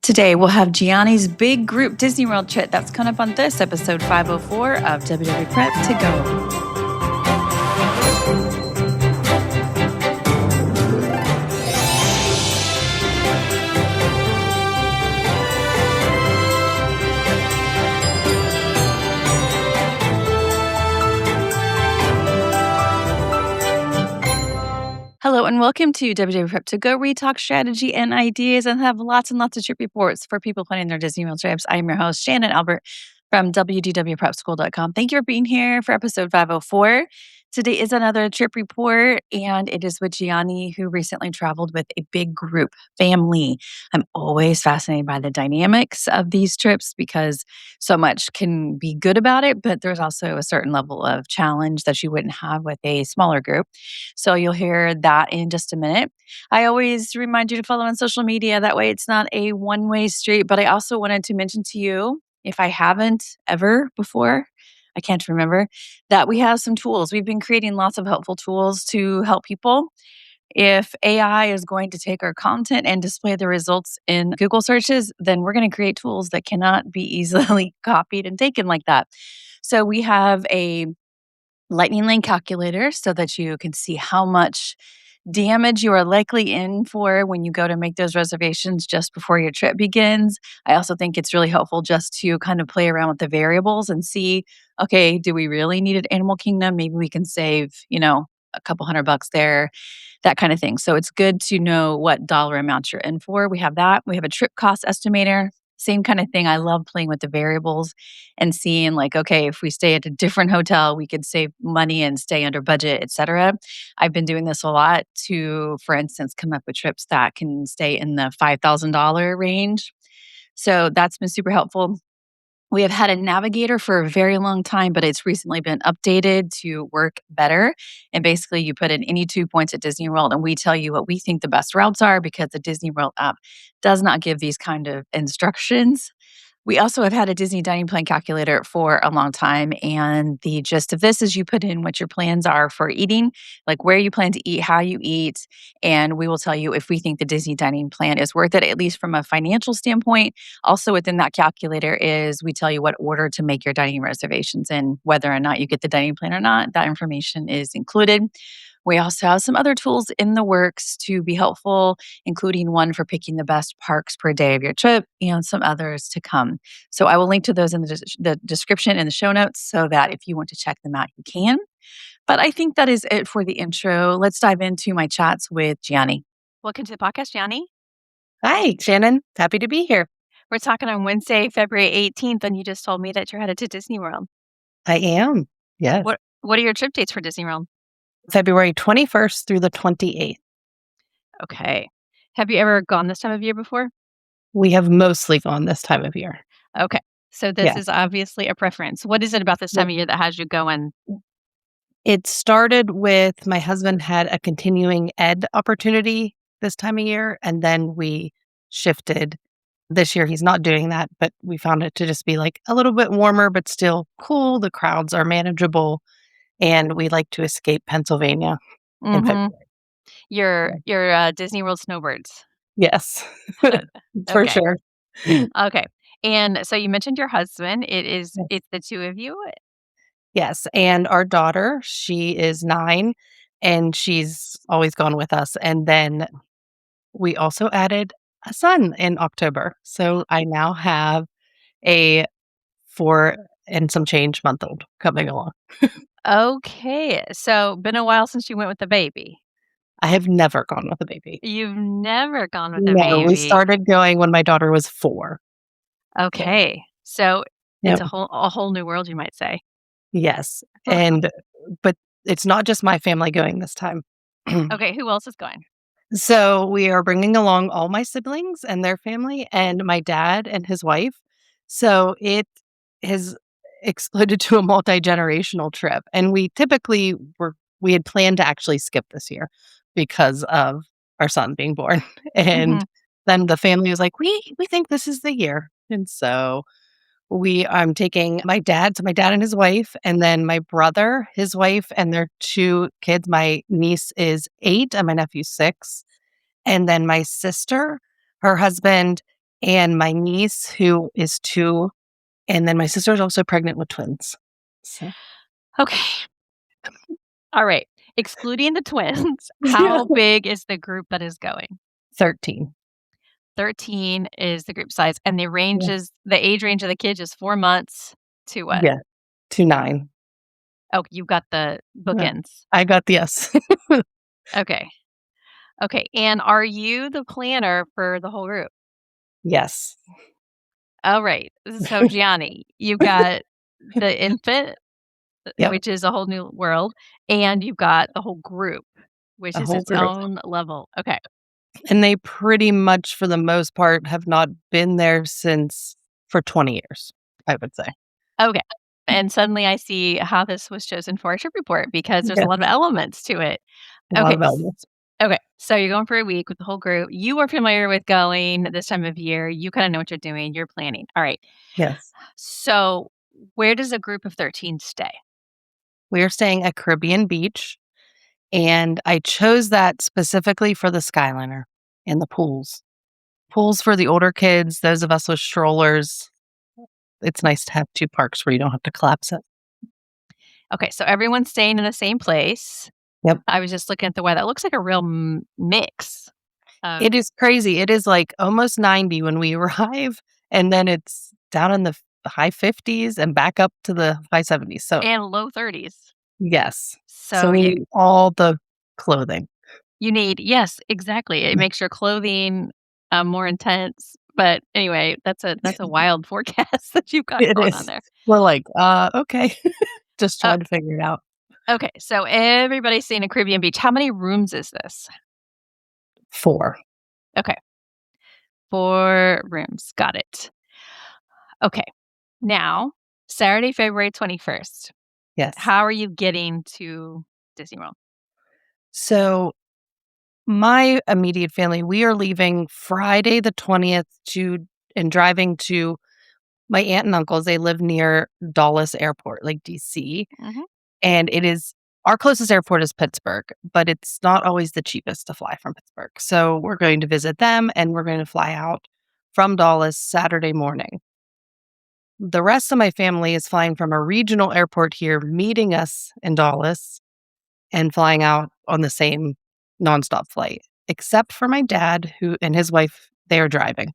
Today, we'll have Gianni's big group Disney World trip. That's coming up on this episode 504 of WDW Prep to Go. Hello and welcome to WDW Prep to Go, where we talk strategy and ideas and have lots and lots of trip reports for people planning their Disney World trips. I'm your host, Shannon Albert from WDWPrepSchool.com. Thank you for being here for episode 504. Today is another trip report, and it is with Gionni, who recently traveled with a big group family. I'm always fascinated by the dynamics of these trips because so much can be good about it, but there's also a certain level of challenge that you wouldn't have with a smaller group. So you'll hear that in just a minute. I always remind you to follow on social media. That way it's not a one-way street. But I also wanted to mention to you, if I haven't ever before, I can't remember, that we have some tools. We've been creating lots of helpful tools to help people. If AI is going to take our content and display the results in Google searches, then we're going to create tools that cannot be easily copied and taken like that. So we have a lightning lane calculator so that you can see how much damage you are likely in for when you go to make those reservations just before your trip begins. I also think it's really helpful just to kind of play around with the variables and see, okay, do we really need an Animal Kingdom? Maybe we can save, a couple $100 there, that kind of thing. So it's good to know what dollar amount you're in for. We have that. We have a trip cost estimator. Same kind of thing. I love playing with the variables and seeing like, okay, if we stay at a different hotel, we could save money and stay under budget, et cetera. I've been doing this a lot to, for instance, come up with trips that can stay in the $5,000 range. So that's been super helpful. We have had a navigator for a very long time, but it's recently been updated to work better. And basically, you put in any 2 points at Disney World, and we tell you what we think the best routes are because the Disney World app does not give these kind of instructions. We also have had a Disney dining plan calculator for a long time. And the gist of this is you put in what your plans are for eating, like where you plan to eat, how you eat. And we will tell you if we think the Disney dining plan is worth it, at least from a financial standpoint. Also within that calculator is we tell you what order to make your dining reservations in, whether or not you get the dining plan or not. That information is included. We also have some other tools in the works to be helpful, including one for picking the best parks per day of your trip and some others to come. So I will link to those in the description and the show notes so that if you want to check them out, you can. But I think that is it for the intro. Let's dive into my chats with Gionni. Welcome to the podcast, Gionni. Hi, Shannon. Happy to be here. We're talking on Wednesday, February 18th, and you just told me that you're headed to Disney World. I am. Yes. What are your trip dates for Disney World? February 21st through the 28th. Okay. Have you ever gone this time of year before? We have mostly gone this time of year. Okay. So this is obviously a preference. What is it about this time of year that has you going? It started with my husband had a continuing ed opportunity this time of year, and then we shifted. This year he's not doing that, but we found it to just be like a little bit warmer, but still cool. The crowds are manageable, and we like to escape Pennsylvania in February. Your Disney World snowbirds. Yes, for sure. Okay. And so you mentioned your husband. It's the two of you? Yes, and our daughter, she is 9, and she's always gone with us, and then we also added a son in October, so I now have a 4 and some change month-old coming along. Okay, so been a while since you went with the baby. I have never gone with a baby. You've never gone with a No, baby? we started going when my daughter was 4. Okay, so it's a whole new world, you might say. Yes, but it's not just my family going this time. Okay, who else is going? So we are bringing along all my siblings and their family and my dad and his wife. So it has exploded to a multi-generational trip. And we had planned to actually skip this year because of our son being born. And then the family was like, we think this is the year. And so I'm taking my dad and his wife, and then my brother, his wife, and their 2 kids. My niece is 8 and my nephew's 6. And then my sister, her husband, and my niece, who is 2, and then my sister is also pregnant with twins. So Okay. All right. Excluding the twins, yeah. how big is the group that is going? 13. 13 is the group size, and Yeah. the age range of the kids is 4 months to what? Yeah, to 9. Oh, you got the Yeah. bookends. I got the yes. Okay. Okay, and are you the planner for the whole group? Yes. Alright. So, Gianni, you've got the infant, Yep, which is a whole new world, and you've got the whole group, which a is whole its group. own level. Okay. And they pretty much, for the most part, have not been there since for 20 years, I would say. Okay. And suddenly I see how this was chosen for a trip report because there's a Yeah, lot of elements to it. a lot Okay. of elements. Okay. So you're going for a week with the whole group. You are familiar with going this time of year. You kind of know what you're doing. You're planning. All right. Yes. So where does a group of 13 stay? We are staying at Caribbean Beach, and I chose that specifically for the Skyliner and the pools. Pools for the older kids, those of us with strollers. It's nice to have 2 parks where you don't have to collapse it. Okay. So everyone's staying in the same place. Yep. I was just looking at the weather. It looks like a real mix of, It is crazy. It is, like, almost 90 when we arrive, and then it's down in the high 50s and back up to the high 70s. So, and low 30s. yes. So So we need all the clothing. you need, yes, exactly. It Yeah. makes your clothing more intense. But anyway, that's a wild forecast that you've got It going on is. there. We're like, okay." Just Uh, trying to figure it out. okay, so everybody's staying at Caribbean Beach. How many rooms is this? 4. Okay, 4 rooms. Got it. Okay, now Saturday, February 21st. Yes. How are you getting to Disney World? So, my immediate family, we are leaving Friday the 20th to and driving to my aunt and uncles. They live near Dulles Airport, like DC. Mhm. And it is our closest airport is Pittsburgh, but it's not always the cheapest to fly from Pittsburgh. So we're going to visit them and we're going to fly out from Dulles Saturday morning. The rest of my family is flying from a regional airport here, meeting us in Dulles and flying out on the same nonstop flight, except for my dad who and his wife, they are driving.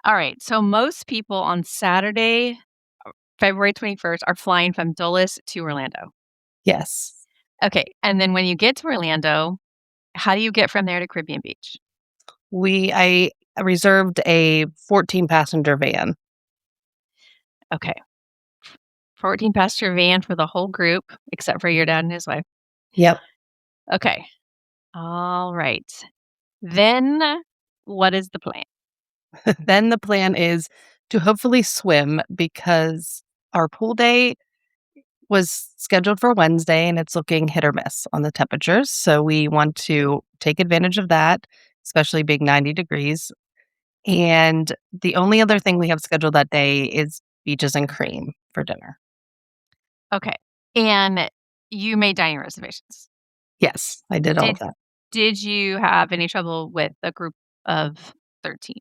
All right, so most people on Saturday, February 21st, are flying from Dulles to Orlando. Yes. Okay, and then when you get to Orlando, how do you get from there to Caribbean Beach? I reserved a 14 passenger van. Okay, 14 passenger van for the whole group, except for your dad and his wife. Yep. Okay, all right. Then what is the plan? Then the plan is to hopefully swim because our pool day was scheduled for Wednesday and it's looking hit or miss on the temperatures. So we want to take advantage of that, especially being 90 degrees. And the only other thing we have scheduled that day is beaches and cream for dinner. Okay, and you made dining reservations. Yes, I did all of Did that. did you have any trouble with a group of 13?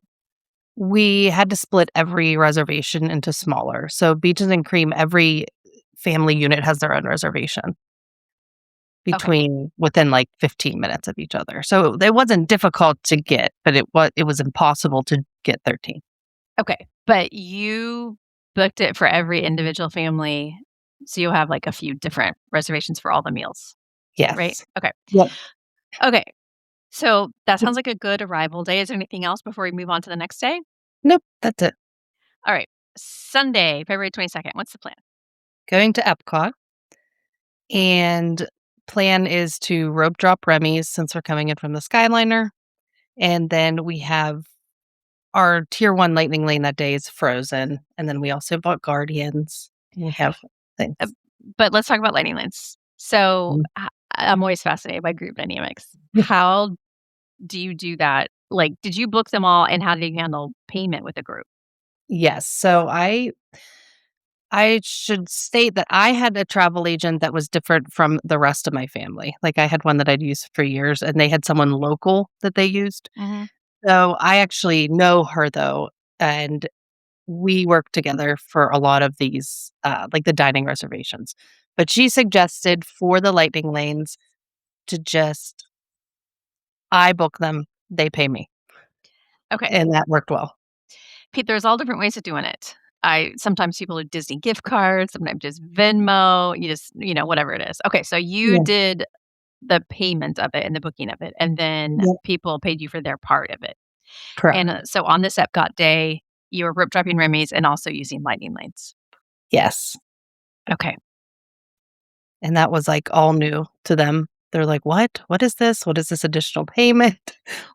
We had to split every reservation into smaller. So beaches and cream, every family unit has their own reservation. Okay, Within, like, 15 minutes of each other. So it wasn't difficult to get, but it was impossible to get 13. okay, but you booked it for every individual family, so you'll have, like, a few different reservations for all the meals, right? Yes. Okay. Yep. Okay, so that sounds like a good arrival day. Is there anything else before we move on to the next day? Nope, that's it. Alright, Sunday, February 22nd, what's the plan? Going to EPCOT, and plan is to rope drop Remy's since we're coming in from the Skyliner, and then we have our tier 1 lightning lane that day is Frozen, and then we also bought Guardians, and we have things. Uh, but let's talk about lightning lanes. So, Mm. I'm always fascinated by group dynamics. How do you do that? Like, did you book them all, and how did you handle payment with the group? Yes, so I should state that I had a travel agent that was different from the rest of my family. Like, I had one that I'd used for years, and they had someone local that they used. Mhm. So I actually know her though, and we work together for a lot of these, like the dining reservations. But she suggested for the lightning lanes to just I book them, they pay me, Okay. and that worked well. Pete, there's all different ways of doing it. I sometimes people do Disney gift cards, sometimes just Venmo, you just, whatever it is. Okay, so you Yeah, did the payment of it and the booking of it, and then yeah, people paid you for their part of it. And, correct. so on this EPCOT day, you were rope dropping Remy's and also using lightning lanes. Yes, Okay. and that was, like, all new to them. They're like, "What? What is this? What is this additional payment?"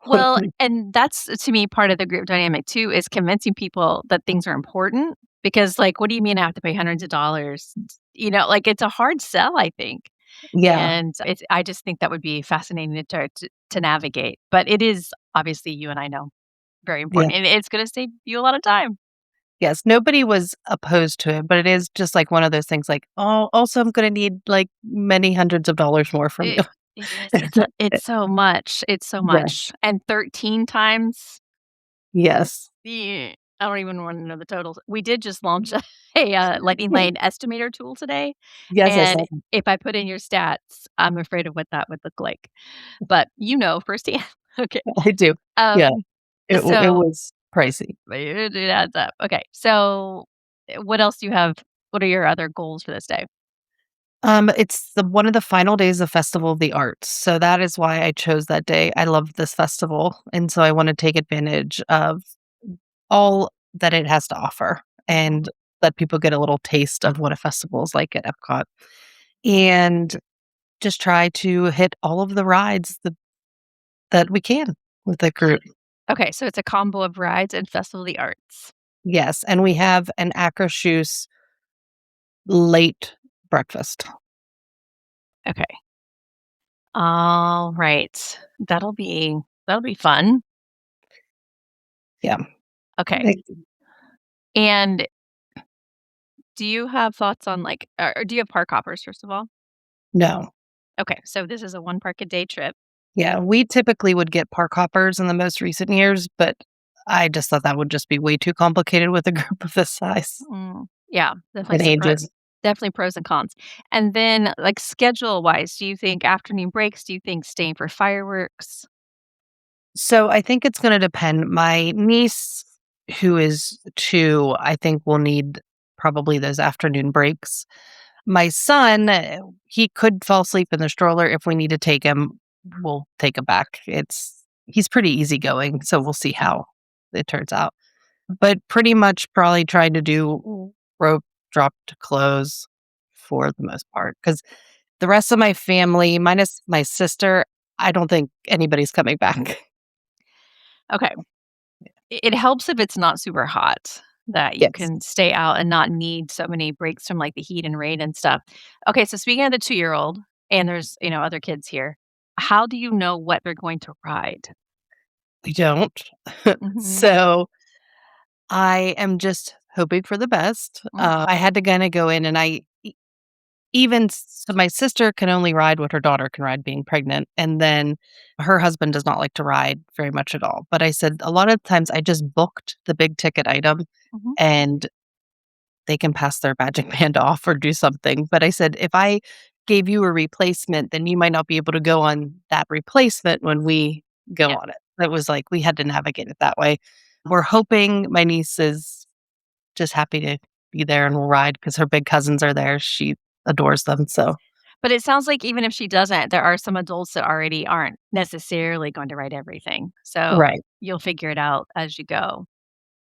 What Well, and that's to me part of the group dynamic too is convincing people that things are important because like what do you mean I have to pay hundreds of dollars? Like it's a hard sell, I think. Yeah, And it's I just think that would be fascinating to navigate. But it is obviously you and I know very yeah. important and it's going to save you a lot of time. Yes, nobody was opposed to it, but it is just, like, one of those things, like, "Oh, also, I'm gonna need, like, many hundreds of dollars more from you." It, it is. It's so much. It's so much. Yes, And 13 times. yes. Yeah, I don't even wanna know the totals. We did just launch lightning lane estimator tool today, Yes, I and saw that. if I put in your stats, I'm afraid of what that would look like, but you know firsthand. Okay, I do. Yeah, um, it so was pricey. it adds up. Okay, so, what else do you have? What are your other goals for this day? It's the one of the final days of Festival of the Arts, so that is why I chose that day. I love this festival, and so I wanna take advantage of all that it has to offer and let people get a little taste of what a festival is like at Epcot, and just try to hit all of the rides that we can with the group. Okay, so it's a combo of rides and Festival of the Arts. Yes, and we have an Akershus late breakfast. Okay. Alright. That'll be fun. Yeah. Okay, Like, and do you have thoughts on, like or do you have park hoppers, first of all? no. Okay, so this is a 1 park a day trip. Yeah, we typically would get park hoppers in the most recent years, but I just thought that would just be way too complicated with a group of this size Yeah, and ages. definitely pros and cons. And then, like, schedule-wise, do you think afternoon breaks? Do you think staying for fireworks? So I think it's gonna depend. My niece, who is 2, I think will need probably those afternoon breaks. My son, he could fall asleep in the stroller. If we need to take him, we'll take him back. He's pretty easygoing, so we'll see how it turns out. But pretty much probably trying to do rope drop to close for the most part, because the rest of my family, minus my sister, I don't think anybody's coming back. Okay. It helps if it's not super hot, that you Yes. can stay out and not need so many breaks from, like, the heat and rain and stuff. Okay, so speaking of the two-year-old, and there's, other kids here, how do you know what they're going to ride? We don't. Mhm. So, I am just hoping for the best. Mm, I had to kinda go in and even so my sister can only ride what her daughter can ride being pregnant, and then her husband does not like to ride very much at all. But I said a lot of times I just booked the big ticket item mhm. and they can pass their magic band off or do something. But I said, if I gave you a replacement, then you might not be able to go on that replacement when we go Yeah. on it. It was like we had to navigate it that way. We're hoping my niece is just happy to be there and will ride because her big cousins are there. She adores them. So, But it sounds like even if she doesn't, there are some adults that already aren't necessarily going to write everything. So right. you'll figure it out as you go.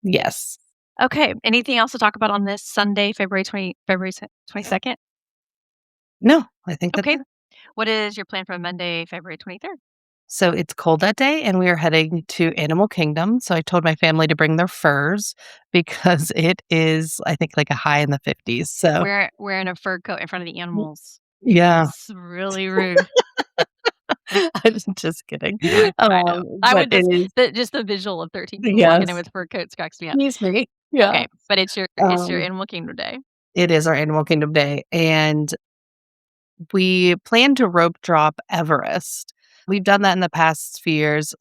Yes. Okay. Anything else to talk about on this Sunday, February 22nd? No, I think that's Okay. it. What is your plan for Monday, February 23rd? So it's cold that day, and we are heading to Animal Kingdom. So I told my family to bring their furs because it is, I think, like a high in the 50s. So, Wearing a fur coat in front of the animals yeah. is really rude. I'm just kidding. I know. I But would it is just the visual of 13 people walking in yes. with fur coats cracks me up. Excuse me. Yeah. Okay, but it's your Um, Animal Kingdom day. it is our Animal Kingdom day, and we plan to rope drop Everest. We've done that in the past few years.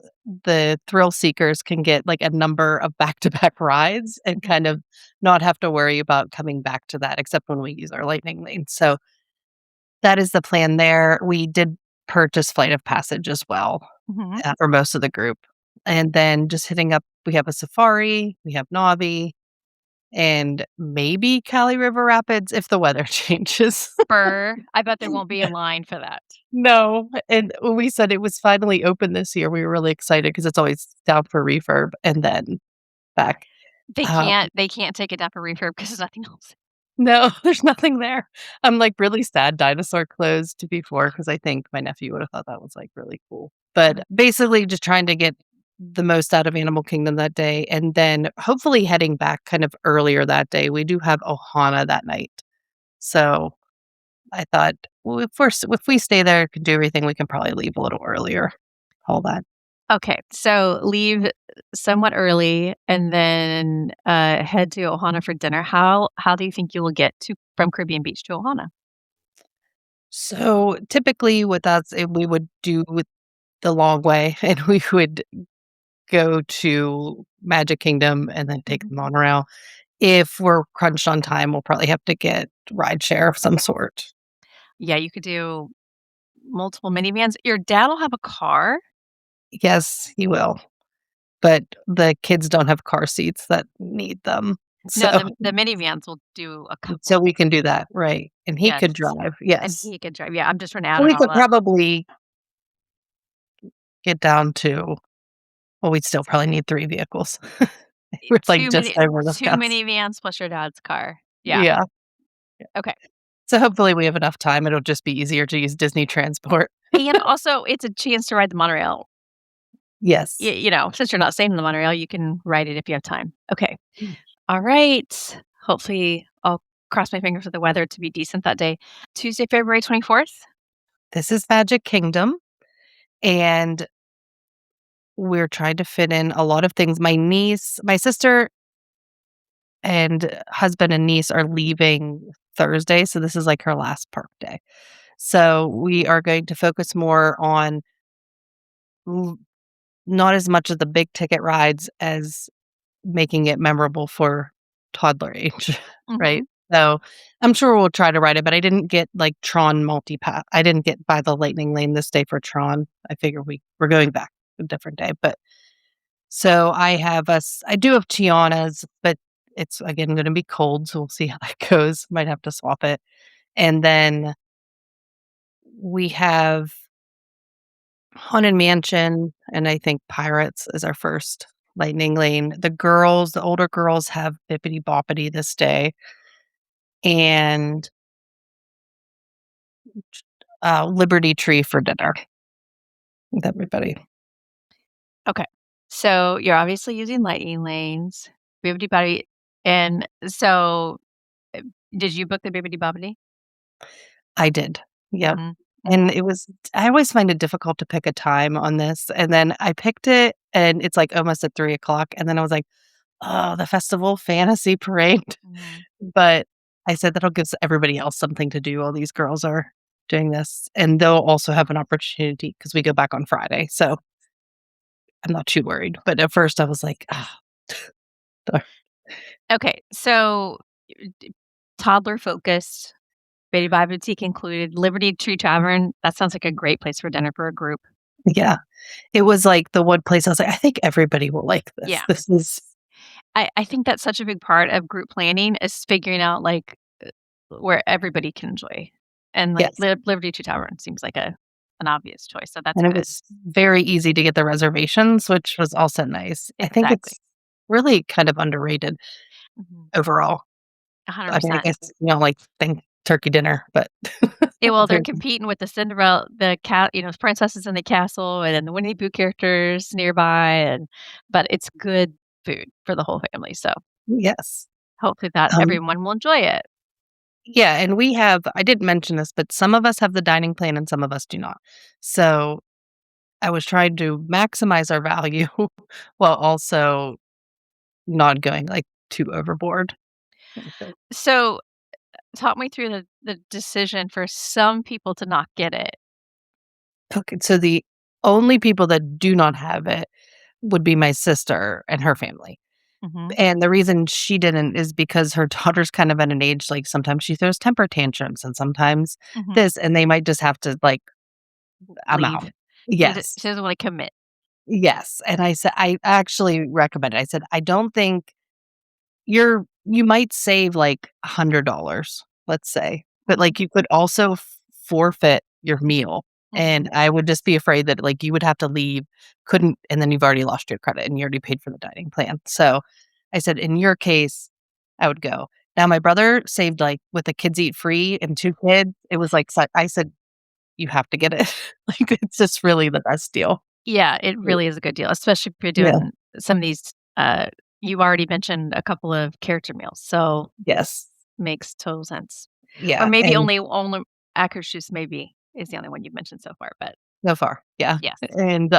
The thrill seekers can get, like, a number of back-to-back rides and kind of not have to worry about coming back to that except when we use our lightning lane. So, that is the plan there. We did purchase Flight of Passage as well, Mhm. for most of the group. And then just hitting up we have a safari, we have Navi, and maybe Cali River Rapids if the weather changes. Spur. I bet there won't be a line for that. No, and when we said it was finally open this year, we were really excited because it's always down for refurb and then back. Uh, They can't take it down for refurb 'cause there's nothing else. no, there's nothing there. I'm, like, really sad Dinosaur closed before because I think my nephew would have thought that was, like, really cool. But Mhm. basically just trying to get the most out of Animal Kingdom that day and then hopefully heading back kind of earlier that day. We do have Ohana that night. So I thought, well, if we stay there, can do everything, we can probably leave a little earlier. All that. Okay, so leave somewhat early and then, head to Ohana for dinner. How do you think you will get to from Caribbean Beach to Ohana? So typically with us, we would do with the long way, and we would go to Magic Kingdom and then take Mhm. the monorail. If we're crunched on time, we'll probably have to get rideshare of some sort. Yeah, you could do multiple minivans. Your dad will have a car. Yes, he will. But the kids don't have car seats that need them. No, So the minivans will do a so couple. we can do that, right? And he Yes, could drive, and yes. he could drive. Yeah, I'm just trying to add So it we all could up. probably get down to well, we'd still probably need 3 vehicles. We're, like, 2 just mini over the 2 fence. minivans plus your dad's car. Yeah, Yeah. okay. So hopefully we have enough time, it'll just be easier to use Disney Transport. And also, it's a chance to ride the monorail. Yes. Since you're not staying in the monorail, you can ride it if you have time. Okay. Mm. All right. Hopefully, I'll cross my fingers for the weather to be decent that day. Tuesday, February 24th? This is Magic Kingdom, and we're trying to fit in a lot of things. My sister and husband and niece are leaving Thursday, so this is, like, her last park day. So we are going to focus more on l not as much of the big ticket rides as making it memorable for toddler age, right? Mhm. So, I'm sure we'll try to ride it, but I didn't get, like, Tron multi-pass. I didn't get by the Lightning Lane this day for Tron. I figure we're going back a different day, but so I do have Tiana's, but it's, again, gonna be cold, so we'll see how that goes. Might have to swap it. And then we have Haunted Mansion, and I think Pirates is our first Lightning Lane. The older girls have Bippity Boppity this day, and, Liberty Tree for dinner with everybody. Okay. So, you're obviously using lightning lanes, Bibbidi Bobbidi, and so, uh, did you book the Bibbidi Bobbidi? I did. Yep. Mhm. And Mhm. I always find it difficult to pick a time on this, and then I picked it, and it's, like, almost at 3 o'clock, and then I was like, "Oh, the Festival Fantasy Parade." Mhm. But I said that'll give everybody else something to do while these girls are doing this, and they'll also have an opportunity because we go back on Friday, so I'm not too worried, but at first I was like, "Ah." Okay, so, d toddler focused, Bitty Bye Boutique included, Liberty Tree Tavern, that sounds like a great place for dinner for a group. Yeah. It was, like, the one place I was like, "I think everybody will like this." Yeah. This is I think that's such a big part of group planning is figuring out, like, where everybody can enjoy, and, like, yes, Liberty Tree Tavern seems like an obvious choice, so that's and it good. was very easy to get the reservations, which was also nice. I think Exactly. it's really kind of underrated Mhm. overall. I mean, I 100%. guess, like, think turkey dinner, but Yeah, well, they're other competing with the Cinderella the cat princesses in the castle and then the Winnie the Pooh characters nearby, but it's good food for the whole family, so yes. hopefully that Um, everyone will enjoy it. yeah, and we have I didn't mention this, but some of us have the dining plan and some of us do not. So, I was trying to maximize our value while also not going, like, too overboard. Okay. So, talk me through the decision for some people to not get it. Okay, so the only people that do not have it would be my sister and her family. Mhm, And the reason she didn't is because her daughter's kind of at an age, like, sometimes she throws temper tantrums and sometimes mhm. this, and they might just have to, like, "I'm Leave. out." Yes. She doesn't wanna commit. Yes, and I said I actually recommend it. I said, "I don't think you might save, like, $100, let's say, but, Mhm, like, you could also forfeit your meal." And mhm. I would just be afraid that, like, you would have to leave, couldn't and then you've already lost your credit and you already paid for the dining plan. So, I said, "In your case, I would go." Now my brother saved, like, with the kids eat free and 2 kids, it was like I said, "You have to get it." Like, it's just really the best deal. Yeah, it really is a good deal, especially if you're Yeah. doing some of these, you've already mentioned a couple of character meals, so Yes. makes total sense. Or Yeah, maybe and only Akershus maybe is the only one you've mentioned so far, but so far, yeah, yes. and,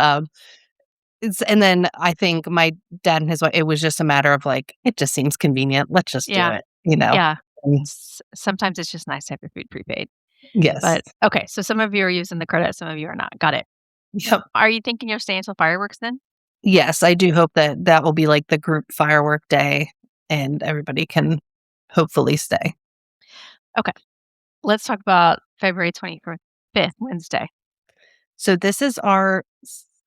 and then I think my dad and his wife it was just a matter of, like, it just seems convenient, let's just do Yeah, it, you know? yeah. Mm, Sometimes it's just nice to have your food prepaid. yes. But, okay, so some of you are using the credit, some of you are not. Got it. Yep. Are you thinking you're staying till fireworks then? Yes, I do hope that that will be, like, the group firework day, and everybody can hopefully stay. Okay, let's talk about February 25th, Wednesday. So this is our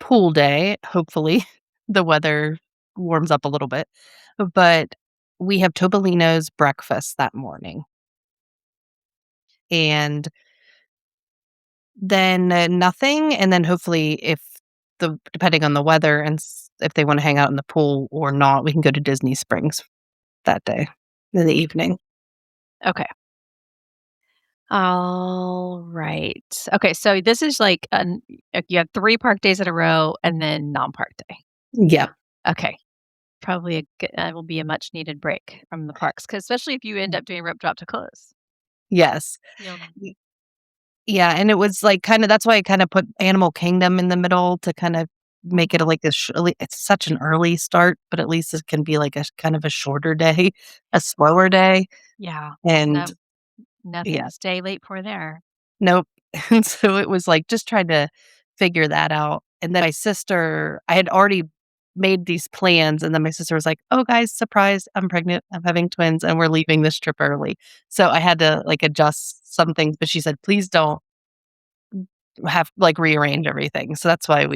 pool day, hopefully. The weather warms up a little bit, but we have Topolino's breakfast that morning, and then, nothing, and then hopefully if depending on the weather and if they wanna hang out in the pool or not, we can go to Disney Springs that day in the evening. Okay. All right. Okay, so this is like you have 3 park days in a row and then non-park day. Yeah. Okay. Probably will be a much needed break from the parks, 'cause especially if you end up doing rope drop to close. Yes. You'll Y yeah, and it was, like, kinda that's why I kinda put Animal Kingdom in the middle to kind of make it Mhm. like a it's such an early start, but at least it can be like a kind of a shorter day, a slower day, Yeah. and No, nothing yeah. to stay late for there. Nope. And so it was, like, just trying to figure that out, and then my sister I had already made these plans, and then my sister was like, "Oh, guys, surprise, I'm pregnant, I'm having twins, and we're leaving this trip early." So I had to, like, adjust some things, but she said, "Please don't have like, rearrange everything." So that's why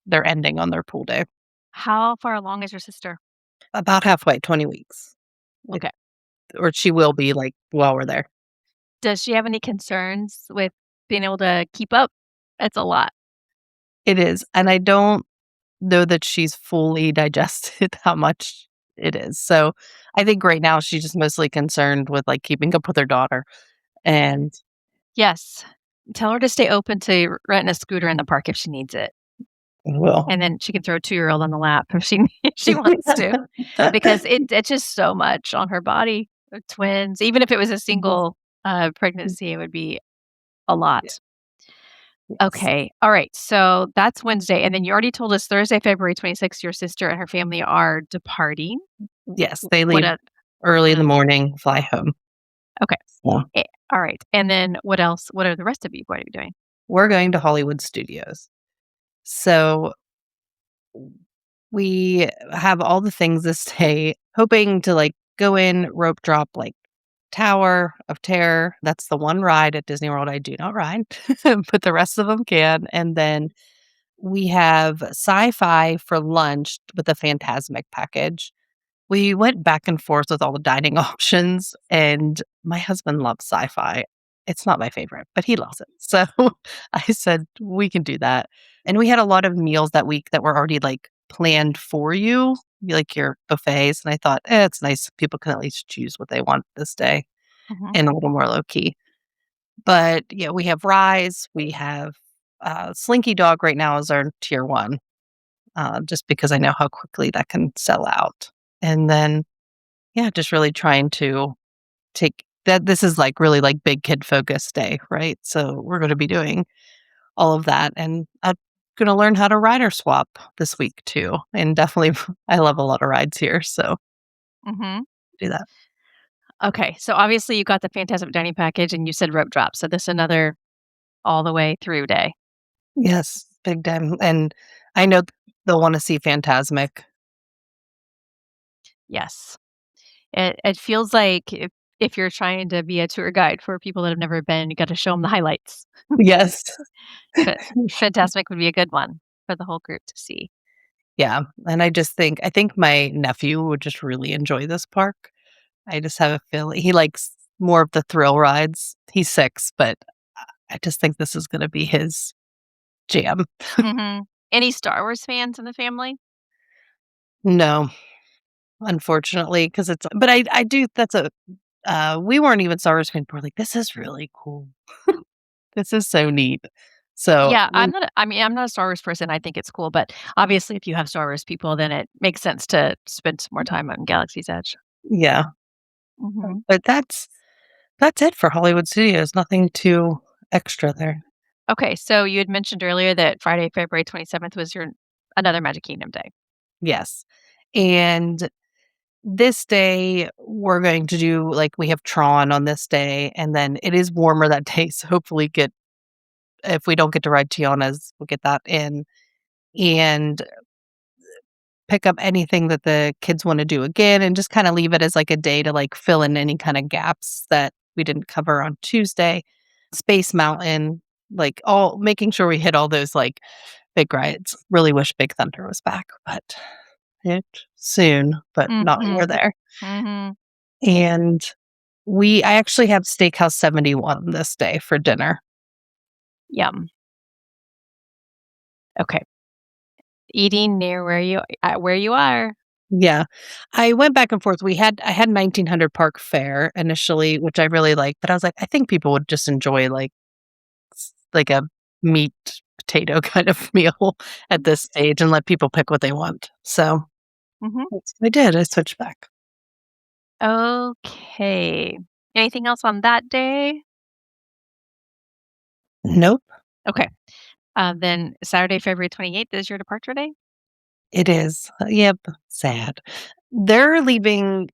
they're ending on their pool day. How far along is your sister? About halfway, 20 weeks. It Okay. or she will be, like, while we're there. Does she have any concerns with being able to keep up? It's a lot. It is, and I don't know that she's fully digested how much it is. So, I think right now she's just mostly concerned with, like, keeping up with her daughter, and Yes. Tell her to stay open to renting a scooter in the park if she needs it, will. and then she can throw a two-year-old on the lap if she if she wants to, because it's just so much on her body with twins. Even if it was a single, pregnancy, it would be a Yeah, lot. yes. Okay. All right. So that's Wednesday. And then you already told us Thursday, February 26th, your sister and her family are departing. Yes, they What leave a, early what in the a, morning, fly home. okay. Yeah. All right. And then what else? What are the rest of you going to be doing? We're going to Hollywood Studios. So we have all the things this day, hoping to, like, go in, rope drop, like, Tower of Terror. That's the one ride at Disney World I do not ride, but the rest of them can, and then we have Sci-Fi for lunch with the Fantasmic package. We went back and forth with all the dining options, and my husband loves Sci-Fi. It's not my favorite, but he loves it. So I said, "We can do that." And we had a lot of meals that week that were already, like, planned for you, like your buffets, and I thought, it's nice people can at least choose what they want this day Mhm. and a little more low key." But, yeah, we have Rise, we have, Slinky Dog right now is our tier 1, just because I know how quickly that can sell out. And then yeah, just really trying to take that this is, like, really, like, big kid focused day, right? So, we're gonna be doing all of that, and I'm gonna learn how to rider swap this week too, and definitely I love a lot of rides here, so Mhm. do that. Okay. So obviously you got the Fantasmic Dining Package and you said rope drop. So this another all the way through day. Yes. big time, and I know they'll wanna see Fantasmic. Yes. It feels like if you're trying to be a tour guide for people that have never been, you gotta show them the highlights. Yes. But Fantasmic would be a good one for the whole group to see. Yeah, and I think my nephew would just really enjoy this park. I just have a feeling he likes more of the thrill rides. He's 6, but I just think this is gonna be his jam. Mhm. Any Star Wars fans in the family? No, unfortunately, because it's but I do that's a we weren't even Star Wars fans, we're like, "This is really cool. This is so neat." So, Yeah, I'm not a Star Wars person, I think it's cool, but obviously if you have Star Wars people, then it makes sense to spend some more time on Galaxy's Edge. yeah, Mhm. but that's it for Hollywood Studios, nothing too extra there. Okay, so you had mentioned earlier that Friday, February 27th was your another Magic Kingdom day. Yes, and this day, we're going to do like, we have Tron on this day, and then it is warmer that day, so hopefully get if we don't get to ride Tiana's, we'll get that in, and pick up anything that the kids wanna do again, and just kinda leave it as, like, a day to, like, fill in any kinda gaps that we didn't cover on Tuesday. Space Mountain, like, all making sure we hit all those, like, big rides. Really wish Big Thunder was back, but it soon, but not when we're Mhm. there. Mhm. And I actually have Steakhouse 71 this day for dinner. Yum. Okay. Eating near where you are. Yeah. I went back and forth. I had 1900 Park Fare initially, which I really liked, but I was like, I think people would just enjoy like like a meat potato kind of meal at this stage and let people pick what they want. So Mhm. that's what I did. I switched back. Okay. Anything else on that day? Nope, Okay. Then Saturday, February 28th is your departure day? it is. Yep, sad. They're leaving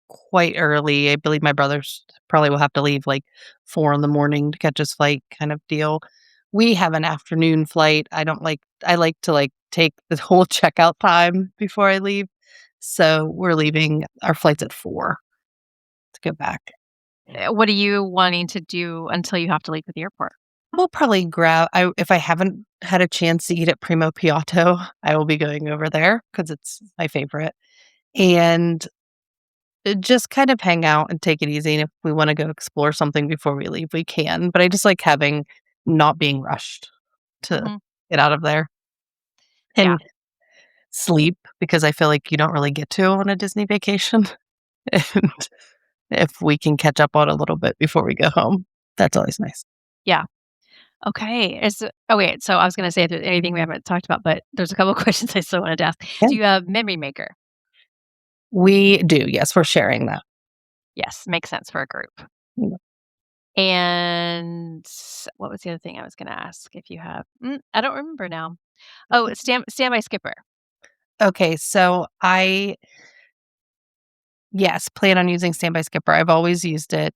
quite early. I believe my brothers probably will have to leave like 4 in the morning to catch his flight kind of deal. We have an afternoon flight. I like to like take the whole checkout time before I leave. So we're leaving our flight's at 4 to go back. What are you wanting to do until you have to leave for the airport? We'll probably grab I if I haven't had a chance to eat at Primo Piatto, I will be going over there because it's my favorite. And just kind of hang out and take it easy, and if we wanna go explore something before we leave, we can, but I just like having not being rushed to Mhm. get out of there Yeah. and sleep because I feel like you don't really get to on a Disney vacation, and if we can catch up on a little bit before we go home, that's always nice. Yeah. Okay. Oh, wait. So I was going to say if there's anything we haven't talked about, but there's a couple of questions I still wanted to ask. Yeah. Do you have Memory Maker? We do, yes, we're sharing that. Yes. Makes sense for a group. Mm, And what was the other thing I was going to ask if you have? I don't remember now. Oh, standby skipper. okay, so yes, plan on using Standby Skipper. I've always used it.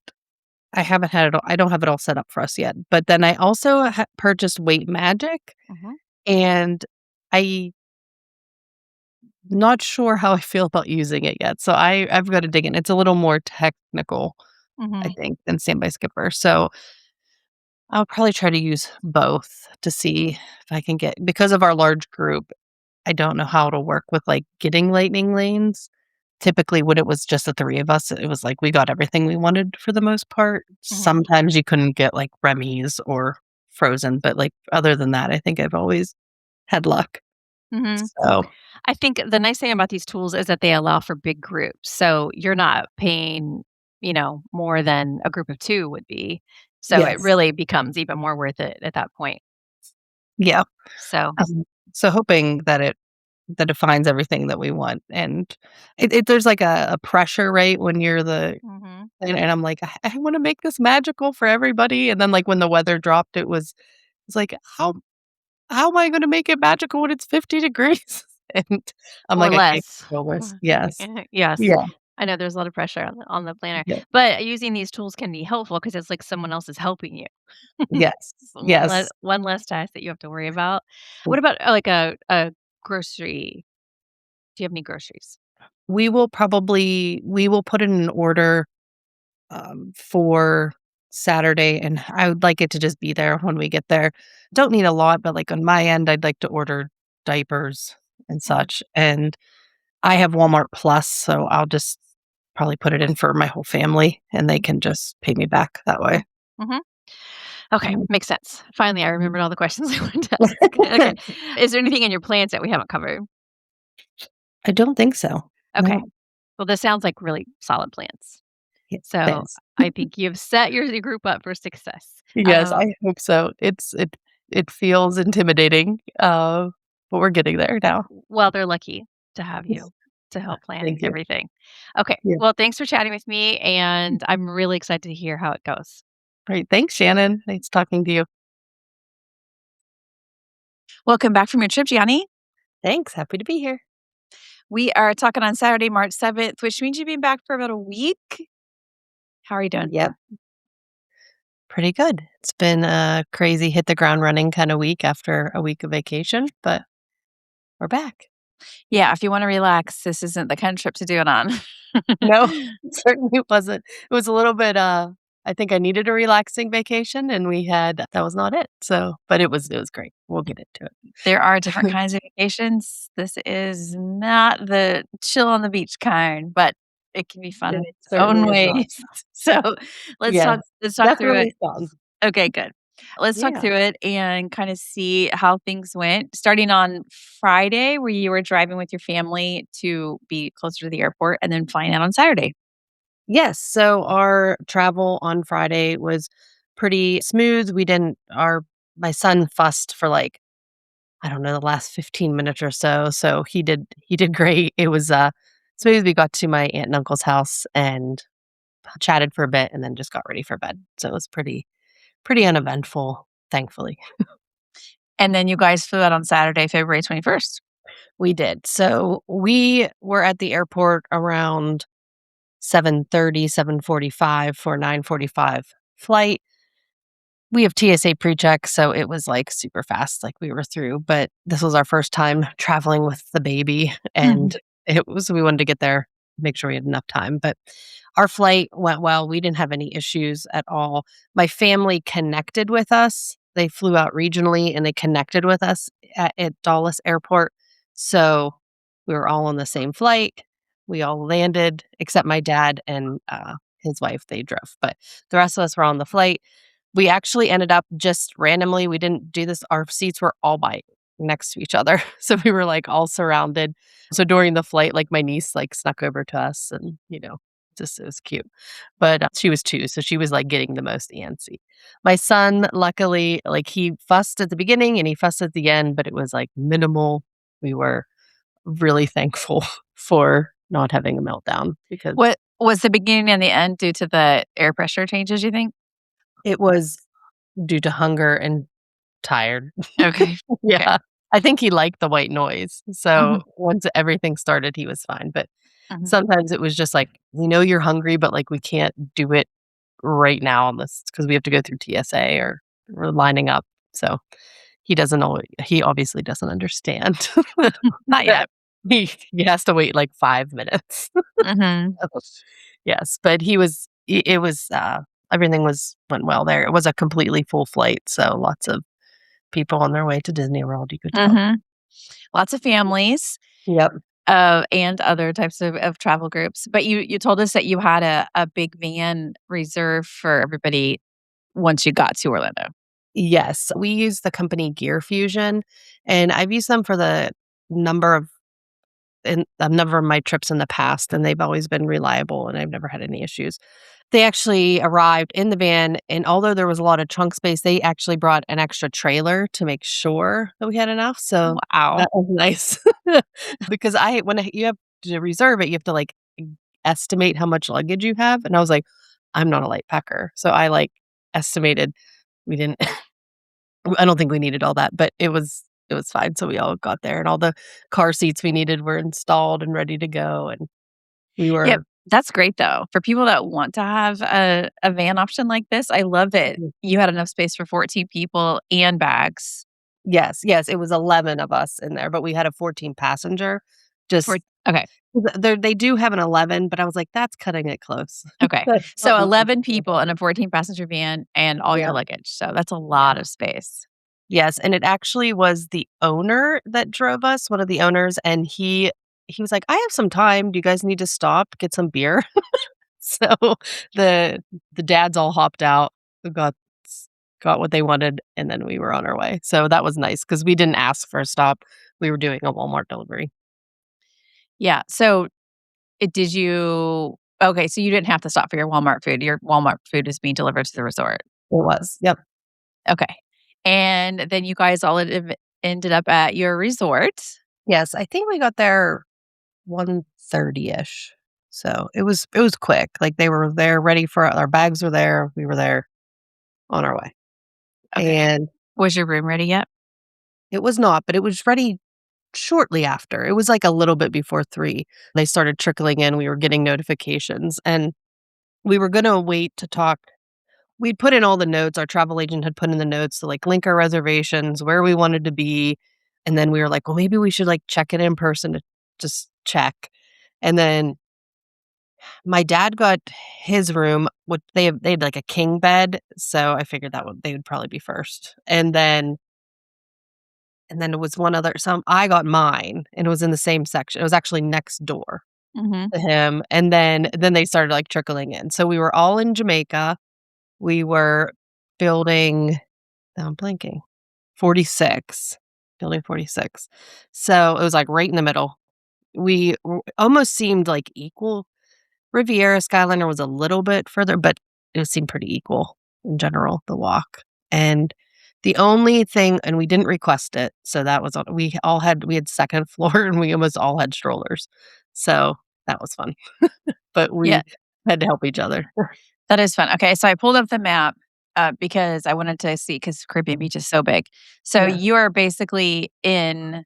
I don't have it all set up for us yet, but then I also purchased Weight Magic, Hmm. and I not sure how I feel about using it yet, so I've gotta dig in. It's a little more technical, I Hmm. think, than Standby Skipper, so I'll probably try to use both to see if I can get because of our large group, I don't know how to work with, like, getting lightning lanes. Typically, when it was just the 3 of us, it was like we got everything we wanted for the most part. Hmm. Sometimes you couldn't get, like, Remy's or Frozen, but, like, other than that, I think I've always had luck. Hmm. So, I think the nice thing about these tools is that they allow for big groups. So you're not paying, more than a group of two would be. So it yes. really becomes even more worth it at that point. Yeah. So, Um, so hoping that it finds everything that we want, and there's, like, a pressure, right, when you're mhm. and I'm like, I wanna make this magical for everybody," and then, like, when the weather dropped, it's like, how am I gonna make it magical when it's 50 degrees? And I'm Or like, "I can't less. control this." Yes. Yes. Yeah. I know there's a lot of pressure on the planner, Yeah. but using these tools can be helpful because it's like someone else is helping you. Yes. So Yes. one less task that you have to worry about. What about, like, a grocery do you have any groceries? We will put in an order, for Saturday, and I would like it to just be there when we get there. Don't need a lot, but, like, on my end, I'd like to order diapers and Mhm, such, and I have Walmart Plus, so I'll just probably put it in for my whole family, and they can just pay me back that way. mhm. Okay, Um, makes sense. Finally, I mhm. remembered all the questions I wanted to ask. Okay. Is there anything in your plans that we haven't covered? I don't think so. Okay. No. Well, this sounds like really solid plans. Yeah, So, thanks. I think you've set your group up for success. Yes, I hope so. It feels intimidating, but we're getting there now. Well, they're lucky to have you to help plan Thank you. everything. Okay. Yeah. Well, thanks for chatting with me, and I'm really excited to hear how it goes. Great. Thanks, Shannon. Nice talking to you. Welcome back from your trip, Gianni. Thanks. Happy to be here. We are talking on Saturday, March 7th, which means you've been back for about a week. How are you doing? Yep. Pretty good. It's been a crazy hit the ground running kind of week after a week of vacation, but we're back. Yeah, if you want to relax, this isn't the kind of trip to do it on. No, it certainly wasn't. It was a little bit, I think I needed a relaxing vacation and we had that was not it. So, but it was great. We'll get into There are different it. kinds of vacations. This is not the chill on the beach kind, but it can be fun in It its own certainly is not. ways. So, Yes, let's talk through it. definitely fun. Okay, good. Let's talk Yeah. through it and kind of see how things went. Starting on Friday, where you were driving with your family to be closer to the airport and then flying out on Saturday. Yes. So our travel on Friday was pretty smooth. We didn't our my son fussed for like, I don't know, the last 15 minutes or so. So he did great. It was smooth. We got to my aunt and uncle's house and chatted for a bit and then just got ready for bed. So it was pretty uneventful, thankfully. And then you guys flew out on Saturday, February 21st. We did. So we were at the airport around 7:30, 7:45 for a 9:45 flight. We have TSA pre-check, so it was, like, super fast, like, we were through, but this was our first time traveling with the baby, Mhm. and we wanted to get there, make sure we had enough time, but our flight went well, we didn't have any issues at all. My family connected with us. They flew out regionally, and they connected with us at Dulles Airport, so we were all on the same flight. We all landed, except my dad and, his wife, they drove, but the rest of us were on the flight. We actually ended up just randomly, we didn't do this, our seats were all by next to each other, so we were, like, all surrounded. So during the flight, like, my niece, like, snuck over to us and, just it was cute. But, she was 2, so she was, like, getting the most antsy. My son, luckily, like, he fussed at the beginning and he fussed at the end, but it was, like, minimal. We were really thankful for not having a meltdown because What was the beginning and the end due to the air pressure changes, you think? it was due to hunger and tired. Okay. Okay. Yeah. I think he liked the white noise. Mhm. So once everything started, he was fine. But Mhm. sometimes it was just like, we know you're hungry, but like we can't do it right now on this because we have to go through TSA or we're lining up. So he obviously doesn't understand Not that yet. he has to wait like 5 minutes. Mhm. So, yes, but it was everything went well there. It was a completely full flight, so lots of people on their way to Disney World, you could tell. Mhm. Lots of families, Yep. and other types of travel groups. But you told us that you had a big van reserved for everybody once you got to Orlando. Yes, we use the company Gear Fusion, and I've used them for number of a number of my trips in the past, and they've always been reliable, and I've never had any issues. They actually arrived in the van, and although there was a lot of trunk space, they actually brought an extra trailer to make sure that we had enough, so Wow. that was nice. Because you have to reserve it, you have to, like, estimate how much luggage you have, and I was like, "I'm not a light packer," so I, like, estimated we didn't I don't think we needed all that, but it was fine, so we all got there, and all the car seats we needed were installed and ready to go, and we Yep. were That's great though. For people that want to have a van option like this, I love that Mhm. you had enough space for 14 people and bags. Yes, yes, it was 11 of us in there, but we had a 14 passenger. For Just okay, they do have an 11, but I was like, "That's cutting it close." okay. That's not So moving 11 very people in a 14 passenger van and all your Yeah, luggage. So that's a yeah. lot of space. Yes, and it actually was the owner that drove us, one of the owners, and he was like, "I have some time. Do you guys need to stop, get some beer?" So, the the dads all hopped out, got got what they wanted, and then we were on our way. So that was nice because we didn't ask for a stop. We were doing a Walmart delivery. Yeah. So did you okay, so you didn't have to stop for your Walmart food. Your Walmart food is being delivered to the resort. It was. Yep. Okay. And then you guys all ended up at your resort. Yes, I think we got there 1:30ish. So it was quick. Like, they were there ready for our bags were there, we were there on our way. Okay. And Was your room ready yet? it was not, but it was ready shortly after. It was, like, a little bit before 3. They started trickling in, we were getting notifications, and we were gonna wait to talk. We'd put in all the notes, our travel agent had put in the notes to, like, link our reservations, where we wanted to be, and then we were like, "Well, maybe we should, like, check it in person to just check." And then my dad got his room, which they had, like, a king bed, so I figured that would they would probably be first. And then it was one other I got mine, and it was in the same section. It was actually next door Mhm. to him, and then they started, like, trickling in. So we were all in Jamaica. We were building now I'm blanking. 46, building 46. So it was, like, right in the middle. We almost seemed like equal. Riviera Skyliner was a little bit further, but it seemed pretty equal in general, the walk. And the only thing and we didn't request it, so that was we had second floor and we almost all had strollers. So that was fun, but Yeah, we had to help each other. that is fun. Okay, so I pulled up the map, because I wanted to see because Caribbean Beach is so big. So Yeah. you are basically in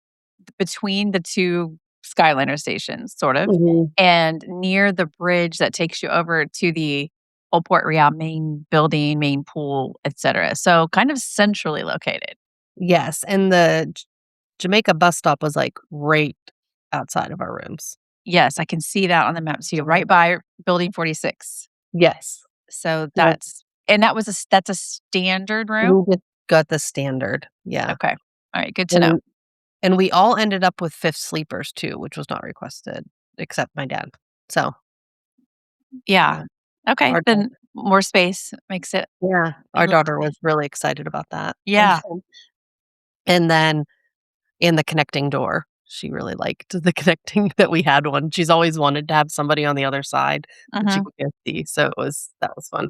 between the 2 Skyliner stations, sort of, Mhm. and near the bridge that takes you over to the Old Port Real main building, main pool, etcetera. So kind of centrally located. Yes, and the Jamaica bus stop was, like, right outside of our rooms. Yes, I can see that on the map too, right by building 46. Yes. So Yep. that's a standard room? We just got the standard, yeah. Okay. Alright, good to know. And and we all ended up with 5th sleepers too, which was not requested, except my dad. So, Yeah. yeah, Okay, our then more space makes it a our little daughter was really excited about that. And Yeah. and then in the connecting door, she really liked the connecting that we had one. She's always wanted to have somebody on the other side that she Mhm. can't see, so that was fun.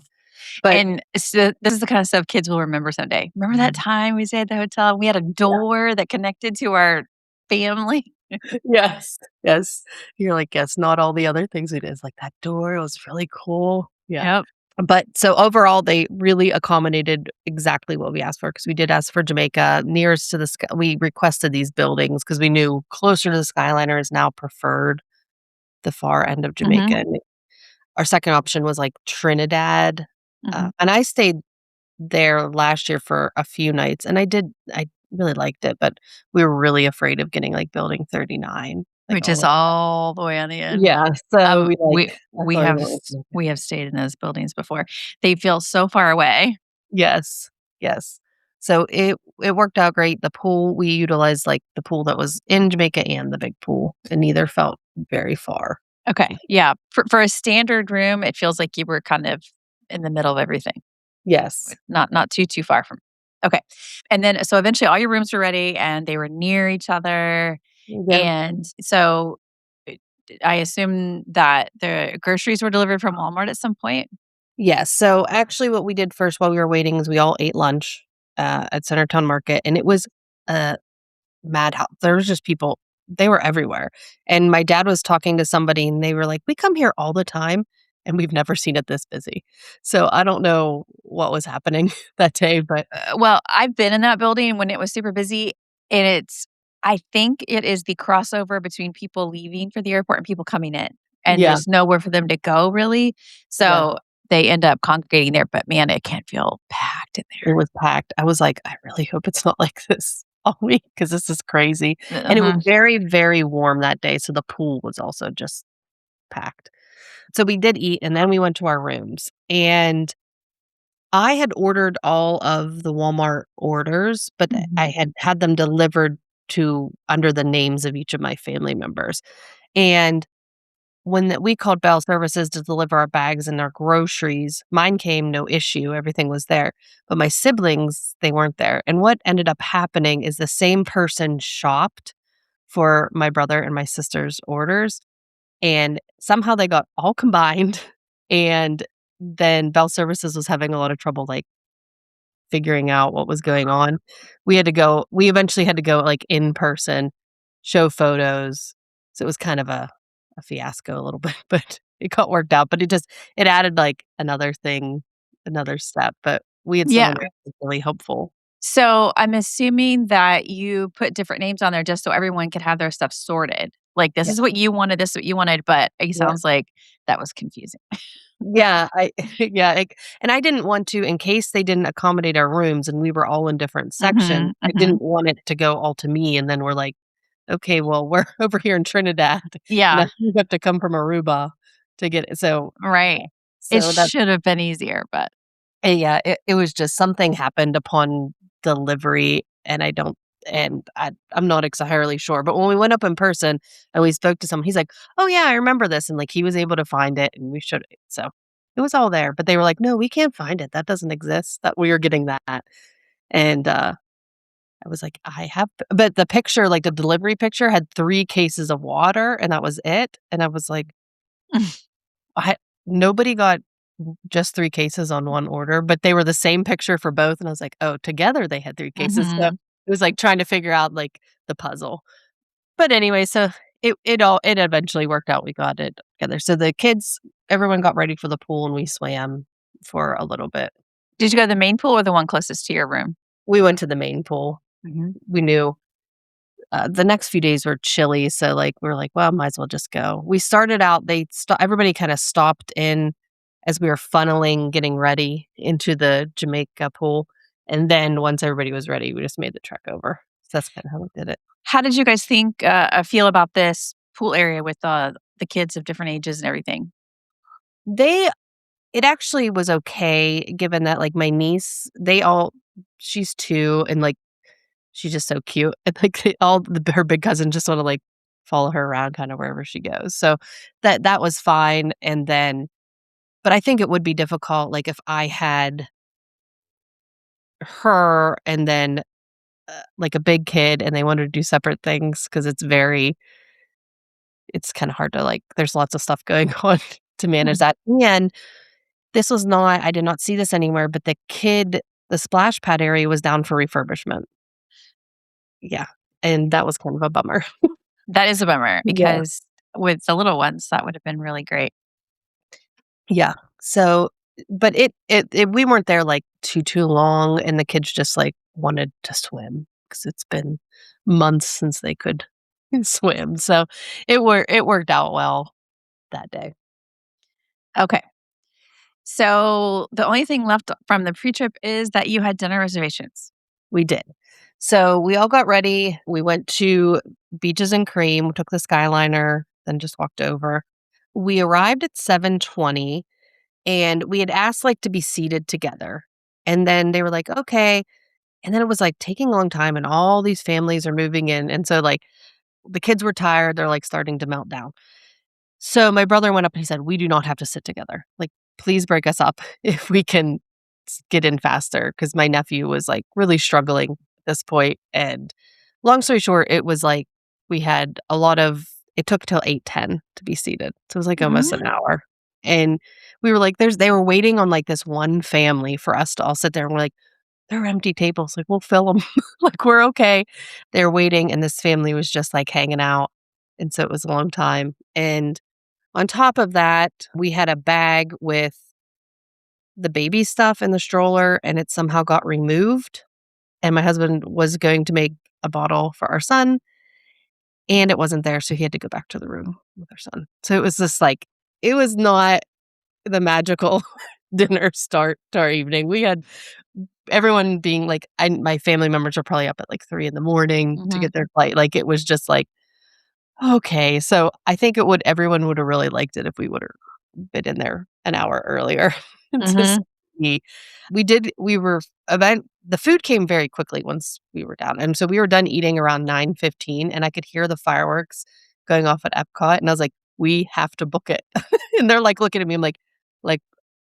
But And so this is the kind of stuff kids will remember someday. "Remember that time we stayed at the hotel and we had a yeah. door that connected to our family?" Yes, yes. You're like, "Yes, not all the other things we did." It's like, "That door was really cool." Yeah. Yep. But so overall, they really accommodated exactly what we asked for because we did ask for Jamaica nearest to the sky. We requested these buildings because we knew closer to the Skyliner is now preferred, the far end of Jamaica. Mhm. And our second option was like Trinidad. Mhm. And I stayed there last year for a few nights and I really liked it, but we were really afraid of getting like building 39, like Which all is the all the way on the end. yeah. So we like, We that's we why we have went s with we have stayed in those buildings before. They feel so far away. yes, yes. So it worked out great. The pool, we utilized, like, the pool that was in Jamaica and the big pool, and neither felt very far. Okay, yeah. For a standard room, it feels like you were kind of in the middle of everything. Yes. Not too far from okay. And then so eventually all your rooms were ready and they were near each other, Yeah. and so, eh, I assume that the groceries were delivered from Walmart at some point? Yes, so, actually, what we did first while we were waiting is we all ate lunch, at Centertown Market, and it was a madhouse. There was just people they were everywhere, and my dad was talking to somebody, and they were like, "We come here all the time, and we've never seen it this busy." So, I don't know what was happening that day, but Well, I've been in that building when it was super busy, and I think it is the crossover between people leaving for the airport and people coming in. and Yeah, there's nowhere for them to go really. yeah. So they end up congregating there, but man, it can feel packed in It was packed. I was like, "I really hope it's not like this all week because this is crazy." there. And it was Uh-huh. very, very warm that day, so the pool was also just packed. So we did eat, and then we went to our rooms, and I had ordered all of the Walmart orders, but I Mhm. had had them delivered to under the names of each of my family members, and we called Bell Services to deliver our bags and our groceries, mine came no issue, everything was there, but my siblings, they weren't there, and what ended up happening is the same person shopped for my brother and my sister's orders, and somehow they got all combined, and then Bell Services was having a lot of trouble, like, figuring out what was going on. We eventually had to go, like, in person, show photos, so it was kind of a fiasco a little bit, but it got worked out, but it added, like, another thing, another step, but we had Yeah. someone that was really helpful. So I'm assuming that you put different names on there just so everyone could have their stuff sorted. Like, this Yeah, is what you wanted, this is what you wanted, but it yeah. sounds like that was confusing. Yeah, I yeah, and I didn't want to in case they didn't accommodate our rooms and we were all in different sections, Mhm, I mhm. didn't want it to go all to me, and then we're like, "Okay, well, we're over here in Trinidad, now Yeah, you have to come from Aruba to get it." So, yeah. right. It So that should have been easier, but yeah, it was just something happened upon delivery, and I'm not entirely sure, but when we went up in person and we spoke to someone, he's like, "Oh, yeah, I remember this," and, like, he was able to find it, and we should so, it was all there, but they were like, "No, we can't find it, that doesn't exist," that we were getting that, and, I was like, "I have" but the picture, like, the delivery picture had 3 cases of water, and that was it, and I was like, I nobody got just 3 cases on one order, but they were the same picture for both, and I was like, "Oh, together they had 3 cases." So, Mhm. it was like trying to figure out, like, the puzzle. But anyway, so it eventually worked out, we got it together. So the kids everyone got ready for the pool, and we swam for a little bit. Did you go to the main pool or the one closest to your room? We went to the main pool. Mhm. We knew, the next few days were chilly, so, like, we were like, "Well, might as well just go." We started out everybody kinda stopped in as we were funneling, getting ready into the Jamaica pool, and then once everybody was ready, we just made the trek over. So that's kinda how we did it. How did you guys feel about this pool area with, the kids of different ages and everything? They It actually was okay given that, like, my niece, she's 2 and, like, she's just so cute, and, like, her big cousin just wanna, like, follow her around kinda wherever she goes, so that was fine, and then but I think it would be difficult, like, if I had her and then, like, a big kid and they wanted to do separate things because it's kinda hard to, like there's lots of stuff going on to manage Mm. that, and this was not I did not see this anywhere, but the splash pad area was down for refurbishment. Yeah, and that was kind of a bummer. That is a bummer Yeah. because with the little ones, that would have been really great. Yeah. So, but it we weren't there, like, too long, and the kids just, like, wanted to swim because 'cause it's been months since they could swim, so it worked out well that day. Okay. So, the only thing left from the pre-trip is that you had dinner reservations. We did. So, we all got ready, we went to Beaches and Cream, took the Skyliner, then just walked over. We arrived at 7:20, and we had asked, like, to be seated together, and then they were like, "Okay," and then it was, like, taking a long time, and all these families are moving in, and so, like, the kids were tired, they're, like, starting to melt down. So my brother went up and he said, "We do not have to sit together. Like, please break us up if we can get in faster." Because my nephew was, like, really struggling at this point, and long story short, it was like we had a lot of it took till 8:10 to be seated. So it was, like, almost an Mm. hour, and we were like, they were waiting on, like, this one family for us to all sit there, and we're like, "There are empty tables, like, we'll fill them. Like, we're okay." They're waiting, and this family was just, like, hanging out, and so it was a long time, and on top of that, we had a bag with the baby stuff in the stroller, and it somehow got removed, and my husband was going to make a bottle for our son, and it wasn't there, so he had to go back to the room with our son. So it was just like it was not the magical dinner start to our evening. We had everyone being like my family members are probably up at, like, 3 in the morning to Mhm. get their flight, like, it was just like, "Okay." So I think everyone would have really liked it if we would've been in there an hour earlier to Mhm. see. We were event the food came very quickly once we were down, and so we were done eating around 9:15, and I could hear the fireworks going off at EPCOT, and I was like, "We have to book it." And they're, like, looking at me, I'm like,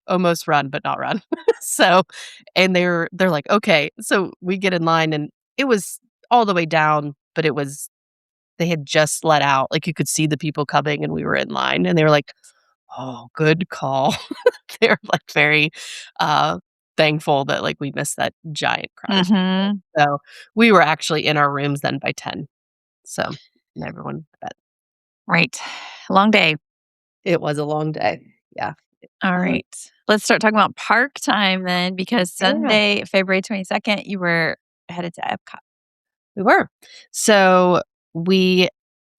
"Almost run, but not run." So and they're like, "Okay." So we get in line, and it was all the way down, but they had just let out, like, you could see the people coming, and we were in line, and they were like, "Oh, good call." They're, like, very, uh, thankful that, like, we missed that giant crowd. Mhm. So, we were actually in our rooms then by 10. So, and everyone went to bed. Right. Long day. It was a long day. Yeah. All Uh, right. Let's start talking about park time then, because yeah, Sunday, February 22nd, you were headed to Epcot. we were. So, we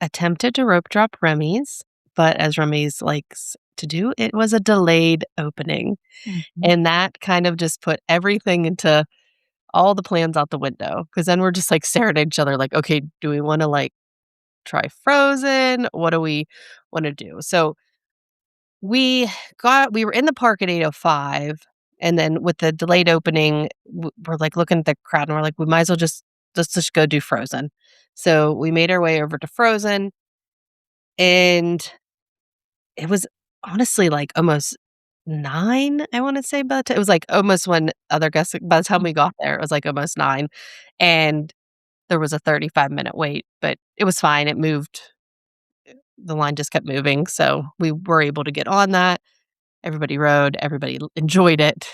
attempted to rope drop Remy's, but as Remy's likes to do, it was a delayed opening, Mhm. and that kind of just put everything into all the plans out the window. Because then we're just, like, staring at each other like, "Okay, do we wanna, like, try Frozen? What do we wanna do?" So, we were in the park at 8:05, and then with the delayed opening, we're, like, looking at the crowd, and we're like, "We might as well let's just go do Frozen." So, we made our way over to Frozen, and it was honestly, like, almost 9, I wanna say, by the it was, like, almost when other guests by the time we got there, it was, like, almost 9, and there was a 35-minute wait, but it was fine, it moved the line just kept moving, so we were able to get on that. Everybody rode, everybody enjoyed it.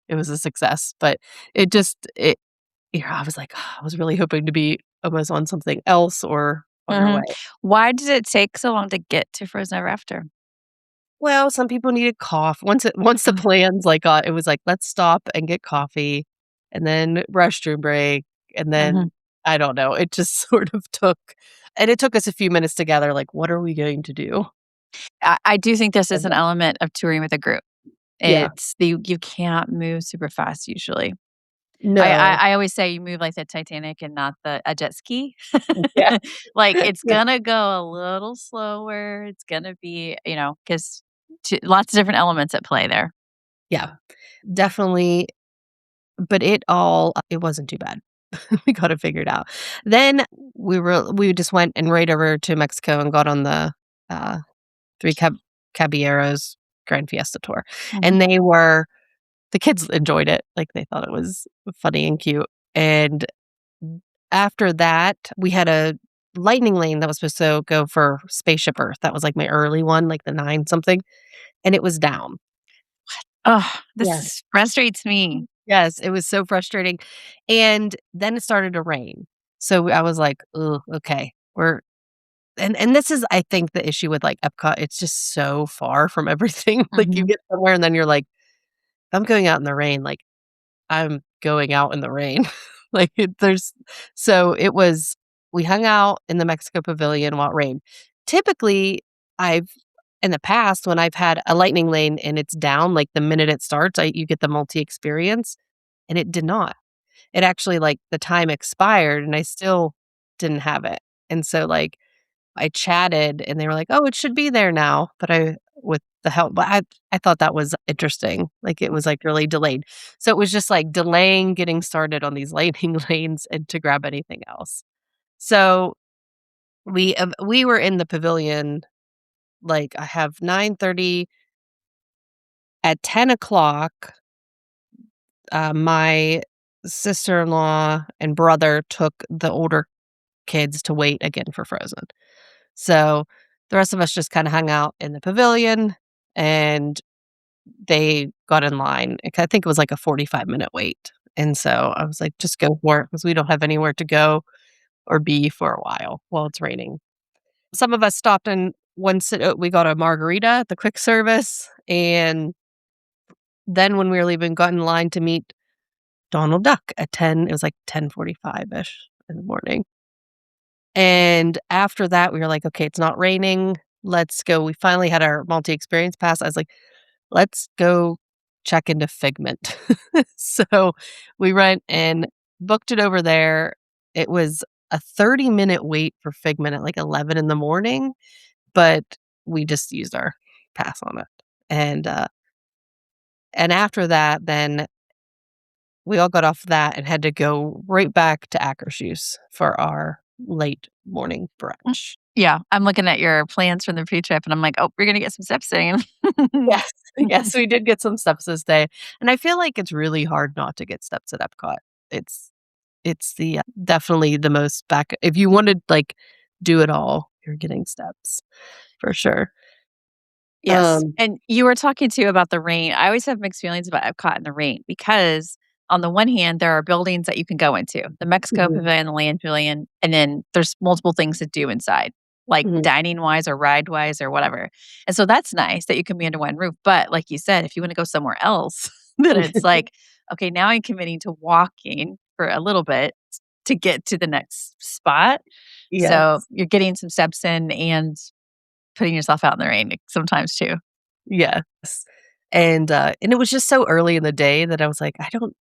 It was a success, but it I was like, I was really hoping to be almost on something else or on our way. Mhm. Why did it take so long to get to Frozen Ever After? Well, some people needed once the Mhm. plans, like, got it was like, "Let's stop and get coffee, and then restroom break," and Mhm. then I don't know, it just sort of it took us a few minutes together, like, "What are we going to do?" I do think this is And an then element of touring with a group. yeah. It's the you can't move super fast usually. I I No. I always say you move like the Titanic and not a jet ski. Yeah. Like, it's Yeah. gonna go a little slower, it's gonna be, 'cause lots of different elements at play there. Yeah. Definitely, but it wasn't too bad. We got it figured out. Then we just went and right over to Mexico and got on the, uh, 3 Caballeros Grand Fiesta Tour, Mhm. and the kids enjoyed it, like, they thought it was funny and cute, and after that, we had a lightning lane that was supposed to go for Spaceship Earth. That was, like, my early one, like, the 9 something, and it was down. Ugh, Yeah. this frustrates me. Yes, it was so frustrating, and then it started to rain. So I was like, "Ugh, okay, we're" and this is, I think, the issue with, like, Epcot, it's just so far from everything, like, you Mhm, get somewhere and then you're like, "If I'm going out in the rain, like, I'm going out in the rain." Like, it was we hung out in the Mexico Pavilion while it rained. Typically, I've in the past, when I've had a lightning lane and it's down, like, the minute it starts, you get the multi experience, and it did not. It actually, like, the time expired and I still didn't have it. And so, like, I chatted and they were like, "Oh, it should be there now." But with the help, but I thought that was interesting. Like, it was, like, really delayed. So it was just, like, delaying getting started on these lightning lanes and to grab anything else. So we were in the pavilion, like, I have 9:30. At 10 o'clock, my sister-in-law and brother took the older kids to wait again for Frozen. So, the rest of us just kinda hung out in the pavilion, and they got in line. I think it was like a 45-minute wait, and so I was like, "Just go for it," because we don't have anywhere to go or be for a while it's raining. Some of us stopped in we got a margarita at the quick service, and then when we were leaving, got in line to meet Donald Duck at 10 it was like 10:45-ish in the morning. And after that, we were like, "Okay, it's not raining. Let's go." We finally had our multi-experience pass. I was like, "Let's go check into Figment." So, we went and booked it over there. It was a 30-minute wait for Figment at, like, 11 in the morning, but we just used our pass on it. And, uh, and after that, then we all got off that and had to go right back to Akershus for our late morning Mm. brunch. Yeah, I'm looking at your plans from the pre-trip, and I'm like, "Oh, we're gonna get some steps in." Yes, yes, we did get some steps this day, and I feel like it's really hard not to get steps at Epcot. It's it's the definitely the most back if you wanted, like, do it all, you're getting steps for sure. Yes, Um and you were talking too about the rain. I always have mixed feelings about Epcot and the rain because on the one hand, there are buildings that you can go into, the Mexico Mhm, Pavilion, the Land Pavilion, and then there's multiple things to do inside, like mhm. dining wise or ride wise or whatever. And so that's nice that you can be under one roof. But like you said, if you want to go somewhere else, then it's like, okay, now I'm committing to walking for a little bit to get to the next spot. So Yes, you're getting some steps in and putting yourself out in the rain sometimes too. yes, and it was just so early in the day that I was like, "I don't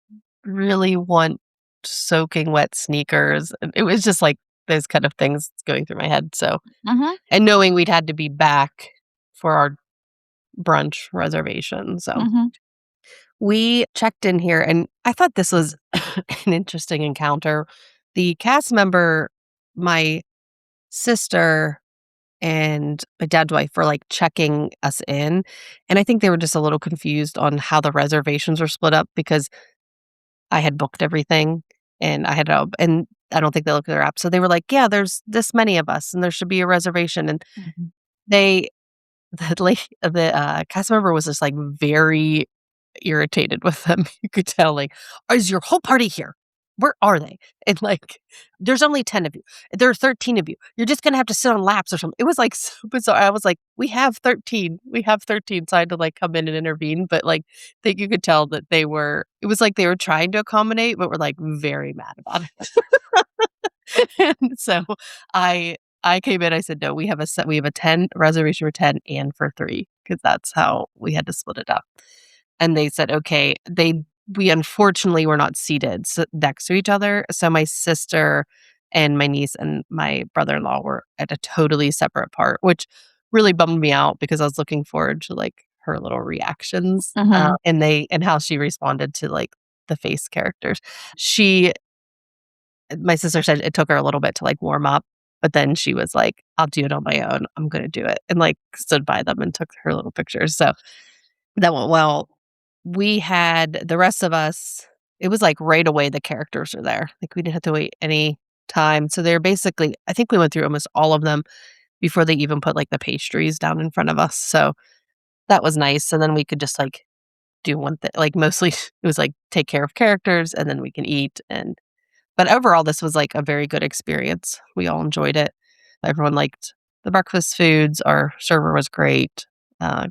really want soaking wet sneakers," and it was just, like, those kind of things going through my head, so Mhm, and knowing we'd had to be back for our brunch reservation, so mhm, we checked in here, and I thought this was an interesting encounter. The cast member, my sister and my dad's wife were, like, checking us in, and I think they were just a little confused on how the reservations were split up because I had booked everything, and I don't think they looked at their app, so they were like, "Yeah, there's this many of us, and there should be a reservation," and mhm, they the cast member was just, like, very irritated with them. You could tell, like, "Is your whole party here? Where are they?" And, like, "There's only 10 of you. There are 13 of you. You're just gonna have to sit on laps or something." It was, like, so bizarre. I was like, "We have 13. We have 13." So I had to, like, come in and intervene, but, like, that you could tell that it was like they were trying to accommodate, but were, like, very mad about it. And so I came in, I said, "No, we have a 10 reservation for 10 and for 3 because that's how we had to split it up." And they said, "Okay." We unfortunately were not seated next to each other, so my sister and my niece and my brother-in-law were at a totally separate part, which really bummed me out because I was looking forward to, like, her little reactions, mhm, and how she responded to, like, the face characters. She My sister said it took her a little bit to, like, warm up, but then she was like, "I'll do it on my own. I'm gonna do it," and, like, stood by them and took her little pictures, so that went well. We had the rest of us it was, like, right away the characters are there, like, we didn't have to wait any time, so they're basically I think we went through almost all of them before they even put, like, the pastries down in front of us, so that was nice, and then we could just, like, do one thing like, mostly it was, like, take care of characters, and then we can eat, and but overall, this was, like, a very good experience. We all enjoyed it. Everyone liked the breakfast foods, our server was great. Uh,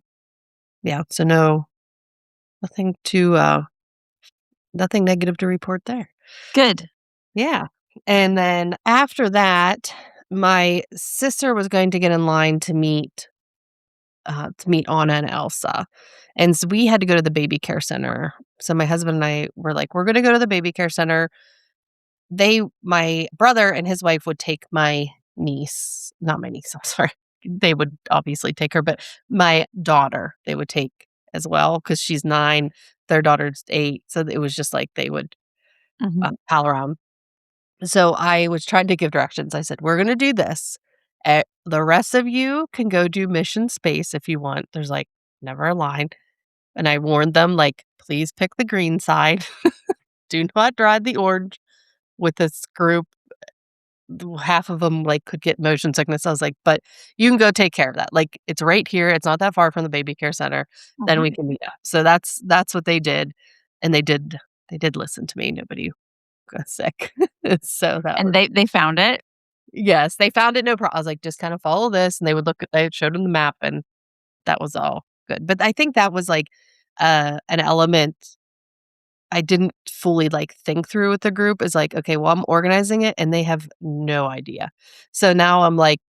yeah, so nothing nothing negative to report there. good. Yeah, and then after that, my sister was going to get in line to meet Anna and Elsa, and so we had to go to the baby care center. So my husband and I were like, "We're gonna go to the baby care center." My brother and his wife would take my niece not my niece, I'm sorry. They would obviously take her, but my daughter, they would take as well because she's 9, their daughter's 8, so it was just like they would, Mhm, pal around. So I was trying to give directions. I said, "We're gonna do this. The rest of you can go do mission space if you want." There's, like, never a line, and I warned them, like, "Please pick the green side. Do not drive the orange with this group." Half of them, like, could get motion sickness. I was like, "But you can go take care of that. Like, it's right here. It's not that far from the baby care center. Then mhm, we can meet up." So that's what they did, and they did listen to me. Nobody got sick. So that and was they found it? yes, they found it no problem. I was like, "Just kinda follow this," and they would look at I showed them the map, and that was all good. But I think that was, like, an element I didn't fully, like, think through with the group is like, "Okay, well, I'm organizing it, and they have no idea." So now I'm like,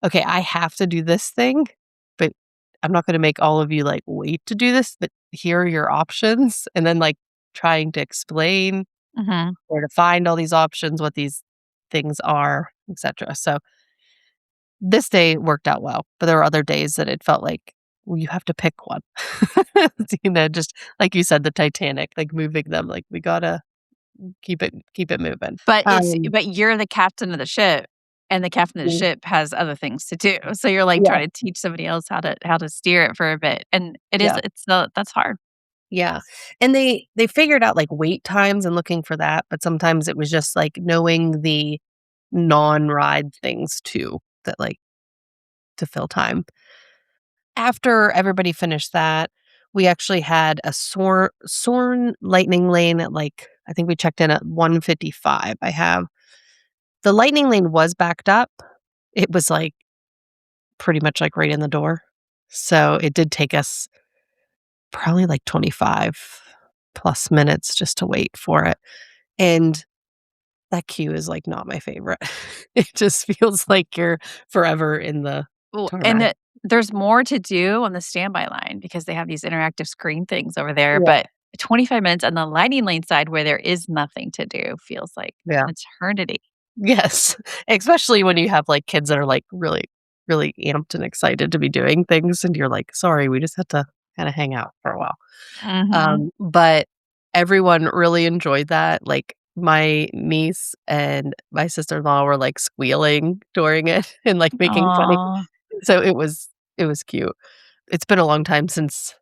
"Okay, I have to do this thing, but I'm not gonna make all of you, like, wait to do this, but here are your options," and then, like, trying to explain Mhm. where to find all these options, what these things are, etcetera. So this day worked out well, but there were other days that it felt like, well, you have to pick one. Just like you said, the Titanic, like moving them, like we gotta keep it moving. But you're the captain of the ship, and the captain of the Mm, ship has other things to do. So you're, like, yeah, trying to teach somebody else how to steer it for a bit, and yeah, that's hard. yeah. And they figured out like wait times and looking for that, but sometimes it was just like knowing the non-ride things too that like to fill time. After everybody finished that, we actually had a Soarin' lightning lane at, like I think we checked in at 1:55. I have the lightning lane was backed up. It was, like, pretty much, like, right in the door. So, it did take us probably, like, 25 plus minutes just to wait for it, and that queue is, like, not my favorite. It just feels like you're forever in the Ooh, tour and ride. there's more to do on the standby line because they have these interactive screen things over there, Yeah, but 25 minutes on the lightning lane side where there is nothing to do feels like yeah. an eternity. Yes, especially when you have, like, kids that are, like, really, really amped and excited to be doing things, and you're like, "Sorry, we just had to kinda hang out for a while." Mhm. But everyone really enjoyed that, like, my niece and my sister-in-law were, like, squealing during it and, like, making funny. Aw. So it was cute. It's been a long time since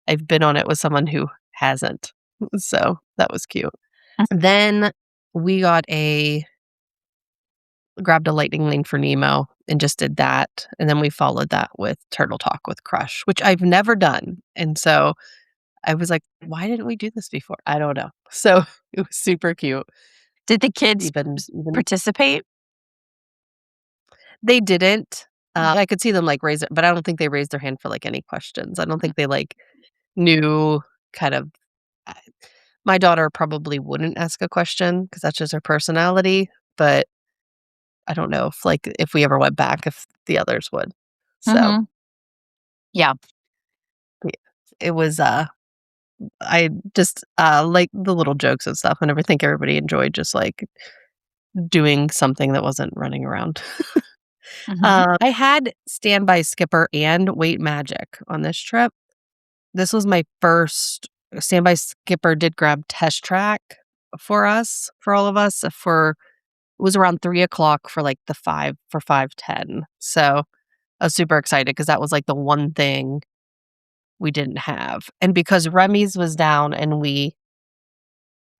I've been on it with someone who hasn't, so that was cute. Then we grabbed a lightning lane for Nemo and just did that, and then we followed that with Turtle Talk with Crush, which I've never done, and so I was like, "Why didn't we do this before?" I don't know. So, it was super cute. Did the kids Even participate? they didn't, I could see them, like, raise it, but I don't think they raised their hand for, like, any questions. I don't think they, like, knew kind of I my daughter probably wouldn't ask a question because that's just her personality, but I don't know if, like, if we ever went back, if the others would. So, Mhm. Yeah. yeah, it was, I just, like the little jokes and stuff, and I think everybody enjoyed just, like, doing something that wasn't running around. Mhm. I had Standby Skipper and Weight Magic on this trip. This was my first Standby Skipper did grab Test Track for us, for all of us, for it was around 3 o'clock for, like, the 5:10. So, I was super excited because that was, like, the one thing we didn't have, and because Remy's was down and we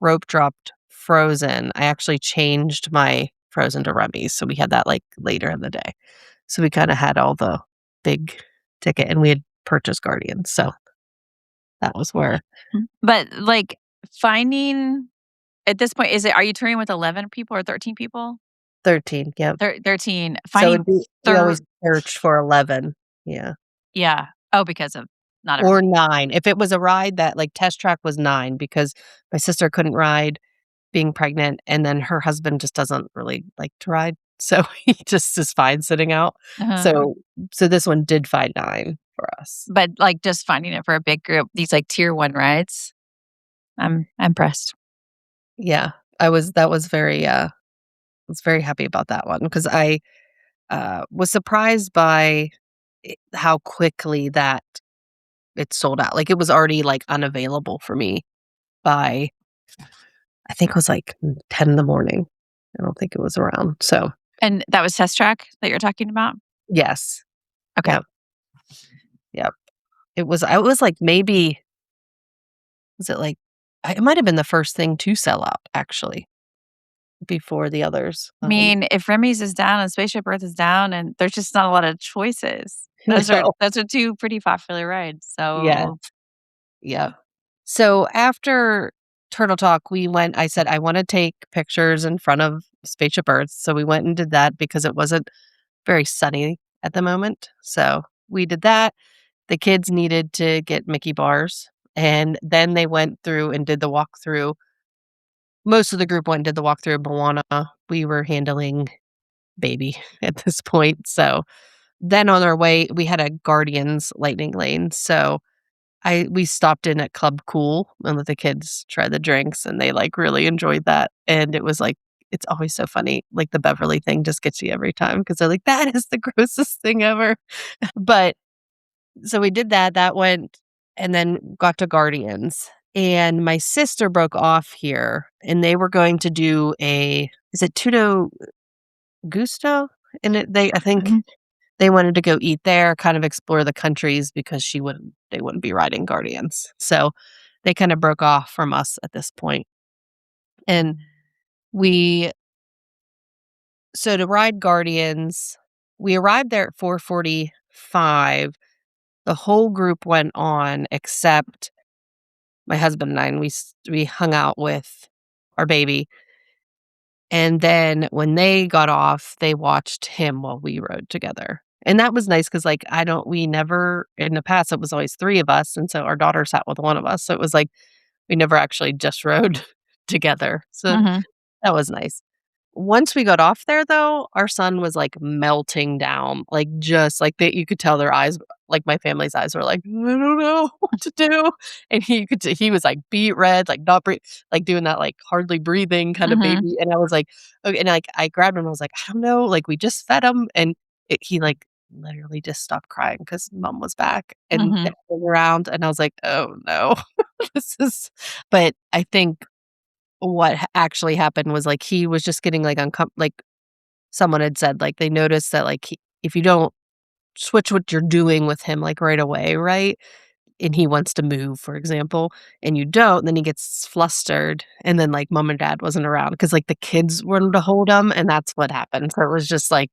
rope dropped Frozen, I actually changed my Frozen to Remy's, so we had that, like, later in the day. So we kinda had all the big ticket, and we had purchased Guardians, so that was where But, like, finding at this point, are you touring with 11 people or 13 people? 13, yep. 13. So Finding it'd be we always search for 11, yeah, Yeah. Oh, because of not or everybody. 9. If it was a ride that like, Test Track was 9 because my sister couldn't ride being pregnant, and then her husband just doesn't really like to ride, so he just is fine sitting out. Uh-huh. So this one did find 9 for us. But, like, just finding it for a big group, these, like, tier 1 rides, I'm impressed. Yeah, I was that was very happy about that one because I, was surprised by how quickly that it sold out. Like, it was already, like, unavailable for me by I think it was, like, 10 in the morning. I don't think it was around. So, And that was Test Track that you're talking about? yes. Okay. Yep, yep. It was, like, maybe was it, like it might have been the first thing to sell out, actually, before the others. I mean, if Remy's is down and Spaceship Earth is down and there's just not a lot of choices. Those are No. those are 2 pretty popular rides, Yeah, so yeah. So, after Turtle Talk, I said, "I wanna take pictures in front of Spaceship Earth," so we went and did that because it wasn't very sunny at the moment, so we did that. The kids needed to get Mickey bars, and then they went through and did the walkthrough. Most of the group went and did the walkthrough of Moana. We were handling baby at this point, so then on our way, we had a Guardians lightning lane, so we stopped in at Club Cool and let the kids try the drinks, and they, like, really enjoyed that, and it was, like it's always so funny, like, the Beverly thing just gets you every time because 'cause they're like, "That is the grossest thing ever." But so we did that, that went and then got to Guardians, and my sister broke off here, and they were going to do a is it Tutto Gusto? And I think Mhm. they wanted to go eat there, kind of explore the countries because they wouldn't be riding Guardians. So, they kinda broke off from us at this point, and we so to ride Guardians, we arrived there at 4:45. The whole group went on except my husband and I, and we hung out with our baby, and then when they got off, they watched him while we rode together. And that was nice because, like, I don't we never in the past, it was always 3 of us, and so our daughter sat with one of us, so it was like we never actually just rode together, so Mhm. that was nice. Once we got off there, though, our son was, like, melting down, like, just like, you could tell their eyes like, my family's eyes were like, "I don't know what to do," and he was, like, beet red, like, not breath like, doing that, like, hardly breathing kinda Mhm. baby, and I was like, "Okay," and, like, I grabbed him, I was like, "I don't know, like, we just fed him," and he, like, literally just stopped crying because mom was back and Mhm. dancing around, and I was like, "Oh, no." This is but I think what actually happened was, like, he was just getting, like, like, someone had said, like, they noticed that, like, if you don't switch what you're doing with him, like, right away, right? And he wants to move, for example, and you don't, then he gets flustered, and then, like, mom and dad wasn't around because like, the kids wanted to hold him, and that's what happened. So it was just, like,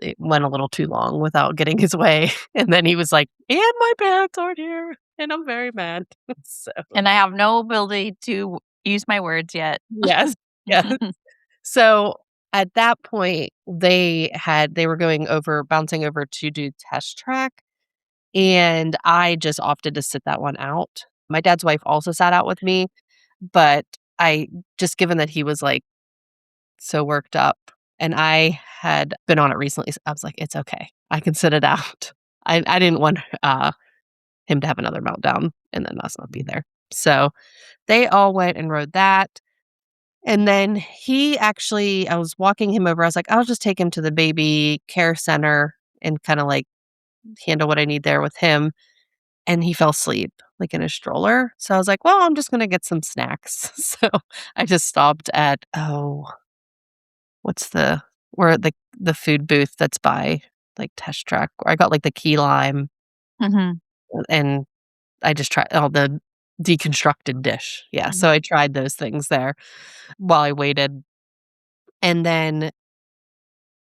it went a little too long without getting his way, and then he was like, "And my parents aren't here, and I'm very mad." So, And I have no ability to use my words yet. yes, yes. So, at that point, they were going over bouncing over to do test track, and I just opted to sit that one out. My dad's wife also sat out with me, but I just given that he was, like, so worked up, and I had been on it recently, so I was like, "It's okay. I can sit it out." I didn't want, him to have another meltdown and then us not be there. So, they all went and rode that. And then I was walking him over, I was like, "I'll just take him to the baby care center and kinda, like, handle what I need there with him," and he fell asleep, like, in a stroller, so I was like, "Well, I'm just gonna get some snacks." So, I just stopped at what's where the food booth that's by, like, Test Track, where I got, like, the key lime, Mhm. and I just tried the deconstructed dish, yeah, Mhm. so I tried those things there while I waited, and then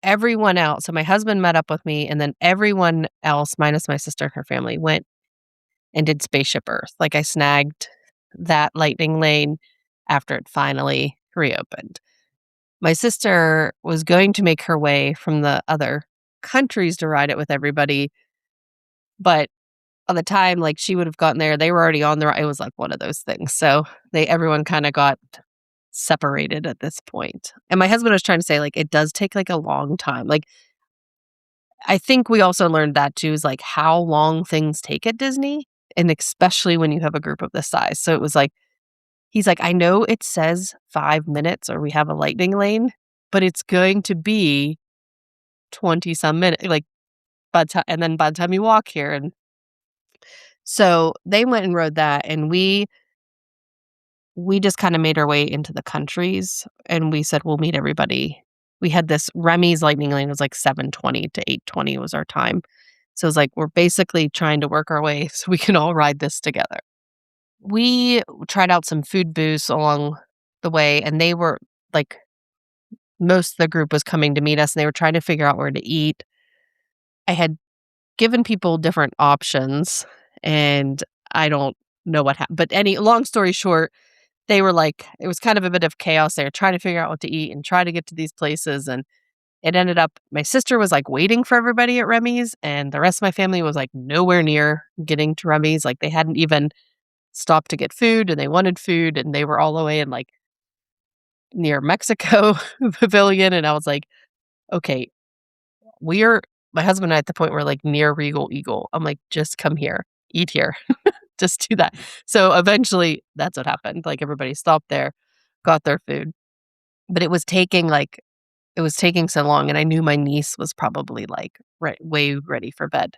everyone else so my husband met up with me, and then everyone else, minus my sister and her family, went and did Spaceship Earth. Like, I snagged that lightning lane after it finally reopened. My sister was going to make her way from the other countries to ride it with everybody, but by the time, like, she would have gotten there, they were already on the ri it was, like, one of those things. So, everyone kinda got separated at this point. And my husband was trying to say, like, it does take, like, a long time. Like, I think we also learned that too is, like, how long things take at Disney, and especially when you have a group of this size. So it was like he's like, "I know it says 5 minutes or we have a lightning lane, but it's going to be 20 some minutes like, by the time you walk here," and so they went and rode that, and we just kinda made our way into the countries, and we said, "We'll meet everybody." We had this Remy's lightning lane was, like, 7:20 to 8:20 was our time. So, it's like, we're basically trying to work our way so we can all ride this together. We tried out some food booths along the way, and they were like, most of the group was coming to meet us, and they were trying to figure out where to eat. I had given people different options, and I don't know what happened, but any long story short, they were like it was kind of a bit of chaos. They were trying to figure out what to eat and try to get to these places, and It ended up my sister was, like, waiting for everybody at Remy's, and the rest of my family was, like, nowhere near getting to Remy's, like, they hadn't even stopped to get food, and they wanted food, and they were all the way in, like, near Mexico Pavilion, and I was like, "Okay, we're" my husband and I at the point were, like, near Regal Eagle. I'm like, "Just come here, eat here, just do that." So, eventually, that's what happened, like, everybody stopped there, got their food, but it was taking so long, and I knew my niece was probably, like, way ready for bed.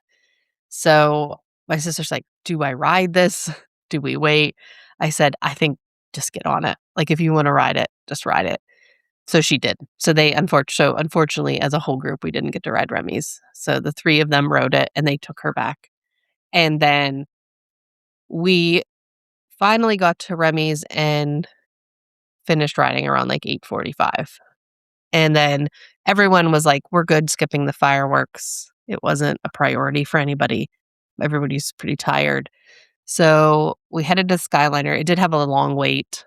So, my sister's like, "Do I ride this? Do we wait?" I said, "I think just get on it. Like, if you wanna ride it, just ride it." So she did. So they unfortunately, as a whole group, we didn't get to ride Remy's. So the 3 of them rode it, and they took her back. And then we finally got to Remy's and finished riding around, like, 8:45. And then everyone was like, "We're good skipping the fireworks." It wasn't a priority for anybody. Everybody's pretty tired. So we headed to Skyliner. It did have a long wait.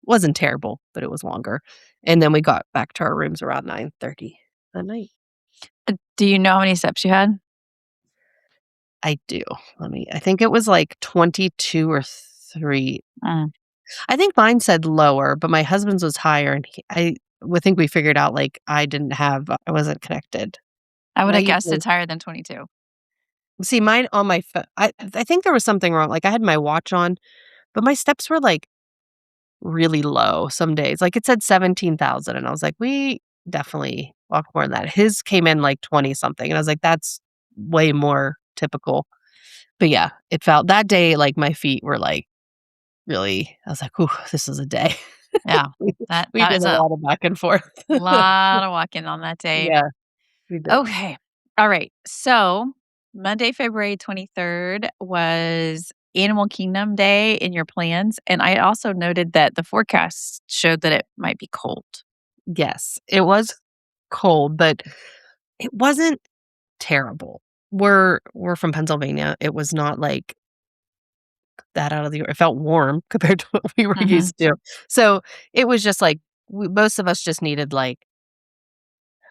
Wasn't terrible, but it was longer. And then we got back to our rooms around 9:30 at night. Do you know how many steps you had? I do. I think it was like 22 or 3. Mm. I think mine said lower, but my husband's was higher, and I would think we figured out, like, I wasn't connected. I And would I have guessed usually it's higher than 22. see mine on my phone. I think there was something wrong, like, I had my watch on, but my steps were, like, really low some days. Like, it said 17,000, and I was like, "We definitely walk more than that." His came in, like, 20 something, and I was like, "That's way more typical." But, yeah, it felt that day, like, my feet were, like, really I was like, "Ooh, this is a day." Yeah. We we That did is a a lot of back and forth. lot of walking on that day. Yeah, we did. Okay. All right. So, Monday, February 23rd was Animal Kingdom Day in your plans, and I also noted that the forecast showed that it might be cold. Yes, it was cold, but it wasn't terrible. We're from Pennsylvania. It was not, like, that out of the it felt warm compared to what we were Mhm. used to. So, it was just, like, most of us just needed, like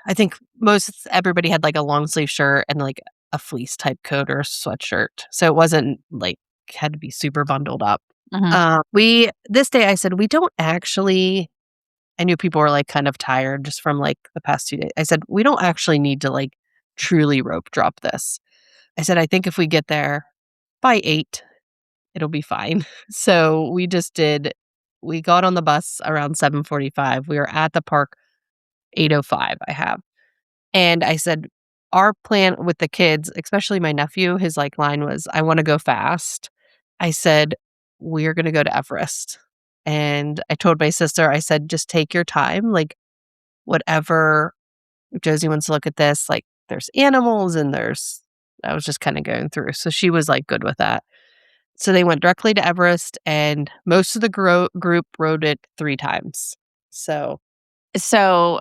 I think most everybody had, like, a long sleeve shirt and, like, a fleece type coat or sweatshirt. So, it wasn't, like, had to be super bundled up. Mhm. We this day I said, "We don't actually" I knew people were, like, kind of tired just from, like, the past 2 days. I said, "We don't actually need to, like, truly rope drop this." I said, "I think if we get there by 8, it'll be fine." So, we got on the bus around 7:45. We were at the park 8:05, I have. And I said, "Our plan with the kids," especially my nephew, his, like, line was, "I wanna go fast." I said, "We're gonna go to Everest." And I told my sister, I said, "Just take your time, like, whatever if Josie wants to look at this, like, there's animals and there's" I was just kinda going through, so she was, like, good with that. So they went directly to Everest, and most of the group rode it 3 times. So So,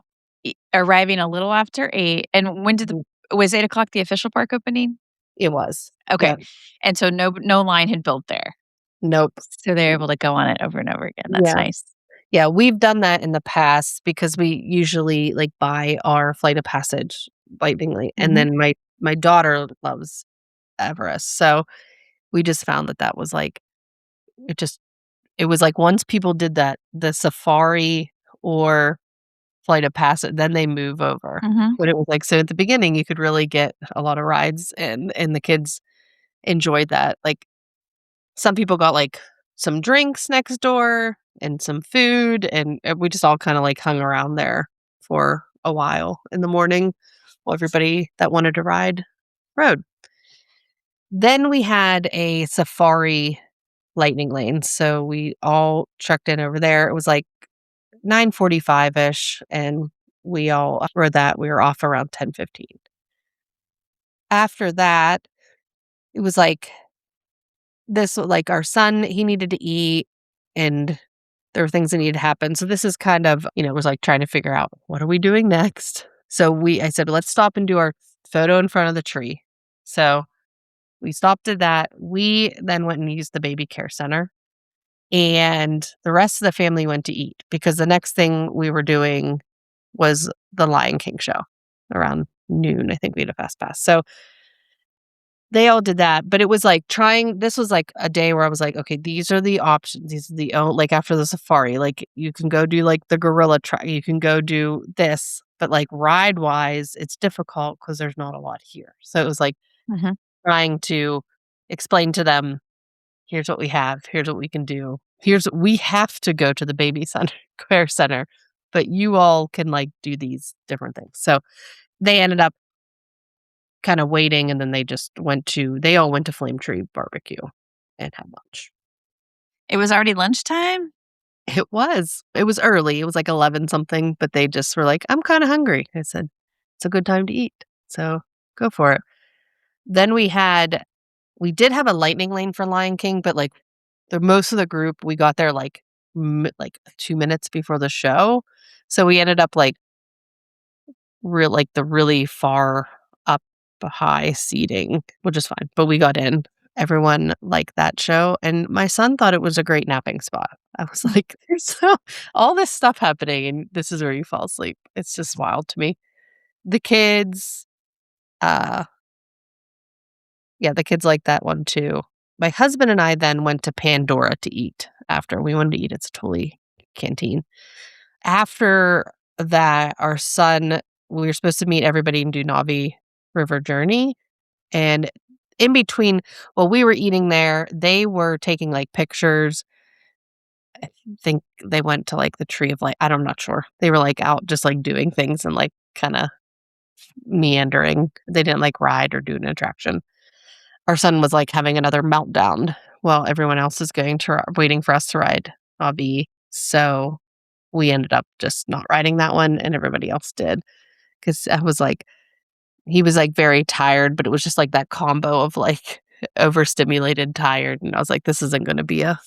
arriving a little after 8, and when did the Mhm. was 8 o'clock the official park opening? It was. Okay. Yeah. And so no line had built there. Nope. So they're able to go on it over and over again. That's Yeah. nice. Yeah, we've done that in the past because we usually, like, buy our flight of passage lightning and Mhm. then my daughter loves Everest, so we just found that that was, like it just it was, like, once people did that the safari or flight of passage, then they move over. Mhm. But it was, like so at the beginning, you could really get a lot of rides, and the kids enjoyed that, like, some people got, like, some drinks next door and some food, and, we just all kinda, like, hung around there for a while in the morning while everybody that wanted to ride rode. Then we had a safari lightning lane, so we all checked in over there. It was, like, 9:45-ish, and we all rode that. We were off around 10:15. After that, it was, like, our son, he needed to eat, and there were things that needed to happen. So this is kind of, it was like trying to figure out what are we doing next? So I said, let's stop and do our photo in front of the tree. So we stopped at that. We then went and used the baby care center. And the rest of the family went to eat because the next thing we were doing was the Lion King show. around noon. I think we had a fast pass. So they all did that, but it was like this was like a day where I was like, okay, these are the options. These are like after the safari, like you can go do like the gorilla track, you can go do this, but like ride wise, it's difficult because there's not a lot here. So it was like Mhm. trying to explain to them, here's what we have, here's what we can do. We have to go to the baby center, care center, but you all can like do these different things. So they ended up kind of waiting, and then they all went to Flame Tree Barbecue and had lunch. It was already lunchtime? It was early, it was like 11 something, but they just were like, "I'm kinda hungry." I said, "It's a good time to eat, so go for it." Then we did have a lightning lane for Lion King, but, like, the most of the group, we got there, like 2 minutes before the show, so we ended up, like, the really far up high seating, which is fine, but we got in. Everyone liked that show, and my son thought it was a great napping spot. I was Mm. like, "There's all this stuff happening, and this is where you fall asleep." It's just wild to me. The kids, uh yeah, the kids like that one too. My husband and I then went to Pandora to eat after. We wanted to eat at Satoli Canteen. After that, we were supposed to meet everybody and do Navi River Journey, and in between while we were eating there, they were taking, like, pictures. I think they went to, like, the Tree of Life. I'm not sure. They were, like, out just, like, doing things and, like, kinda meandering. They didn't, like, ride or do an attraction. Our son was, like, having another meltdown while everyone else is waiting for us to ride Navi, so we ended up just not riding that one, and everybody else did. 'Cause I was like he was, like, very tired, but it was just, like, that combo of, like, overstimulated, tired, and I was like, "This isn't gonna be a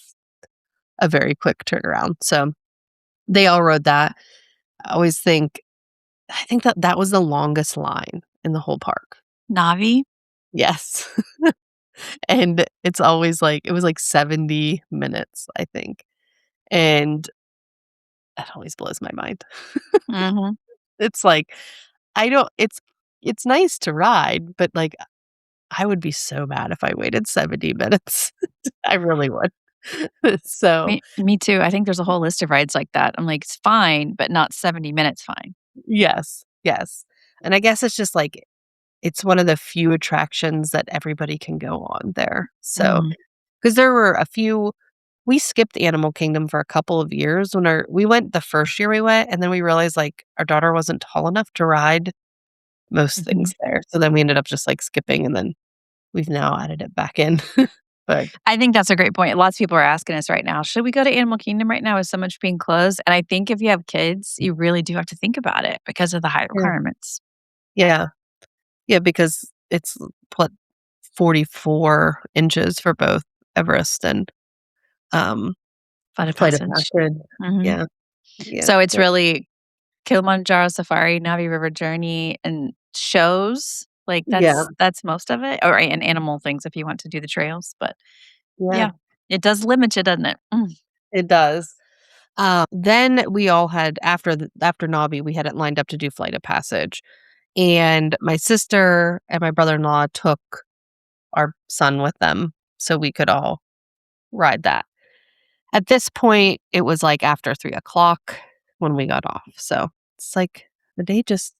very quick turnaround." So, they all rode that. I think that that was the longest line in the whole park. Navi? Yes. And it's always, like it was, like, 70 minutes, I think, and that always blows my mind. Mhm. It's like, I don't it's nice to ride, but, like, I would be so mad if I waited 70 minutes. I really would. So, Me too. I think there's a whole list of rides like that. I'm like, "It's fine, but not 70 minutes fine." yes, yes. And I guess it's just, like, it's one of the few attractions that everybody can go on there. So, Mhm. because there were a few we skipped Animal Kingdom for a couple of years we went the first year we went, and then we realized, like, our daughter wasn't tall enough to ride most Mhm. things there. So then we ended up just, like, skipping, and then we've now added it back in. But I think that's a great point. Lots of people are asking us right now, "Should we go to Animal Kingdom right now with so much being closed?" And I think if you have kids, you really do have to think about it because of the height yeah. requirements. Yeah. Yeah, because it's, what, 44 inches for both Everest and, um, Flight of Flight of Passage. Passage. Mhm. Yeah, yeah, So it's but really Kilimanjaro Safari, Navi River Journey, and shows, like, yeah, that's most of it, or and animal things if you want to do the trails, but yeah, yeah, it does limit you, doesn't it? Mm. it does. Then we all had after Na'vi, we had it lined up to do Flight of Passage, and my sister and my brother-in-law took our son with them so we could all ride that. At this point, it was, like, after 3 o'clock when we got off, so it's like the day just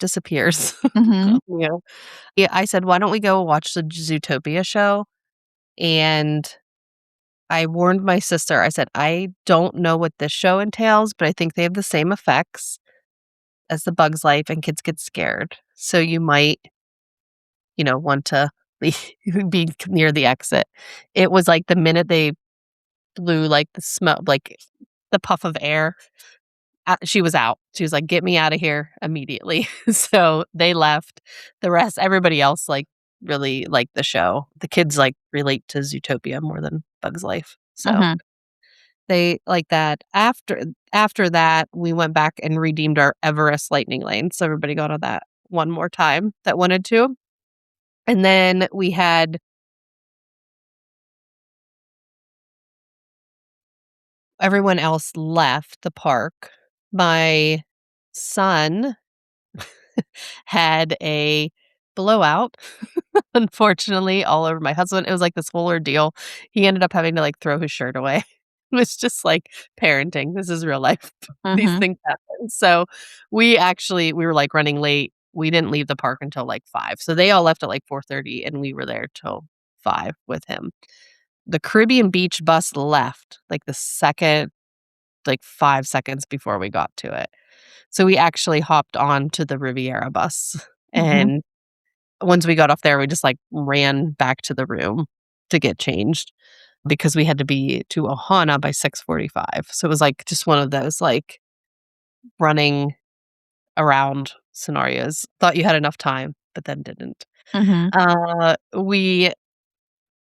disappears. Mhm. Yeah. Yeah, I said, "Why don't we go watch the Zootopia show?" And I warned my sister, I said, "I don't know what this show entails, but I think they have the same effects as The Bug's Life, and kids get scared. So you might, want to be be near the exit." It was like the minute they blew, like, the smell like, the puff of air, she was out. She was like, "Get me out of here immediately." So they left. Everybody else, like, really liked the show. The kids, like, relate to Zootopia more than Bug's Life. So Mhm. they like that. After that, we went back and redeemed our Everest Lightning Lane, so everybody got on that one more time that wanted to. And then everyone else left the park. My son had a blowout, unfortunately, all over my husband. It was like this whole ordeal. He ended up having to, like, throw his shirt away. It was just like parenting. This is real life. These Mhm. things happen. So, we were, like, running late. We didn't leave the park until, like, 5. So they all left at, like, 4:30, and we were there till 5 with him. The Caribbean Beach bus left, like, the second like, 5 seconds before we got to it. So we actually hopped on to the Riviera bus, Mhm. and once we got off there, we just, like, ran back to the room to get changed because we had to be to Ohana by 6:45. So it was, like, just one of those, like, running around scenarios. Thought you had enough time, but then didn't. Mhm. We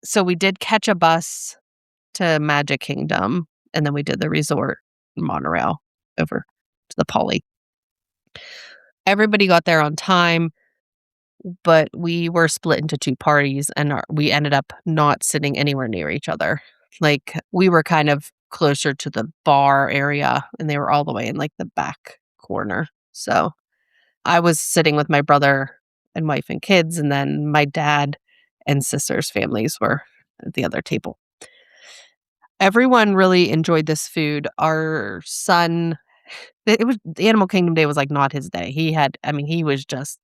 so we did catch a bus to Magic Kingdom, and then we did the resort monorail over to the Poly. Everybody got there on time, but we were split into 2 parties, and we ended up not sitting anywhere near each other. Like, we were kind of closer to the bar area, and they were all the way in, like, the back corner. So, I was sitting with my brother and wife and kids, and then my dad and sister's families were at the other table. Everyone really enjoyed this food. Our son it was Animal Kingdom Day was, like, not his day. He was just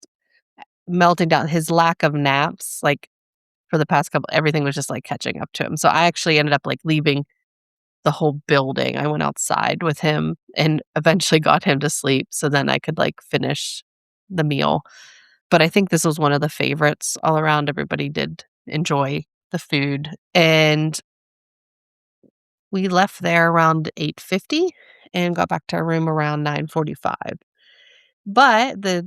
melting down. His lack of naps, like, for the past couple everything was just, like, catching up to him. So I actually ended up, like, leaving the whole building. I went outside with him and eventually got him to sleep so then I could, like, finish the meal. But I think this was one of the favorites all around. Everybody did enjoy the food, and we left there around 8:50 and got back to our room around 9:45. But the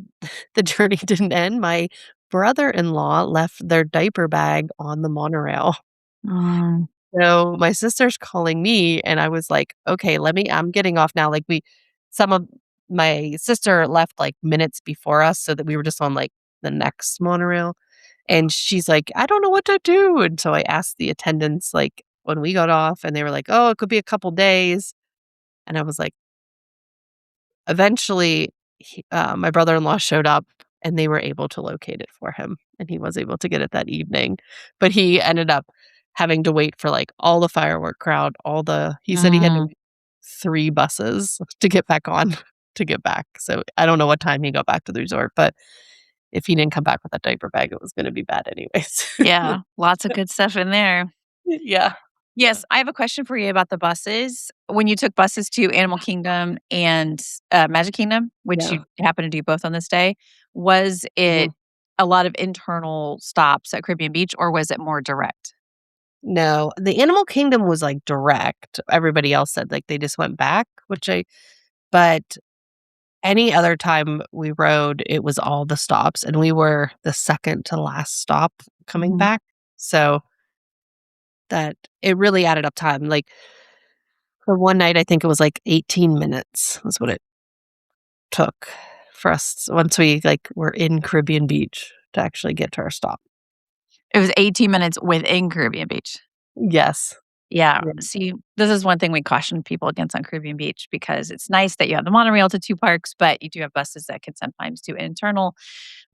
journey didn't end. My brother-in-law left their diaper bag on the monorail. Mm. So, my sister's calling me, and I was like, "Okay, I'm getting off now." Like, some of my sister left, like, minutes before us so that we were just on, like, the next monorail, and she's like, "I don't know what to do," and so I asked the attendants, like, when we got off, and they were like, "Oh, it could be a couple days," and I was like eventually, my brother-in-law showed up, and they were able to locate it for him, and he was able to get it that evening, but he ended up having to wait for, like, all the firework crowd, all the he said he had to Mm. wait 3 buses to get back on to get back, so I don't know what time he got back to the resort, but if he didn't come back with that diaper bag, it was gonna be bad anyways. Yeah, lots of good stuff in there. Yeah, yeah, Yes, I have a question for you about the buses. When you took buses to Animal Kingdom and, Magic Kingdom, which yeah, you happen to do both on this day, was mhm. it a lot of internal stops at Caribbean Beach, or was it more direct? No, the Animal Kingdom was, like, direct. Everybody else said, like, they just went back, but any other time we rode, it was all the stops, and we were the second to last stop coming Mhm. back, so that it really added up time, like, for one night, I think it was, like, 18 minutes was what it took for us once we, like, were in Caribbean Beach to actually get to our stop. It was 18 minutes within Caribbean Beach. Yes. Yeah, Yeah. see, this is one thing we caution people against on Caribbean Beach because it's nice that you have the monorail to 2 parks, but you do have buses that can sometimes do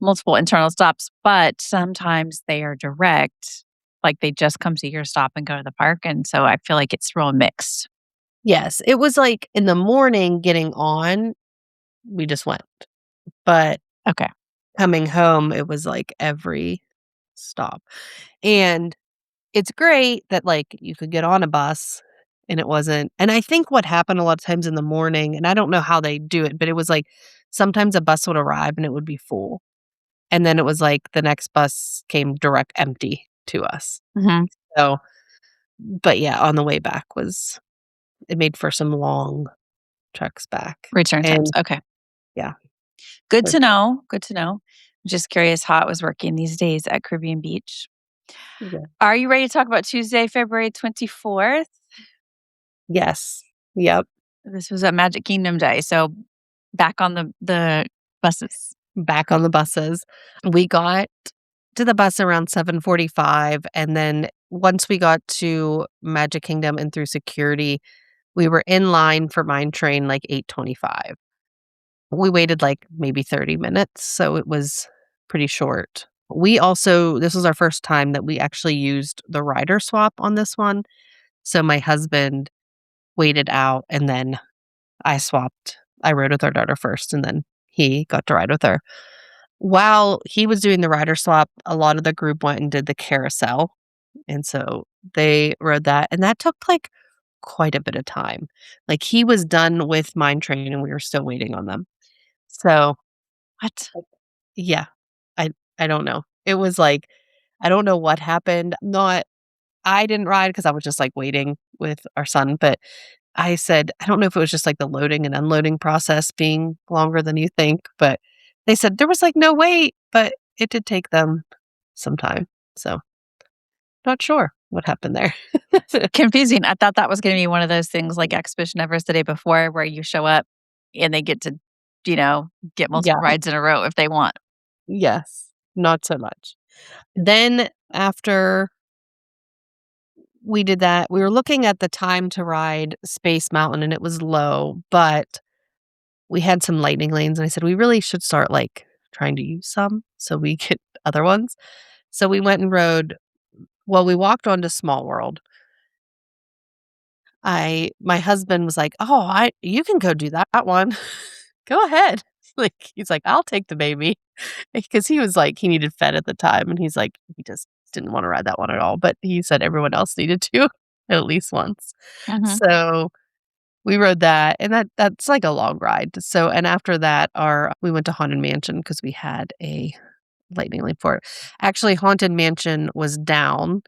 multiple internal stops, but sometimes they are direct, like, they just come to your stop and go to the park, and so I feel like it's real mixed. Yes, it was, like, in the morning getting on, we just went, but Okay. coming home, it was, like, every stop, and it's great that, like, you could get on a bus and it wasn't and I think what happened a lot of times in the morning, and I don't know how they do it, but it was, like, sometimes a bus would arrive and it would be full, and then it was, like, the next bus came direct empty to us. Mhm. So but, yeah, on the way back was it made for some long treks back, Return times, and okay. yeah, Good for to sure. know, good to know. Just curious how it was working these days at Caribbean Beach. Yeah. Are you ready to talk about Tuesday, February 24th? Yes. Yep. This was a Magic Kingdom day, so back on the buses. Back on the buses. We got to the bus around 7:45, and then once we got to Magic Kingdom and through security, we were in line for Mine Train, like, 8:25. We waited, like, maybe 30 minutes, so it was pretty short. We also this was our first time that we actually used the rider swap on this one, so my husband waited out, and then I swapped. I rode with our daughter first, and then he got to ride with her. While he was doing the rider swap, a lot of the group went and did the carousel, and so they rode that, and that took, like, quite a bit of time. Like, he was done with Mine Train, and we were still waiting on them. So, What? yeah, I I don't know. It was like I don't know what happened. Not I didn't ride because I was just, like, waiting with our son, but I said I don't know if it was just, like, the loading and unloading process being longer than you think, but they said there was, like, no wait, but it did take them some time. So, not sure what happened there. Confusing. I thought that was gonna be one of those things like Exhibition Everest the day before where you show up and they get to, you know, get multiple Yeah. rides in a row if they want. Yes. Not so much. Then after we did that, we were looking at the time to ride Space Mountain, and it was low, but we had some lightning lanes, and I said, "We really should start, like, trying to use some so we get other ones." So we went and rode well, we walked onto Small World. My husband was like, "Oh, I you can go do that one. Go ahead." Like, he's like, "I'll take the baby." Because he was like he needed fed at the time, and he's like, he just didn't wanna ride that one at all, but he said everyone else needed to at least once. Mhm, So, we rode that, and that's like a long ride. So and after that, our we went to Haunted Mansion because we had a lightning lane for it. Actually, Haunted Mansion was down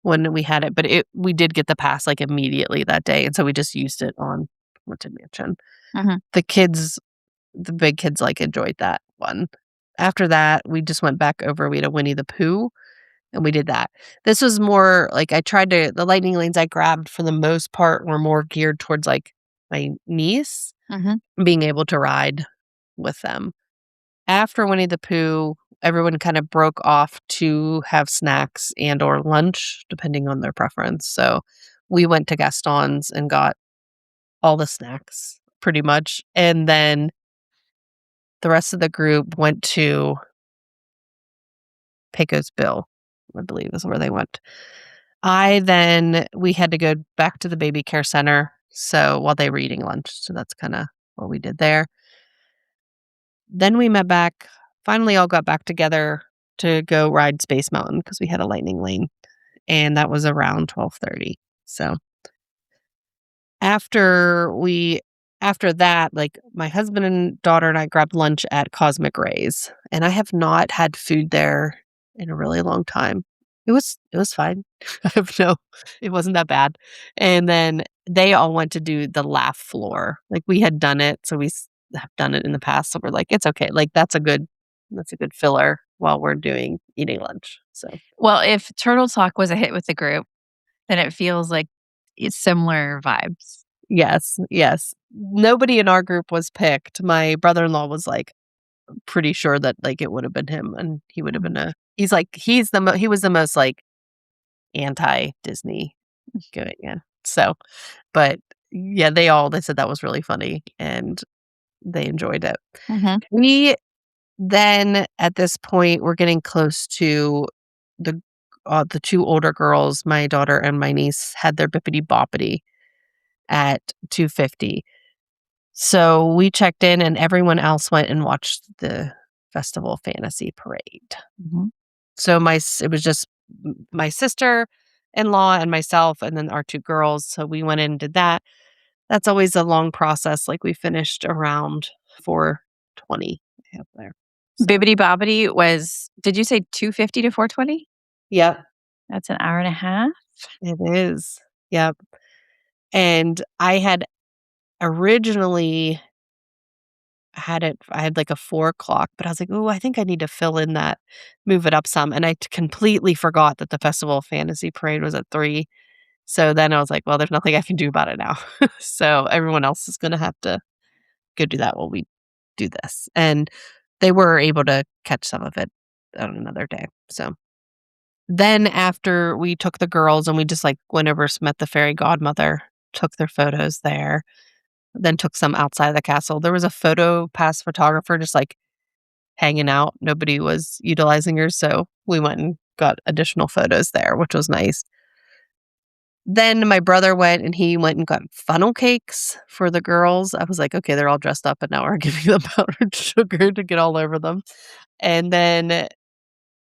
when we had it, but we did get the pass, like, immediately that day, and so we just used it on Haunted Mansion. mhm. The kids the big kids, like, enjoyed that one. After that, we just went back over we had a Winnie the Pooh, and we did that. This was more like, I tried to the lightning lanes I grabbed for the most part were more geared towards, like, my niece Mhm. being able to ride with them. After Winnie the Pooh, everyone kind of broke off to have snacks and or lunch, depending on their preference. So, we went to Gaston's and got all the snacks pretty much, and then the rest of the group went to Pecos Bill, I believe is where they went. I then we had to go back to the baby care center, so while they were eating lunch, so that's kinda what we did there. Then we met back finally all got back together to go ride Space Mountain because we had a lightning lane, and that was around 12:30. So, after we after that, like, my husband and daughter and I grabbed lunch at Cosmic Rays, and I have not had food there in a really long time. It was fine. I have no it wasn't that bad. And then they all went to do the laugh floor. Like, we had done it, so have done it in the past, so we're like, "It's okay." Like, that's a good filler while we're doing eating lunch. So, Well, if Turtle Talk was a hit with the group, then it feels like it's similar vibes. yes, yes. Nobody in our group was picked. My brother-in-law was, like, pretty sure that, like, it would have been him, and he would have Mhm, been a he was the most, like, anti-Disney going in. So, but, yeah, they said that was really funny, and they enjoyed it. mhm. We then, at this point, we're getting close to the the 2 older girls, my daughter and my niece, had their bippity boppity at 2:50. So, we checked in, and everyone else went and watched the Festival Fantasy Parade. Mhm. So it was just my sister-in-law and myself and then our 2 girls, so we went in and did that. That's always a long process, like, we finished around 4:20 up there. So Bibbidi Bobbidi was did you say 250 to 420? yep, That's an hour and a half? it is. Yep, and I had originally I had, like, a 4 o'clock, but I was like, "Ooh, I think I need to fill in that move it up some," and completely forgot that the Festival Fantasy Parade was at 3. So then I was like, "Well, there's nothing I can do about it now." So everyone else is gonna have to go do that while we do this, and they were able to catch some of it on another day. So then after we took the girls and we just, like, went over, met the fairy godmother, took their photos there, then took some outside of the castle. There was a photo pass photographer just, like, hanging out. Nobody was utilizing her, so we went and got additional photos there, which was nice. Then my brother went and he went and got funnel cakes for the girls. I was like, "Okay, they're all dressed up, and now we're giving them powdered sugar to get all over them." And then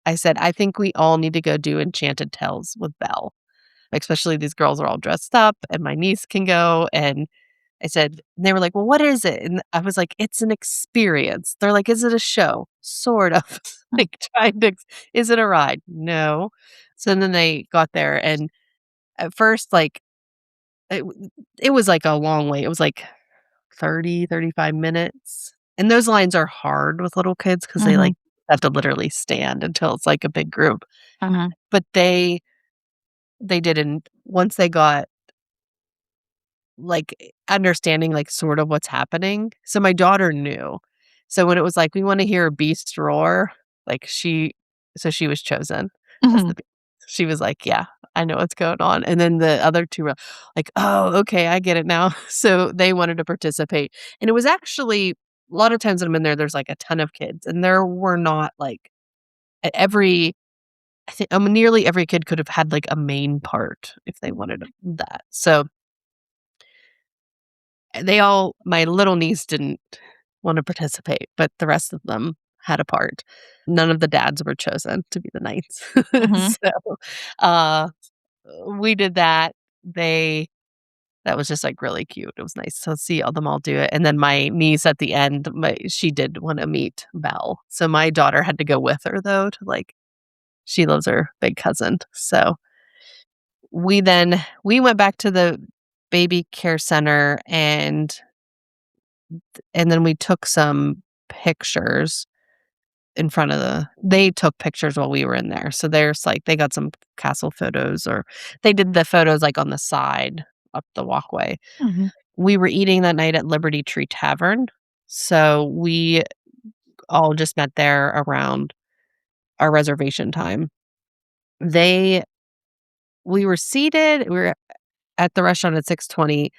I said, "I think we all need to go do Enchanted Tales with Belle, especially these girls are all dressed up, and my niece can go." And I said they were like, "Well, what is it?" And I was like, "It's an experience." They're like, "Is it a show?" "Sort of." Like, trying to "Is it a ride?" "No." So then they got there, and at first, like, it was, like, a long wait. It was, like, 30, 35 minutes, and those lines are hard with little kids because they, Mhm, like, have to literally stand until it's, like, a big group. mhm, But they didn't once they got, like, understanding, like, sort of what's happening. So my daughter knew. So when it was like, "We wanna hear a beast roar," like, she was chosen as mhm, the beast. She was like, "Yeah, I know what's going on." And then the other 2 were like, "Oh, okay, I get it now." So they wanted to participate. And it was actually a lot of times when I'm in there, there's, like, a ton of kids, and there were not, like, e every I think, nearly every kid could have had, like, a main part if they wanted that. So they all my little niece didn't wanna participate, but the rest of them had a part. None of the dads were chosen to be the knights. mhm. So, uh, we did that. They that was just, like, really cute. It was nice to see all them all do it, and then my niece at the end, she did wanna meet Belle. So my daughter had to go with her, though, to, like she loves her big cousin. So we went back to the baby care center, and then we took some pictures in front of they took pictures while we were in there. So there's, like they got some castle photos, or they did the photos, like, on the side up the walkway. Mhm. We were eating that night at Liberty Tree Tavern, so we all just met there around our reservation time. They We were seated, we were at the restaurant at 6:20,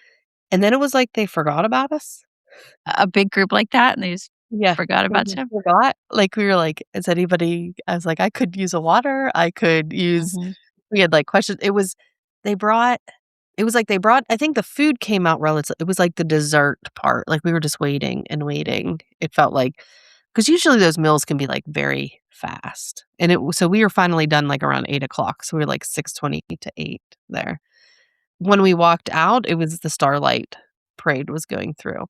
and then it was like they forgot about us. A big group like that, and they just Yeah, forgot they about just you? forgot. Like, we were like, "Is anybody" I was like, "I could use a water, I could use" Mhm, we had, like, questions. They brought it was like they brought I think the food came out relative it was like the dessert part, like, we were just waiting and waiting. It felt like because usually those meals can be, like, very fast, and so we were finally done, like, around 8 o'clock. So we were, like, 6:20 to 8 there. When we walked out, it was the Starlight Parade was going through.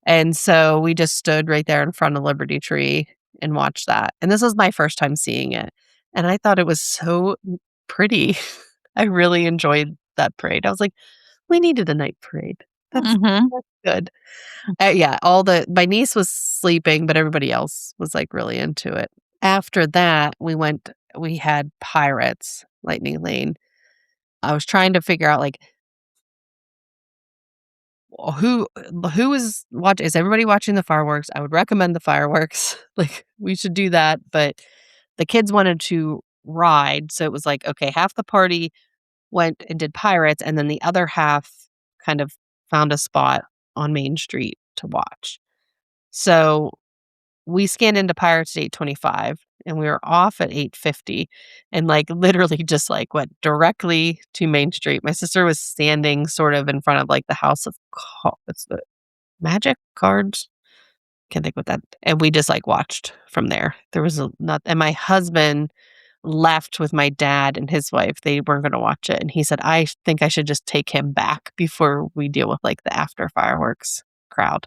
And so we just stood right there in front of Liberty Tree and watched that, and this was my first time seeing it, and I thought it was so pretty. I really enjoyed that parade. I was like, "We needed a night parade. mhm. That's good." Yeah, all the my niece was sleeping, but everybody else was, like, really into it. After that, we had Pirates, Lightning Lane. I was trying to figure out, like, who is everybody watching the fireworks? I would recommend the fireworks. Like, we should do that, but the kids wanted to ride, so it was like, okay, half the party went and did Pirates, and then the other half kind of found a spot on Main Street to watch. So, we scanned into Pirates at 8:25, and we were off at 8:50, and, like, literally just, like, went directly to Main Street. My sister was standing sort of in front of, like, the house of what's the Magic? Cards? Can't think what that and we just, like, watched from there. There was a not and my husband left with my dad and his wife. They weren't gonna watch it, and he said, "I think I should just take him back before we deal with, like, the after fireworks crowd."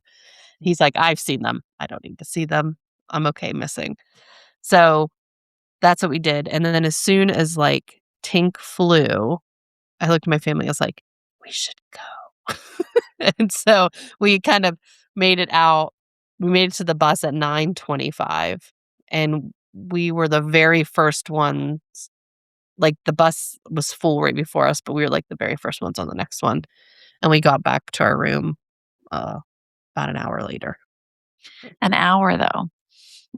He's like, "I've seen them. I don't need to see them. I'm okay missing." So, that's what we did, and then as soon as, like, Tink flew, I looked at my family, I was like, "We should go." And so, we kind of made it out. We made it to the bus at 9:25, and we were the very first ones like, the bus was full right before us, but we were, like, the very first ones on the next one, and we got back to our room, about an hour later. An hour, though.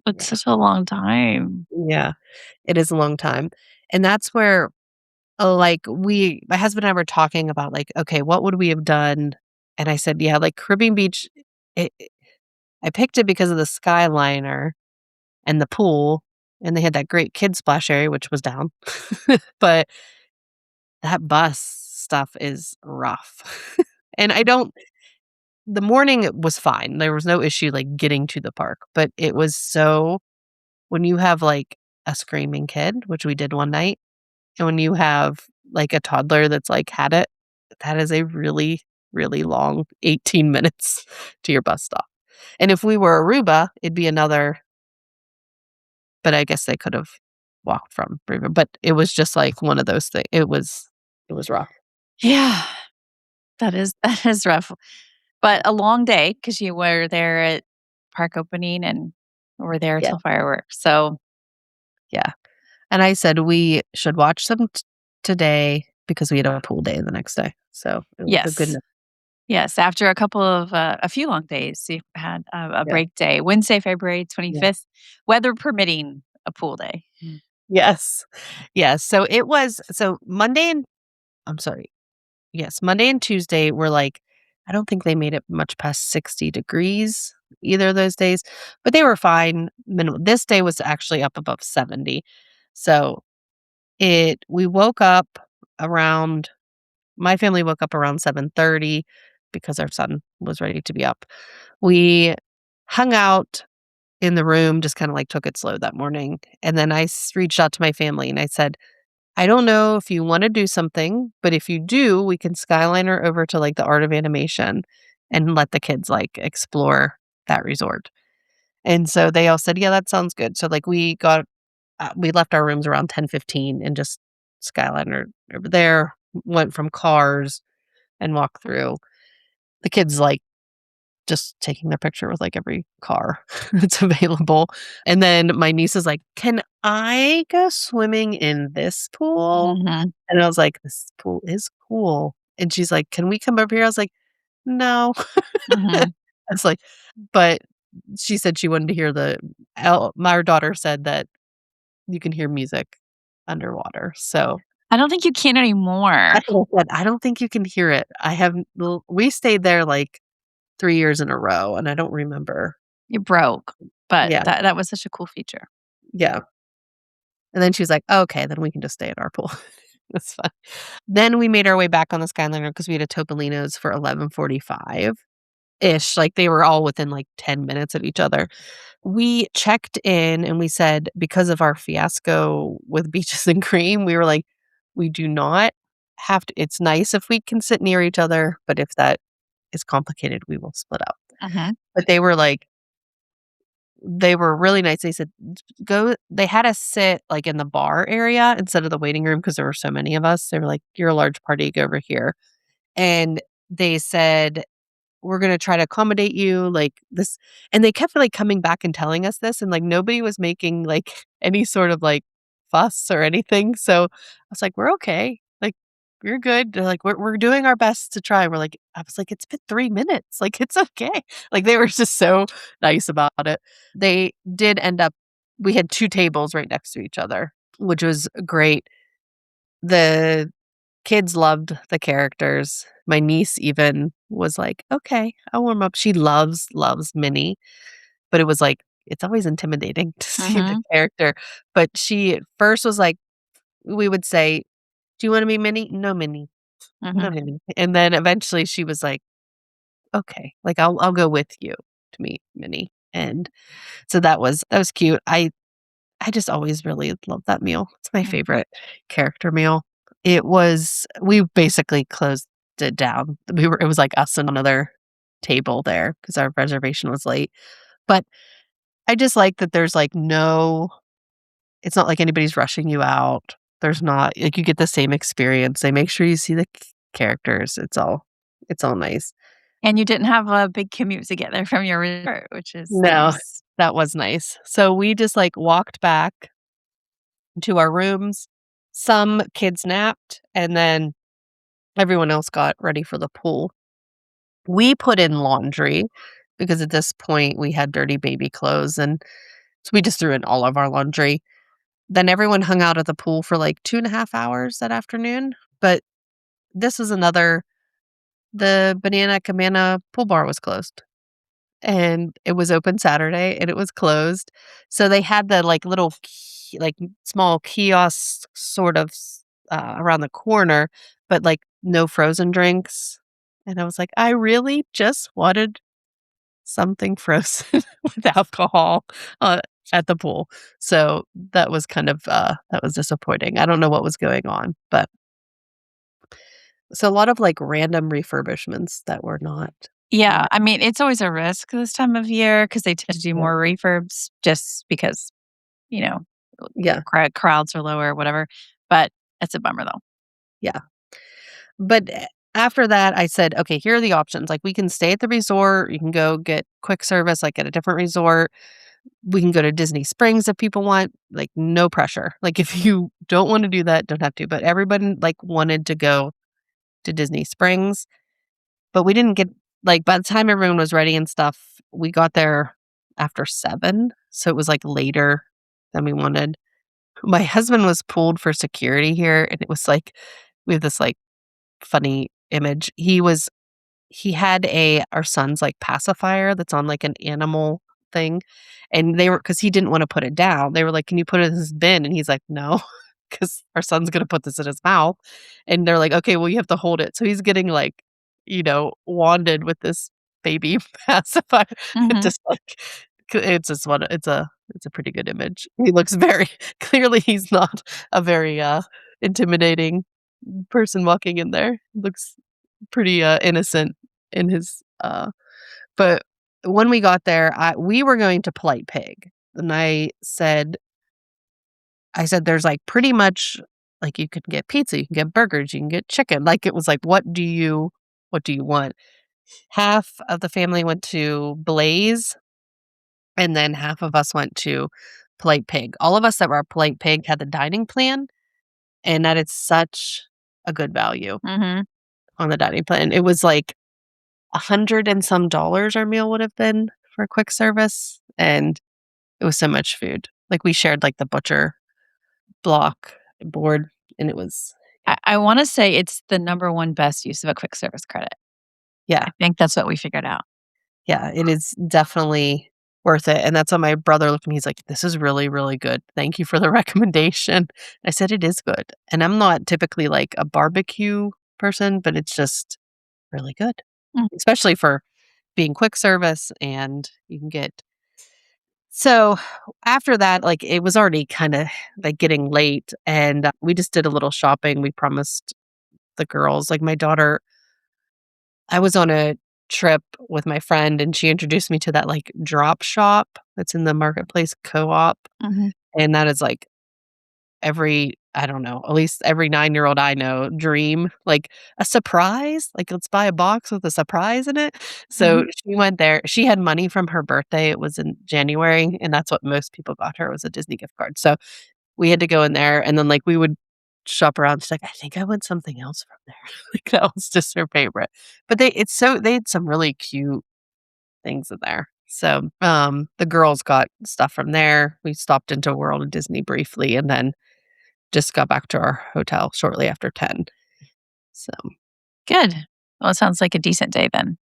It's Yeah. such a long time. Yeah, it is a long time, and that's where, like, my husband and I were talking about, like, okay, what would we have done? And I said, "Yeah, like, Caribbean Beach, I picked it because of the Skyliner and the pool, and they had that great kid splash area, which was down. But that bus stuff is rough." And I don't the morning was fine. There was no issue, like, getting to the park, but it was so when you have, like, a screaming kid, which we did one night, and when you have, like, a toddler that's, like, had it, that is a really, really long 18 minutes to your bus stop. And if we were Aruba, it'd be another but I guess they could have walked from Aruba, but it was just, like, one of those things. It was rough. Yeah, that is rough, but a long day because you were there at park opening and were there Yeah, till fireworks, so yeah. And I said we should watch them today because we had a pool day the next day. So it was a good yes. night. Yes, after a couple of, a few long days, you've had a Yeah. break day. Wednesday, February Yeah. 25th, weather permitting, a pool day. Yes. Yes. So Monday and I'm sorry. Yes, Monday and Tuesday were like I don't think they made it much past 60 degrees either of those days, but they were fine. This day was actually up above 70. So it we woke up around my family woke up around 7:30 because our son was ready to be up. We hung out in the room, just kinda, like, took it slow that morning, and then reached out to my family and I said, "I don't know if you wanna do something, but if you do, we can Skyliner over to, like, the Art of Animation and let the kids, like, explore that resort." And so they all said, "Yeah, that sounds good." So, like, we left our rooms around 10:15 and just Skyliner over there, went from cars and walked through. The kids like just taking their picture with, like, every car that's available, and then my niece is like, "Can I go swimming in this pool?" Mhm, And I was like, "This pool is cool." And she's like, "Can we come over here?" I was like, "No." I mhm. was like but she said she wanted to hear my daughter said that you can hear music underwater, so I don't think you can anymore. that's what I said, I don't think you can hear it. I have we stayed there, like, 3 years in a row, and I don't remember. You broke, but Yeah, that was such a cool feature. yeah, and then she was like, "Okay, then we can just stay at our pool." That's fine. Then we made our way back on the Skyliner because we had a Topolino's for 11:45-ish, like, they were all within, like, 10 minutes of each other. We checked in and we said because of our fiasco with Beaches and Cream, we were like, "We do not have to it's nice if we can sit near each other, but if that is complicated, we will split up." Mhm, But they were really nice. They said, "Go" they had us sit, like, in the bar area instead of the waiting room because there were so many of us. They were like, "You're a large party, go over here." And they said, "We're gonna try to accommodate you, like, this" and they kept, like, coming back and telling us this, and, like, nobody was making, like, any sort of, like, fuss or anything, so I was like, "We're okay. Like, we're good." They're like, "We're doing our best to try." I was like, "It's been 3 minutes. Like, it's okay." Like, they were just so nice about it. They did end up we had 2 tables right next to each other, which was great. The kids loved the characters. My niece even was like, "Okay, I'll warm up." She loves Minnie, but it was like, it's always intimidating to see the mhm, character, but she at first was like we would say, "Do you wanna be Minnie?" "No, Minnie. No, mhm. Minnie." And then eventually she was like, "Okay, like, I'll go with you to meet Minnie." And so that was cute. I just always really loved that meal. It's my Mm. favorite character meal. We basically closed it down. It was like us and another table there because our reservation was late. But I just like that there's like no it's not like anybody's rushing you out. There's not like you get the same experience. They make sure you see the characters. It's all nice. And you didn't have a big commute to get there from your resort, which is No, nice. that was nice. So we just like walked back to our rooms. Some kids napped and then everyone else got ready for the pool. We put in laundry because at this point we had dirty baby clothes and so we just threw in all of our laundry. Then everyone hung out at the pool for like 2.5 hours that afternoon. But this was another the Banana Cabana pool bar was closed, and it was open Saturday, and it was closed. So they had the, like, little small kiosk sort of around the corner, but, like, no frozen drinks, and I was like, "I really just wanted something frozen with alcohol, uh, at the pool." So that was kind of, that was disappointing. I don't know what was going on, but so a lot of, like, random refurbishments that were not Yeah, not I mean, it's always a risk this time of year because they tend to do yeah, more refurbs just because, you know, yeah, crowds are lower or whatever, but it's a bummer though. yeah. But after that, I said, "Okay, here are the options. Like, we can stay at the resort, you can go get quick service, like, at a different resort. We can go to Disney Springs if people want, like, no pressure. Like, if you don't wanna do that, don't have to." But everybody, like, wanted to go to Disney Springs, but we didn't get like, by the time everyone was ready and stuff, we got there after 7, so it was, like, later than we wanted. My husband was pulled for security here, and it was, like we have this, like, funny image. He had our son's, like, pacifier that's on, like, an animal thing, and they were because he didn't wanna put it down. They were like, "Can you put it in his bin?" And he's like, "No, because our son's gonna put this in his mouth." And they're like, "Okay, well, you have to hold it." So he's getting, like, wanded with this baby pacifier. It Mhm, just, like it's just what it's a pretty good image. He looks very clearly, he's not a very, intimidating person walking in there. Looks pretty, innocent in his, but when we got there, we were going to Polite Pig, and I said, "There's, like, pretty much like, you can get pizza, you can get burgers, you can get chicken." Like, it was like, what do you want?" Half of the family went to Blaze, and then half of us went to Polite Pig. All of us that were at Polite Pig had the dining plan, and that is such a good value mhm. on the dining plan. It was, like, 100 and some dollars our meal would have been for quick service, and it was so much food. Like, we shared, like, the butcher block board, and it was yeah. I wanna say it's the number 1 best use of a quick service credit. Yeah, I think that's what we figured out. yeah, it is definitely worth it, and that's what my brother looked at me, he's like, "This is really, really good. Thank you for the recommendation." I said, "It is good," and I'm not typically, like, a barbecue person, but it's just really good, Mm. especially for being quick service, and you can get so, after that, like, it was already kinda, like, getting late, and, we just did a little shopping. We promised the girls like, my daughter I was on a trip with my friend, and she introduced me to that, like, drop shop that's in the Marketplace Co-op, Mhm, and that is, like, every I don't know, at least every nine-year-old I know dream, like, a surprise? Like, let's buy a box with a surprise in it? So, mhm. she went there. She had money from her birthday, it was in January, and that's what most people got her was a Disney gift card. So, we had to go in there, and then, like, we would shop around. She's like, "I think I want something else from there." Like, that was just her favorite. But they had some really cute things in there. So, the girls got stuff from there. We stopped into World of Disney briefly and then just got back to our hotel shortly after 10. So, Good. Well, it sounds like a decent day then.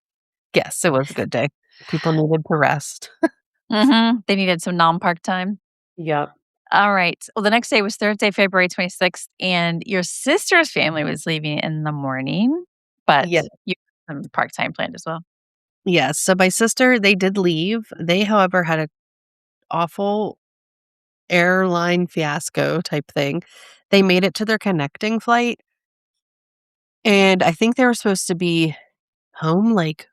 yes, it was a good day. People needed to rest. Mhm. They needed some non-park time. Yep. Alright. Well, the next day was Thursday, February 26th, and your sister's family was leaving in the morning, but Yeah. you had some park time planned as well. Yes. So my sister, they did leave. They, however, had an awful airline fiasco type thing. They made it to their connecting flight, and I think they were supposed to be home, like,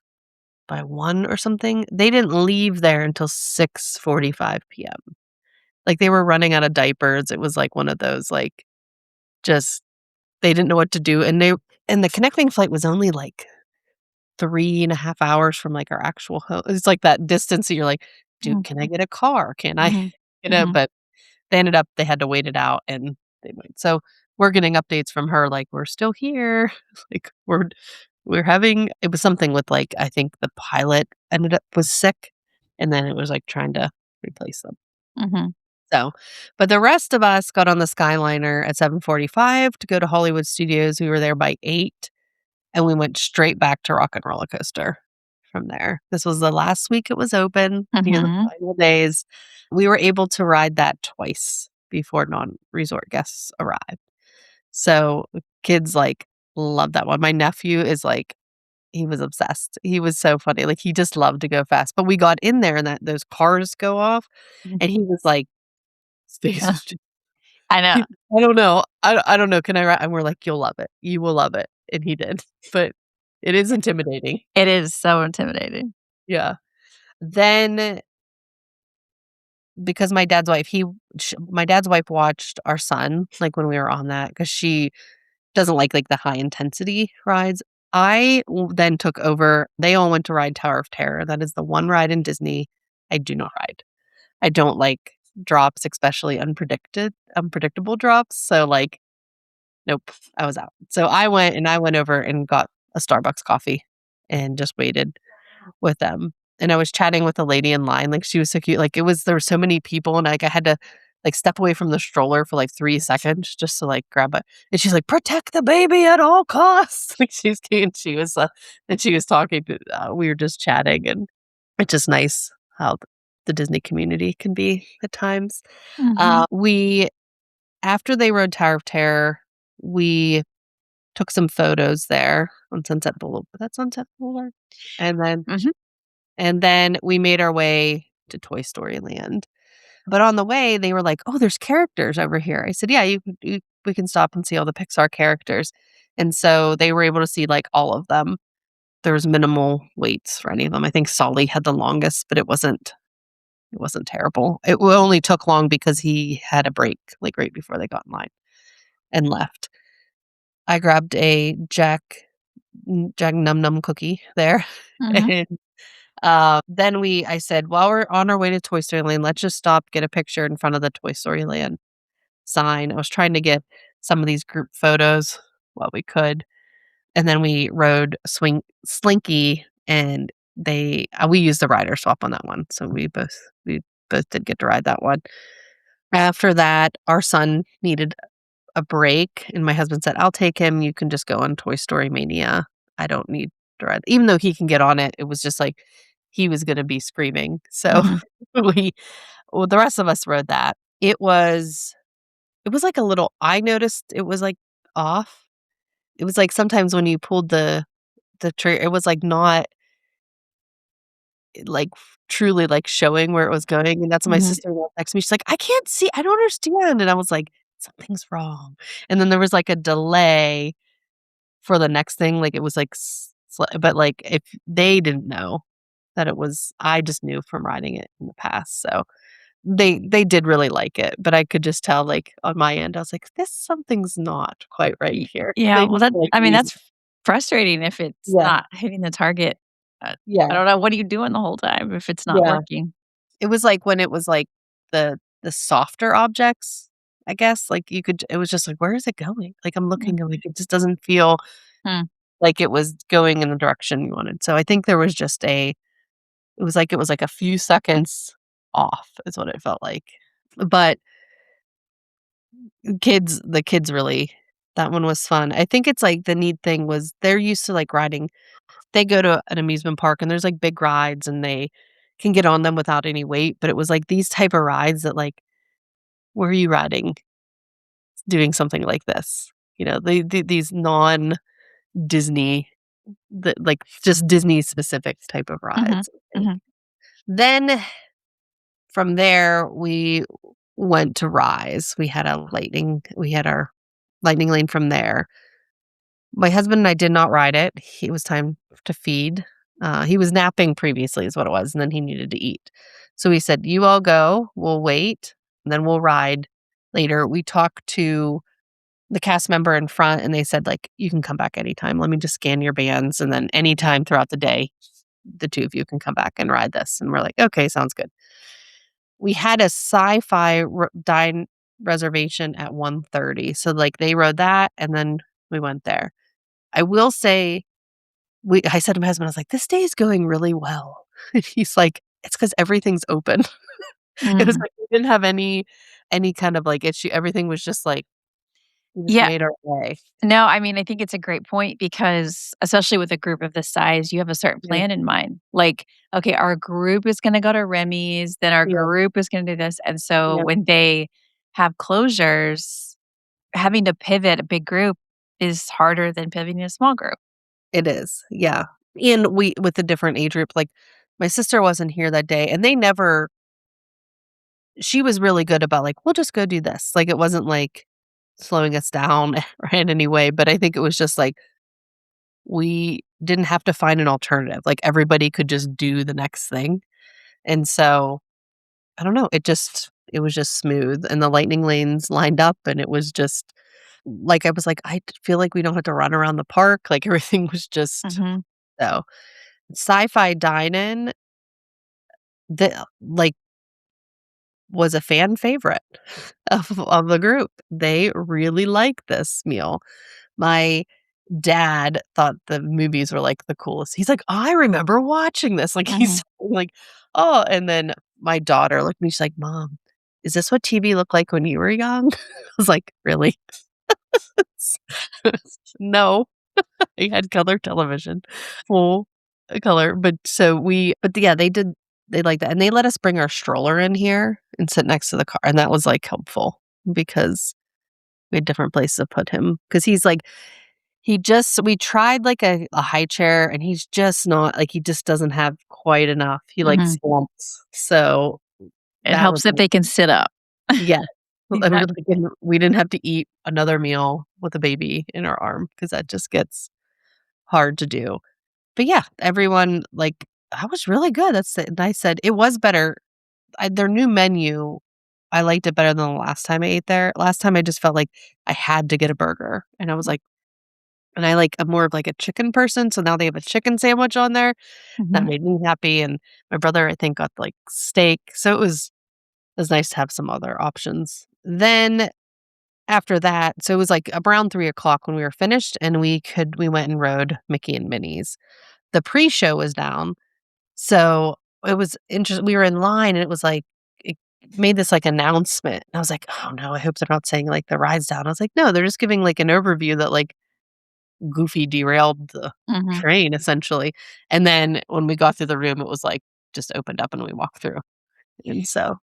by 1 or something. They didn't leave there until 6:45 PM. Like, they were running out of diapers. It was, like, one of those, like, just they didn't know what to do, and the connecting flight was only, like, 3.5 hours from, like, our actual home. It's like that distance that you're like, "Dude, Mhm, can I get a car? Can I" mhm, you know, mhm, but they had to wait it out, and they went. So, we're getting updates from her, like, "We're still here." Like, we're having it was something with, like, I think the pilot ended up was sick, and then it was, like, trying to replace them. mhm. So, but the rest of us got on the Skyliner at 7:45 to go to Hollywood Studios. We were there by 8, and we went straight back to Rock and Roller Coaster from there. This was the last week it was open, near the Mhm. final days. We were able to ride that twice before non-resort guests arrived. So, kids, like, love that one. My nephew is, like, he was obsessed. He was so funny, like, he just loved to go fast, but we got in there and that those cars go off, Mhm. and he was like, his face was just I know. I don't know. I don't know, can I ri and we're like, "You'll love it. You will love it." And he did, but it is intimidating. It is so intimidating. Yeah. Then, because my dad's wife watched our son, like, when we were on that, because she doesn't like the high intensity rides. Then took over. They all went to ride Tower of Terror. That is the one ride in Disney I do not ride. I don't like drops, especially unpredictable drops, so, like, nope, I was out. So I went over and got a Starbucks coffee and just waited with them. And I was chatting with a lady in line, like, she was so cute, like, there were so many people, and, like, I had to, like, step away from the stroller for, like, 3 seconds just to, like, grab it, and she's like, "Protect the baby at all costs." Like, she's cute, and she was talking to we were just chatting, and it's just nice how the Disney community can be at times. Mhm. We After they rode Tower of Terror, we took some photos there on Sunset Boulevard. That's Sunset Boulevard? And then Mhm. we made our way to Toy Story Land. But on the way, they were like, "Oh, there's characters over here." I said, "Yeah, we can stop and see all the Pixar characters." And so they were able to see, like, all of them. There was minimal waits for any of them. I think Solly had the longest, but it wasn't terrible. Only took long because he had a break, like, right before they got in line and left. I grabbed a Jack Num Num cookie there, Mhm. and, then I said, "While we're on our way to Toy Story Land, let's just stop, get a picture in front of the Toy Story Land sign." I was trying to get some of these group photos while we could, and then we rode Slinky, and we used the rider swap on that one, so we both did get to ride that one. After that, our son needed a break, and my husband said, "I'll take him, you can just go on Toy Story Mania. I don't need to ride." Even though he can get on it, it was just like he was gonna be screaming, so Mhm. we the rest of us rode that. It was like a little I noticed it was, like, off. It was like sometimes when you pulled the trigger, it was, like, not, like, truly, like, showing where it was going, and that's when my Mhm. sister-in-law texted me, she's like, "I can't see, I don't understand," and I was like, "Something's wrong." And then there was, like, a delay for the next thing, like, it was, like, but, like, if they didn't know that it was I just knew from riding it in the past, so they did really like it, but I could just tell, like, on my end, I was like, Something's not quite right here." Yeah, They well, just that like I mean, me. that's frustrating if it's Yeah, not hitting the target. I yeah, don't know, what are you doing the whole time if it's not yeah. working? It was like when it was, like, the softer objects, I guess, like, it was just like, "Where is it going?" Like, I'm Mm. looking, I'm like, it just doesn't feel Hmm. like it was going in the direction we wanted, so I think there was just it was like a few seconds off is what it felt like. But the kids really that one was fun. I think it's like the neat thing was they're used to, like, riding they go to an amusement park and there's, like, big rides and they can get on them without any weight, but it was, like, these type of rides that, like, where are you riding doing something like this? These non-Disney, just Disney specific type of Mhm. rides, I think. Mhm. Then from there, we went to Rise. We had our lightning lane from there. My husband and I did not ride it. It was time to feed. He was napping previously is what it was, and then he needed to eat. So we said, "You all go, we'll wait, and then we'll ride later." We talked to the cast member in front, and they said, like, "You can come back anytime. Let me just scan your bands, and then anytime throughout the day, the 2 of you can come back and ride this." And we're like, "Okay, sounds good." We had a Sci-Fi Dine reservation at 1:30, so, like, they rode that, and then we went there. I will say I said to my husband, I was like, "This day is going really well." And he's like, "It's because everything's open." It was Mhm. like we didn't have any kind of, like, issue. Everything was just, like, We just Yeah. made our way. No, I mean, I think it's a great point because especially with a group of this size, you have a certain Yeah, plan in mind. Like, okay, our group is gonna go to Remy's, then our yeah, group is gonna do this. And so yeah. when they have closures, having to pivot a big group is harder than pivoting a small group. It is, yeah. And we with the different age group, like, my sister wasn't here that day, and they never she was really good about, like, "We'll just go do this." Like, it wasn't, like, slowing us down or in any way, but I think it was just, like, we didn't have to find an alternative, like, everybody could just do the next thing, and so, I don't know, it was just smooth, and the lightning lanes lined up, and it was just like, I was like, "I feel like we don't have to run around the park," like, everything was just Mhm, so Sci-Fi Dine-In, like, was a fan favorite of the group. They really liked this meal. My dad thought the movies were, like, the coolest. He's like, "I remember watching this." Like, mhm. he's like, "Oh," and then my daughter looked at me, she's like, "Mom, is this what TV looked like when you were young?" I was like, "Really?" No. I had color television, full color, but yeah, they like that, and they let us bring our stroller in here and sit next to the car, and that was, like, helpful because we had different places to put him. Because he's, like we tried, like, a high chair, and he's just not like, he just doesn't have quite enough. He, like, Mhm. slumps, so It that was helps if they can sit up. yeah. And Yeah. we didn't have to eat another meal with a baby in our arm because that just gets hard to do. But yeah, everyone, like, "That was really good." That's it, and I said, "It was better." Their new menu, I liked it better than the last time I ate there. Last time I just felt like I had to get a burger, and I was like and I like I'm more of, like, a chicken person, so now they have a chicken sandwich on there. That Mhm, made me happy, and my brother, I think, got, like, steak, so it was nice to have some other options. Then after that it was, like, around 3 o'clock when we were finished, and we went and rode Mickey and Minnie's. The pre-show was down, so it was interesting. We were in line, and it was like it made this, like, announcement, and I was like, "Oh, no, I hope they're not saying, like, the ride's down." I was like, "No, they're just giving, like, an overview that, like, Goofy derailed the mhm. train, essentially." And then when we got through the room, it was, like, just opened up and we walked through, and so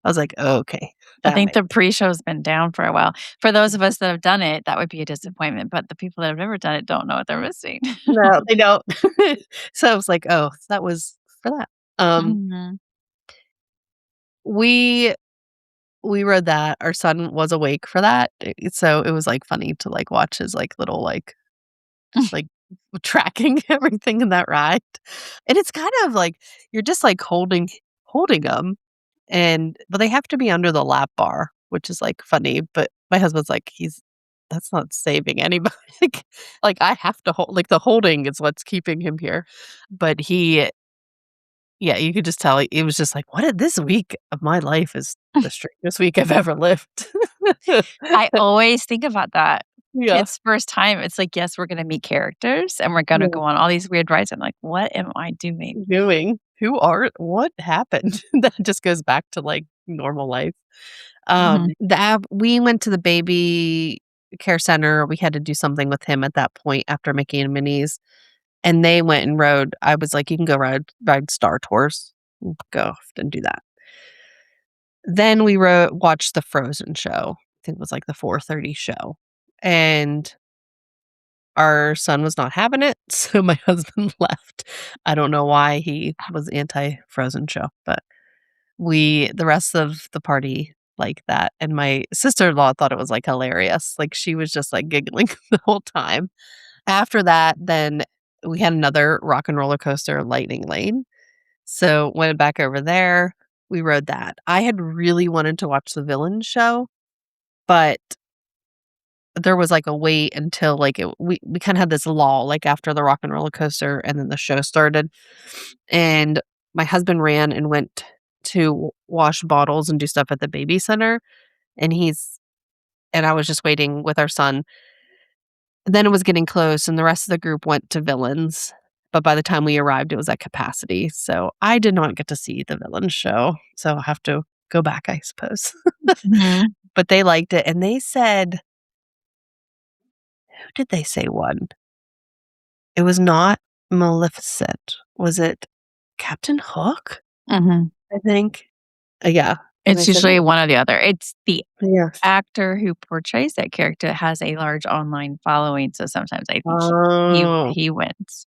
I was like, "Oh, okay, I that think makes" the pre-show's been down for a while. For those of us that have done it, that would be a disappointment, but the people that have never done it don't know what they're missing. No, they don't. So I was like, "Oh, that was for that." Um, Mhm. we We rode that. Our son was awake for that, so it was, like, funny to, like, watch his, like, little, like just, like, tracking everything in that ride. And it's kind of like you're just, like, holding them, but they have to be under the lap bar, which is, like, funny, but my husband's like, "That's not saving anybody." Like, I have to hold like, the holding is what's keeping him here. But yeah, you could just tell it was just like, this week of my life is the strangest week I've ever lived." I always think about that. Yeah, Kids' first time, it's like, yes, we're gonna meet characters and we're gonna yeah. go on all these weird rides. I'm like, "What am I doing?" Doing? What happened? That just goes back to, like, normal life. Mhm. We went to the baby care center, we had to do something with him at that point after Mickey and Minnie's, and they went and rode I was like, "You can go ride Star Tours." Go off and do that. Then we watched the Frozen show. I think it was, like, the 4:30 show, and our son was not having it, so my husband left. I don't know why he was anti-Frozen show, but the rest of the party liked that, and my sister-in-law thought it was, like, hilarious, like, she was just, like, giggling the whole time. After that, then we had another rock and roller coaster, Lightning Lane, so went back over there, we rode that. I had really wanted to watch the Villain show, but there was, like, a wait until, like, we kinda had this lull, like, after the rock and roller coaster, and then the show started, and my husband ran and went to wash bottles and do stuff at the baby center, and I was just waiting with our son. Then it was getting close, and the rest of the group went to Villains, but by the time we arrived, it was at capacity, so I did not get to see the Villains show, so I'll have to go back, I suppose. Mhm. But they liked it, and they said Who did they say won? It was not Maleficent. Was it Captain Hook, Mhm. I think? Yeah, and I It's said, usually "Ooh." one or the other. It's the Yeah. actor who portrays that character has a large online following, so sometimes I think Oh. he wins.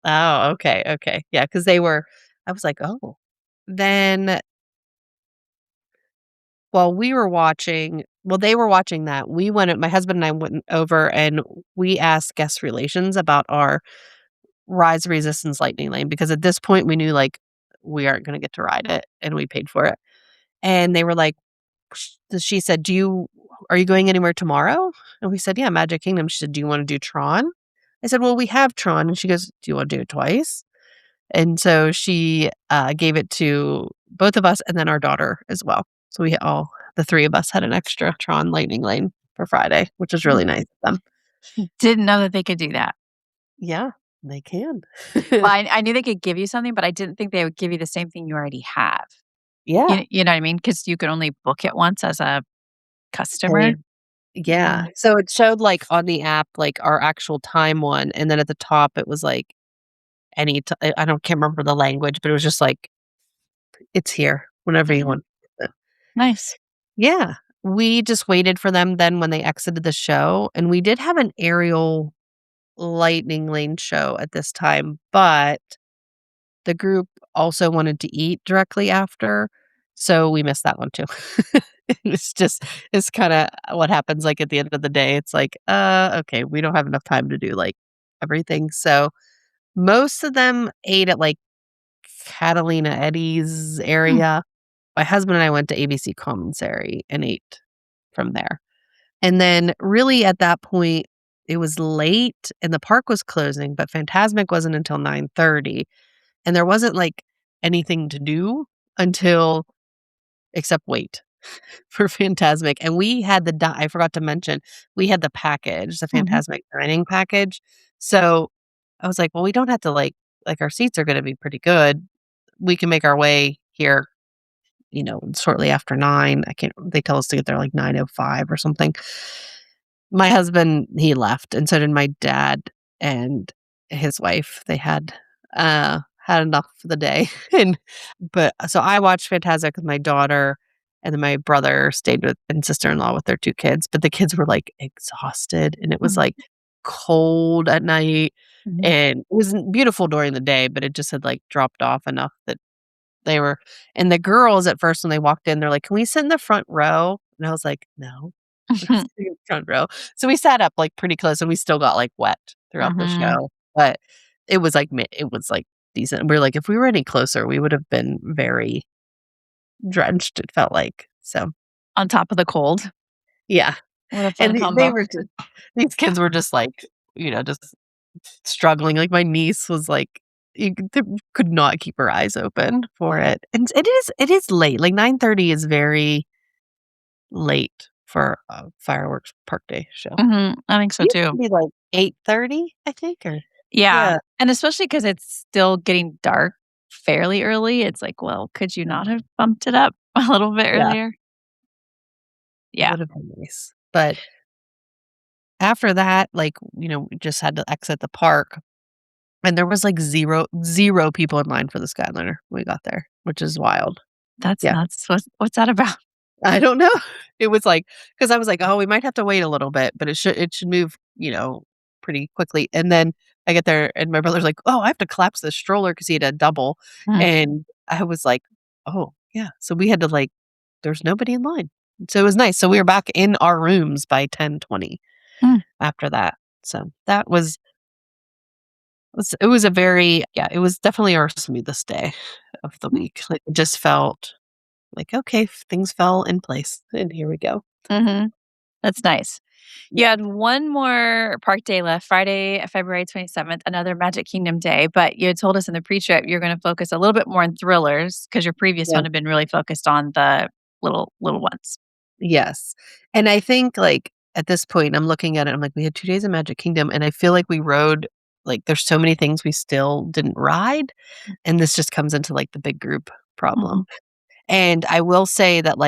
Oh, okay, okay. Yeah, because they were I was like, "Oh." Then while we were watching well, they were watching that, we went my husband and I went over and we asked guest relations about our Rise Resistance Lightning Lane because at this point we knew, like, we aren't gonna get to ride it, and we paid for it. And they were like she said, "Do you are you going anywhere tomorrow?" And we said, "Yeah, Magic Kingdom." She said, "Do you wanna do Tron?" I said, "Well, we have Tron." And she goes, "Do you wanna do it twice?" And so she, gave it to both of us and then our daughter as well. So we all the 3 of us had an extra Tron Lightning Lane for Friday, which was really nice of them. Didn't know that they could do that. Yeah, they can. Well, I knew they could give you something, but I didn't think they would give you the same thing you already have. Yeah, You know what I mean? Because you can only book it once as a customer. they yeah. So it showed, like, on the app, like, our actual time one, and then at the top, it was, like, I don't can't remember the language, but it was just like, "It's here whenever you Mhm. want." Nice. Yeah. We just waited for them then when they exited the show, and we did have an aerial lightning lane show at this time, but the group also wanted to eat directly after, so we missed that one too. It's just it's kinda what happens, like, at the end of the day, it's like, okay, we don't have enough time to do, like, everything." So, most of them ate at, like, Catalina Eddie's Mm, area. My husband and I went to ABC Commissary and ate from there. And then really at that point, it was late and the park was closing, but Fantasmic wasn't until 9:30, and there wasn't, like, anything to do until except wait for Fantasmic, and we had I forgot to mention, we had the package, the mhm. Fantasmic Dining Package, so I was like, "Well, we don't have to, our seats are gonna be pretty good. We can make our way here, shortly after 9." I can't they tell us to get there, like, 9:05 or something. My husband, he left, and so did my dad and his wife. They had enough for the day, and so I watched Fantastic with my daughter, and then my brother stayed with and sister-in-law with their 2 kids, but the kids were, like, exhausted, and it was, Mhm. like, cold at night, Mhm. and it was beautiful during the day, but it just had, like, dropped off enough that they were and the girls at first when they walked in, they're like, "Can we sit in the front row?" And I was like, "No, we're not sitting in the front row." So we sat up, like, pretty close, and we still got, like, wet throughout the Mhm. show, but it was, like, decent. We are like, "If we were any closer, we would have been very drenched," it felt like. So, On top of the cold. yeah. What a And fun they combo. were just these kids were just, like, just struggling, like, my niece was, like, could not keep her eyes open for it, and it is late, like, 9:30 is very late for a fireworks park day show. Mhm. I think so It used to too. be, like, 8:30, I think, or Yeah, yeah, and especially because it's still getting dark fairly early, it's like, well, could you not have bumped it up a little bit yeah, earlier? it Yeah, would have been nice, but after that, like, we just had to exit the park, and there was, like, 0 people in line for the Skyliner when we got there, which is wild. that's Yeah. nuts. What's that about? I don't know. It was like because I was like, "Oh, we might have to wait a little bit, but it should move, pretty quickly." And then I get there and my brother's like, "Oh, I have to collapse this stroller," because he had a double, Mm, and I was like, "Oh, yeah." So we had to, there's nobody in line. So it was nice. So we were back in our rooms by 10:20 mm, after that. So that it was a very yeah, it was definitely our smoothest day of the mm, week. Like, it just felt like, "Okay, things fell in place, and here we go." mhm. That's nice. You Yeah. had one more park day left, Friday, February 27th, another Magic Kingdom day, but you had told us in the pre-trip you're gonna focus a little bit more on thrillers because your previous Yeah. one had been really focused on the little ones. Yes. And I think, at this point, I'm looking at it, I'm like, we had 2 days of Magic Kingdom, and I feel like we rode there's so many things we still didn't ride, and this just comes into, the big group problem. Mhm. And I will say that,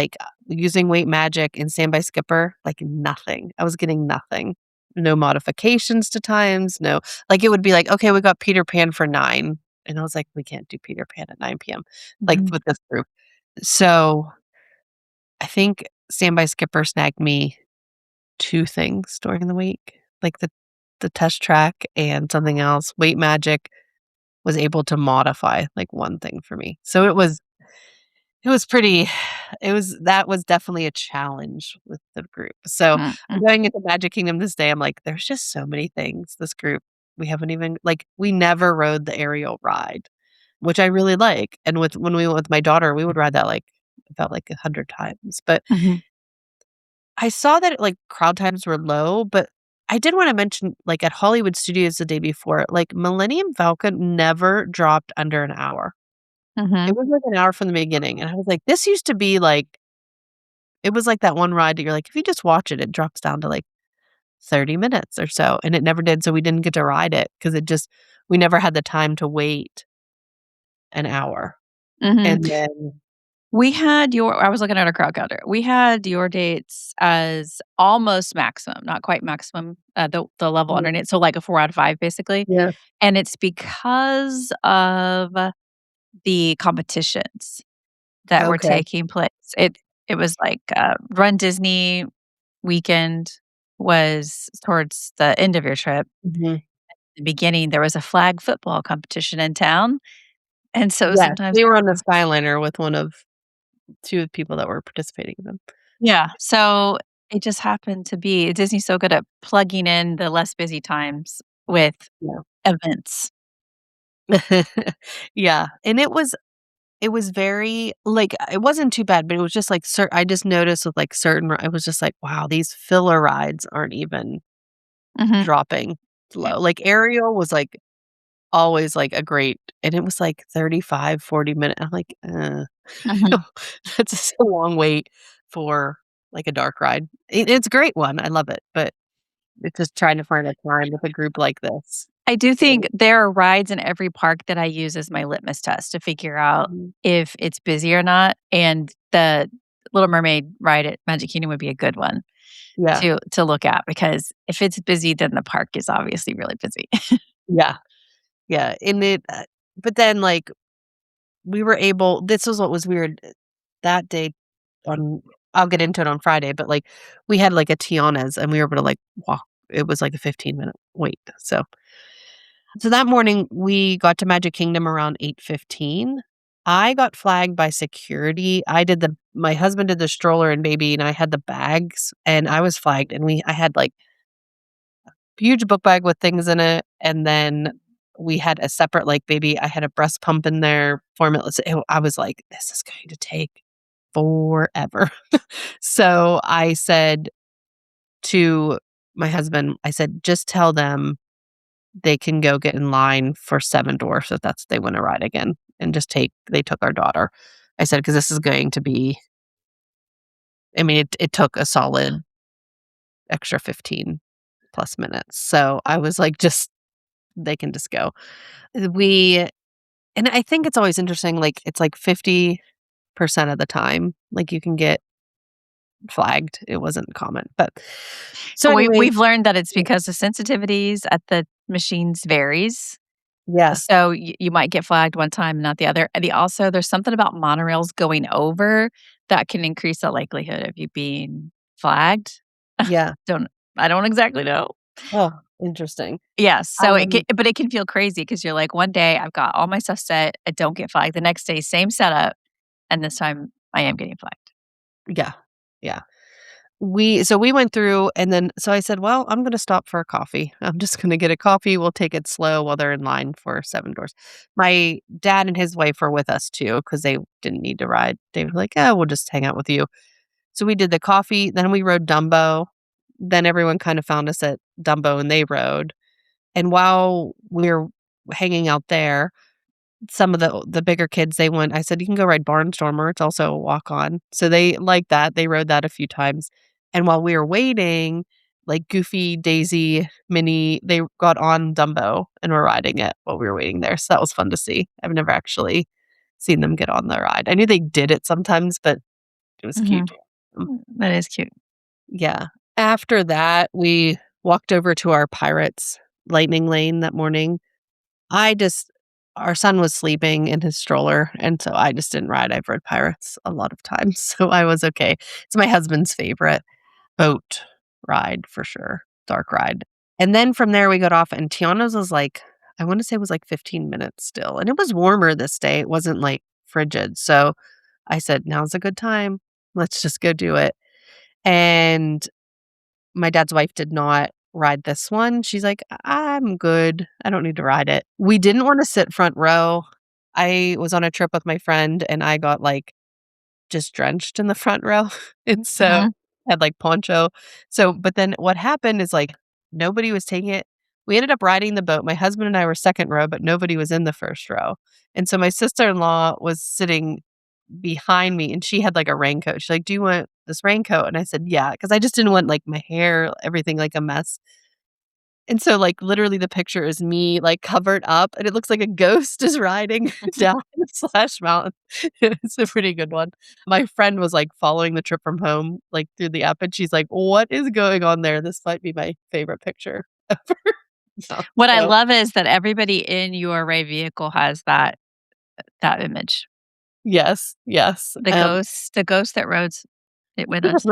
using Weight Magic and Stand by Skipper, nothing. I was getting nothing. no modifications to times, no like, it would be like, "Okay, we got Peter Pan for 9." And I was like, "We can't do Peter Pan at 9 PM," like, Mhm. with this group. So, I think Standby Skipper snagged me 2 things during the week, like the test track and something else. Weight Magic was able to modify, like, 1 thing for me. So it was pretty that was definitely a challenge with the group. So, I'm Mm-mm. going into Magic Kingdom this day, I'm like, "There's just so many things this group we haven't even" like, we never rode the aerial ride, which I really like, and when we went with my daughter, we would ride that, like, about, like, 100 times, but Mhm. I saw that, like, crowd times were low, but I did wanna mention, like, at Hollywood Studios the day before, like, Millennium Falcon never dropped under an hour. It Mhm. was, like, an hour from the beginning, and I was like, "This used to be, like" it was like that one ride that you're like, if you just watch it, it drops down to, like, 30 minutes or so, and it never did, so we didn't get to ride it because it just we never had the time to wait an hour, Mhm. and then We had your I was looking at our crowd counter. We had your dates as almost maximum, not quite maximum, the level Mhm. underneath, so like a 4 out of 5 basically, Yeah. and it's because of the competitions that were Okay. taking place. It was like, Run Disney weekend was towards the end of your trip. Mhm. The beginning, there was a flag football competition in town, and so Yes, sometimes we were on the Skyliner with one of 2 people that were participating in them. yeah, so it just happened to be Disney's so good at plugging in the less busy times with Yeah. events. Yeah, and it was very like, it wasn't too bad, but it was just, like, I just noticed with, like, certain I was just like, "Wow, these filler rides aren't even Mhm, dropping low." Like, Ariel was, like, always, like, a great and it was, like, 35, 40 minute I'm like, mhm. that's just a long wait for, like, a dark ride." It's a great one, I love it, but it's just trying to find a time with a group like this. I do think So there are rides in every park that I use as my litmus test to figure out mhm, if it's busy or not, and the Little Mermaid ride at Magic Kingdom would be a good one yeah, to look at because if it's busy, then the park is obviously really busy. yeah, yeah, and but then, like, we were able this was what was weird, that day on I'll get into it on Friday, but, like, we had, like, a Tiana's, and we were able to, like, walk it was, like, a 15-minute wait, so that morning, we got to Magic Kingdom around 8:15. I got flagged by security. My husband did the stroller and baby, and I had the bags, and I was flagged, and I had, like, huge book bag with things in it, and then we had a separate, like, baby I had a breast pump in there, formula I was like, "This is going to take forever." So, I said to my husband, I said, "Just tell them they can go get in line for Seven Dwarfs if that's they wanna ride again, and just take" they took our daughter. I said, "'Cause this is going to be" I mean, it took a solid extra 15 plus minutes, so I was like, "Just they can just go." We and I think it's always interesting, like, it's like 50% of the time, like, you can get flagged. It wasn't common, but so anyway We've learned that it's yeah, because the sensitivities at the machines varies. yeah, So you might get flagged one time, not the other. And also there's something about monorails going over that can increase the likelihood of you being flagged. yeah. Don't I don't exactly know. Oh, interesting. Yes, so Um, it can feel crazy because 'cause you're like, one day I've got all my stuff set, I don't get flagged. The next day, same setup, and this time I am getting flagged. yeah, yeah. We went through and then so I said, "Well, I'm gonna stop for a coffee. I'm just gonna get a coffee. We'll take it slow while they're in line for Seven Doors." My dad and his wife were with us too because they didn't need to ride. They were like, "Oh, we'll just hang out with you." So we did the coffee, then we rode Dumbo. Then everyone kind of found us at Dumbo and they rode. And while we were hanging out there, some of the bigger kids, they went I said, "You can go ride Barnstormer, it's also a walk-on." So they liked that, they rode that a few times, and while we were waiting, like, Goofy, Daisy, Minnie, they got on Dumbo and were riding it while we were waiting there, so that was fun to see. I've never actually seen them get on the ride. I knew they did it sometimes, but it was cute. Mhm. Mm, That is cute. yeah. After that, we walked over to our Pirates Lightning Lane that morning. I just our son was sleeping in his stroller, and so I just didn't ride. I've rode Pirates a lot of times, so I was okay. It's my husband's favorite boat ride for sure, dark ride. And then from there, we got off, and Tiana's was like, I wanna say it was like 15 minutes still, and it was warmer this day. It wasn't, like, frigid, so I said, "Now's a good time. Let's just go do it." And my dad's wife did not ride this one. She's like, "I'm good. I don't need to ride it." We didn't wanna sit front row. I was on a trip with my friend, and I got, like, just drenched in the front row, and so Mhm. had, like, poncho. So but then what happened is, like, nobody was taking it. We ended up riding the boat. My husband and I were second row, but nobody was in the first row. And so my sister-in-law was sitting behind me, and she had, like, a raincoat. She's like, "Do you want this raincoat?" And I said, "Yeah," because I just didn't want, like, my hair, everything, like, a mess. And so, like, literally the picture is me, like, covered up, and it looks like a ghost is riding down Slash Mountain. It's a pretty good one. My friend was, like, following the trip from home, like, through the app, and she's like, "What is going on there? This might be my favorite picture ever." No, What I so love is that everybody in your Ray vehicle has that image. yes, yes, The ghost that rode it with us.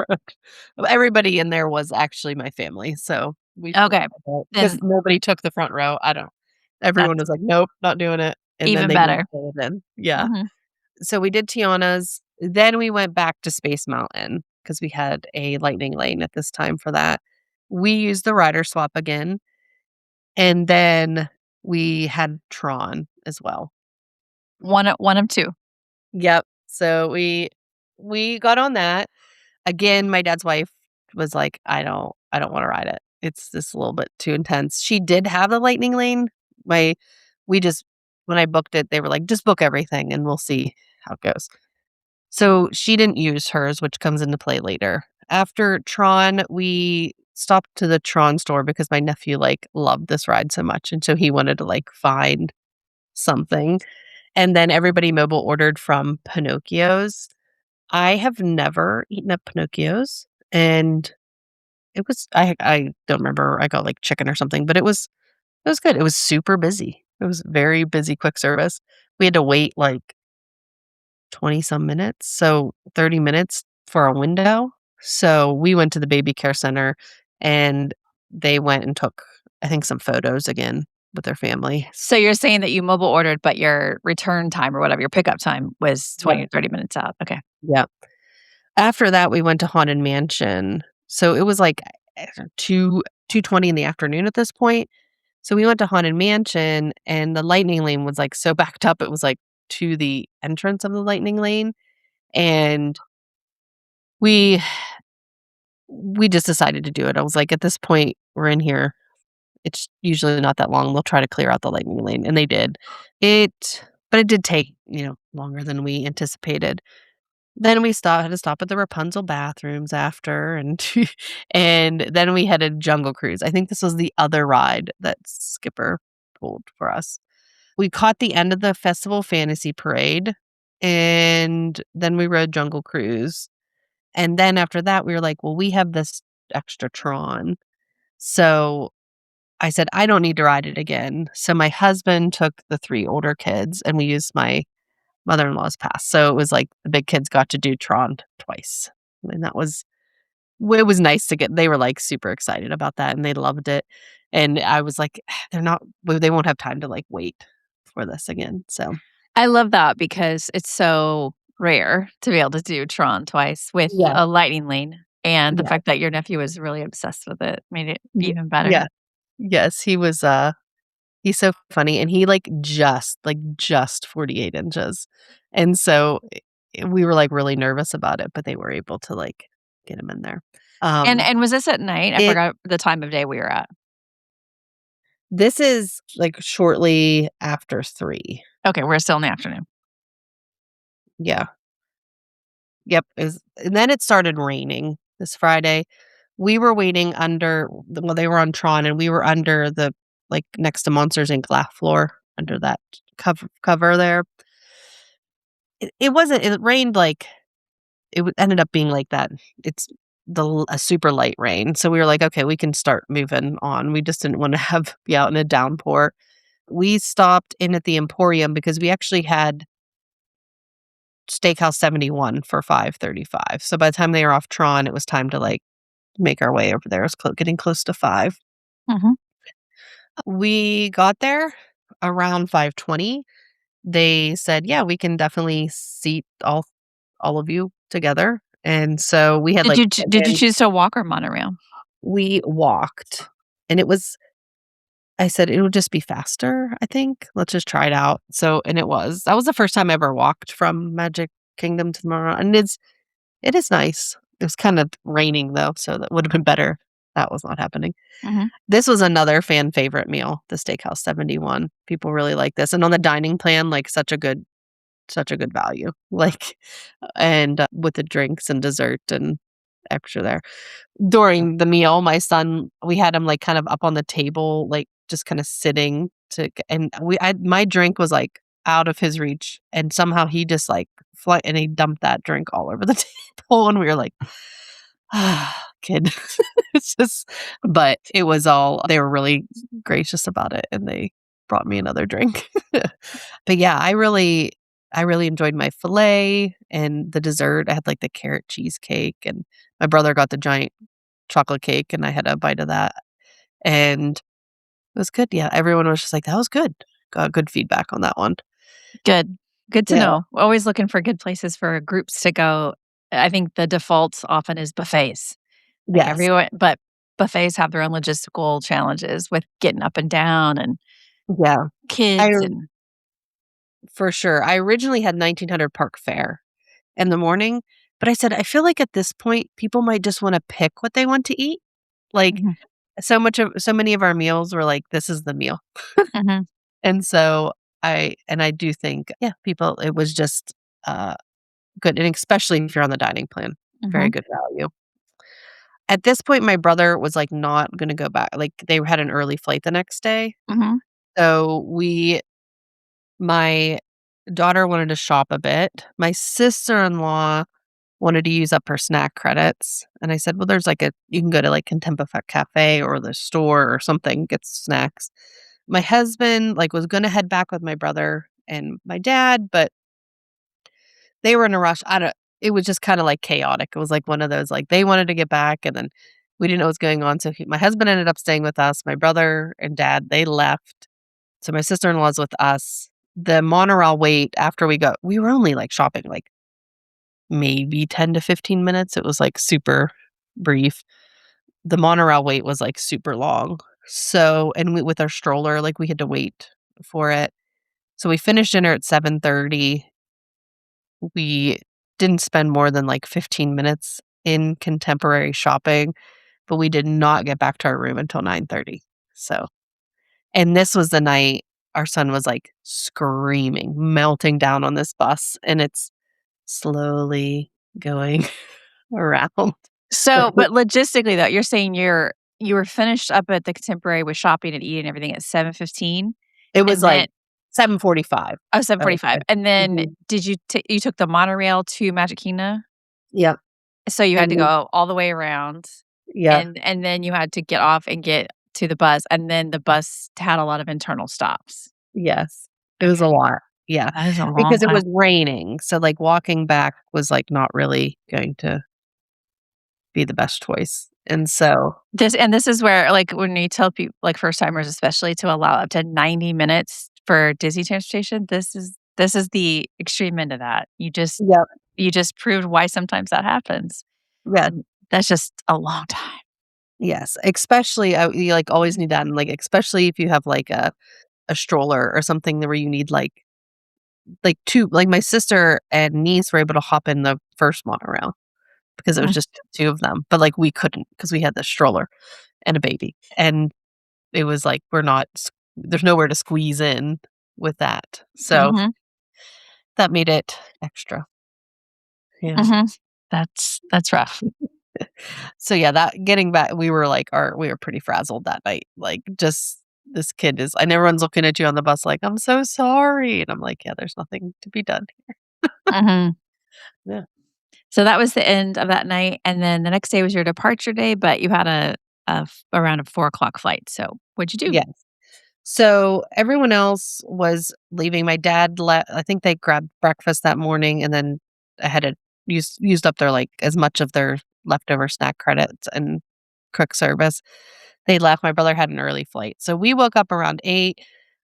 everybody in there was actually my family, so we feel Okay, because then nobody took the front row. I don't everyone that's was like, "Nope, not doing it," and then even they better. grandfathered in. Yeah. Mhm. So we did Tiana's, then we went back to Space Mountain because we had a lightning lane at this time for that. We used the rider swap again, and then we had Tron as well. One of 2. Yep. So we got on that. Again, my dad's wife was like, "I don't wanna ride it. It's just a little bit too intense." She did have the lightning lane. My we just when I booked it, they were like, "Just book everything and we'll see how it goes." So she didn't use hers, which comes into play later. After Tron, we stopped to the Tron store because my nephew, like, loved this ride so much, and so he wanted to, like, find something, and then everybody mobile ordered from Pinocchio's. I have never eaten at Pinocchio's, and I don't remember, I got, like, chicken or something, but it was good. It was super busy. It was very busy quick service. We had to wait, like 20 some minutes, so 30 minutes for a window. So we went to the baby care center and they went and took, I think, some photos again with their family. So you're saying that you mobile ordered, but your return time or whatever, your pickup time was Yep. 20 or 30 minutes out. Okay. Yep. After that, we went to Haunted Mansion. So it was like 2:20 in the afternoon at this point. So we went to Haunted Mansion and the lightning lane was like so backed up, it was like to the entrance of the lightning lane. And we we just decided to do it. I was like, at this point, we're in here. It's usually not that long. They'll try to clear out the lightning lane, and they did. But it did take, longer than we anticipated. Then we had to stop at the Rapunzel bathrooms after, and and then we headed Jungle Cruise. I think this was the other ride that Skipper pulled for us. We caught the end of the Festival Fantasy Parade, and then we rode Jungle Cruise. And then after that, we were like, "Well, we have this extra Tron." So I said, "I don't need to ride it again." So my husband took the 3 older kids, and we used my mother-in-law's pass. So it was like the big kids got to do Tron twice. And it was nice to get they were, like, super excited about that, and they loved it. And I was like, they won't have time to, like, wait for this again." So I love that because it's so rare to be able to do Tron twice with yeah, a lightning lane, and the yeah. fact that your nephew was really obsessed with it made it Ye even better. yeah. Yes, he's so funny, and he, just 48 inches. And so, we were, like, really nervous about it, but they were able to, like, get him in there. Um, And was this at night? I it forgot the time of day we were at. this is, like, shortly after 3. Okay, we're still in the afternoon. Yeah. Yep, and then it started raining this Friday. We were waiting they were on Tron, and we were under next to Monsters Inc. laugh floor, under that cover there. It rained, like, ended up being like that. It's a super light rain. So we were like, "Okay, we can start moving on." We just didn't wanna have be out in a downpour. We stopped in at the Emporium because we actually had Steakhouse 71 for 5:35. So by the time they were off Tron, it was time to, like, make our way over there. It was getting close to 5. Mhm. We got there around 5:20. They said, "Yeah, we can definitely seat all of you together." And so we had, like, Did you planned choose to walk or monorail? we walked, and I said, "It would just be faster, I think. Let's just try it out." So and it was. That was the first time I ever walked from Magic Kingdom to Tomorrow, and it is nice. It was kind of raining, though, so that would have been better. That was not happening. Mhm. This was another fan favorite meal, the Steakhouse 71. People really like this, and on the dining plan, like, such a good value, like, and, with the drinks and dessert and extra there. During the meal, my son we had him, like, kind of up on the table, like, just kinda sitting to g and my drink was, like, out of his reach, and somehow he just, like, and he dumped that drink all over the table, and we were like, "Ah, kid." It's just but it was all they were really gracious about it, and they brought me another drink. But, yeah, I really enjoyed my filet and the dessert. I had, like, the carrot cheesecake, and my brother got the giant chocolate cake, and I had a bite of that, and it was good, yeah, everyone was just like, "That was good." Got good feedback on that one. Good. Good to Yeah. know. Always looking for good places for groups to go. I think the default often is buffets. Like Yes. everyone but buffets have their own logistical challenges with getting up and down and Yeah. I kids and for sure. I originally had 1900 Park Fair in the morning, but I said, "I feel like at this point, people might just wanna pick what they want to eat." Like, Mhm, so many of our meals were like, "This is the meal." mhm, And so I do think, yeah, people it was just, uh, good, and especially if you're on the dining plan, very mhm, good value. At this point, my brother was, like, not gonna go back, like, they had an early flight the next day, mhm, so my daughter wanted to shop a bit. My sister-in-law wanted to use up her snack credits, and I said, "Well, there's, like, a you can go to, like, Contempo Cafe or the store or something, get snacks." My husband, like, was gonna head back with my brother and my dad, but they were in a rush. I don't it was just kinda, like, chaotic. It was, like, one of those, like, they wanted to get back, and then we didn't know what was going on, so my husband ended up staying with us. My brother and dad, they left, so my sister-in-law's with us. The monorail wait after we were only, like, shopping, like, maybe 10 to 15 minutes. It was, like, super brief. The monorail wait was, like, super long. So and with our stroller, like, we had to wait for it. So we finished dinner at 7:30. We didn't spend more than, like, 15 minutes in contemporary shopping, but we did not get back to our room until 9:30. So and this was the night our son was, like, screaming, melting down on this bus, and it's slowly going around. So, but logistically, though, you're saying you were finished up at the Contemporary with shopping and eating and everything at 7:15, It was, and like, then 7:45, oh, seven I would forty-five, say. and then Mhm. did you took the monorail to Magic Kingdom? Yep, So you had and to we go all the way around, yeah, and then you had to get off and get to the bus, and then the bus had a lot of internal stops. yes. It was a Okay, lot, yeah, that is a long because it time. was raining, so, like, walking back was, like, not really going to be the best choice, and so This is where, like, when you tell people like, first timers especially to allow up to 90 minutes for Disney transportation, this is the extreme end of that. yep, You just proved why sometimes that happens, yeah, and that's just a long time. yes, especially, you, like, always need that, and, like, especially if you have, like, a stroller or something where you need, like, 2 like, my sister and niece were able to hop in the first monorail because it was Mm, just 2 of them, but, like, we couldn't because we had the stroller and a baby, and it was like, there's nowhere to squeeze in with that, so mhm, that made it extra, yeah. mhm. That's rough. So, yeah, that getting back we were pretty frazzled that night, like, just this kid is and everyone's looking at you on the bus like, "I'm so sorry," and I'm like, "Yeah, there's nothing to be done." Mhm. Yeah. So that was the end of that night, and then the next day was your departure day, but you had around a 4 o'clock flight, so what'd you do? Yes. So everyone else was leaving. My dad I think they grabbed breakfast that morning and then I had to used up their like as much of their leftover snack credits and cook service. They left. My brother had an early flight. So we woke up around 8.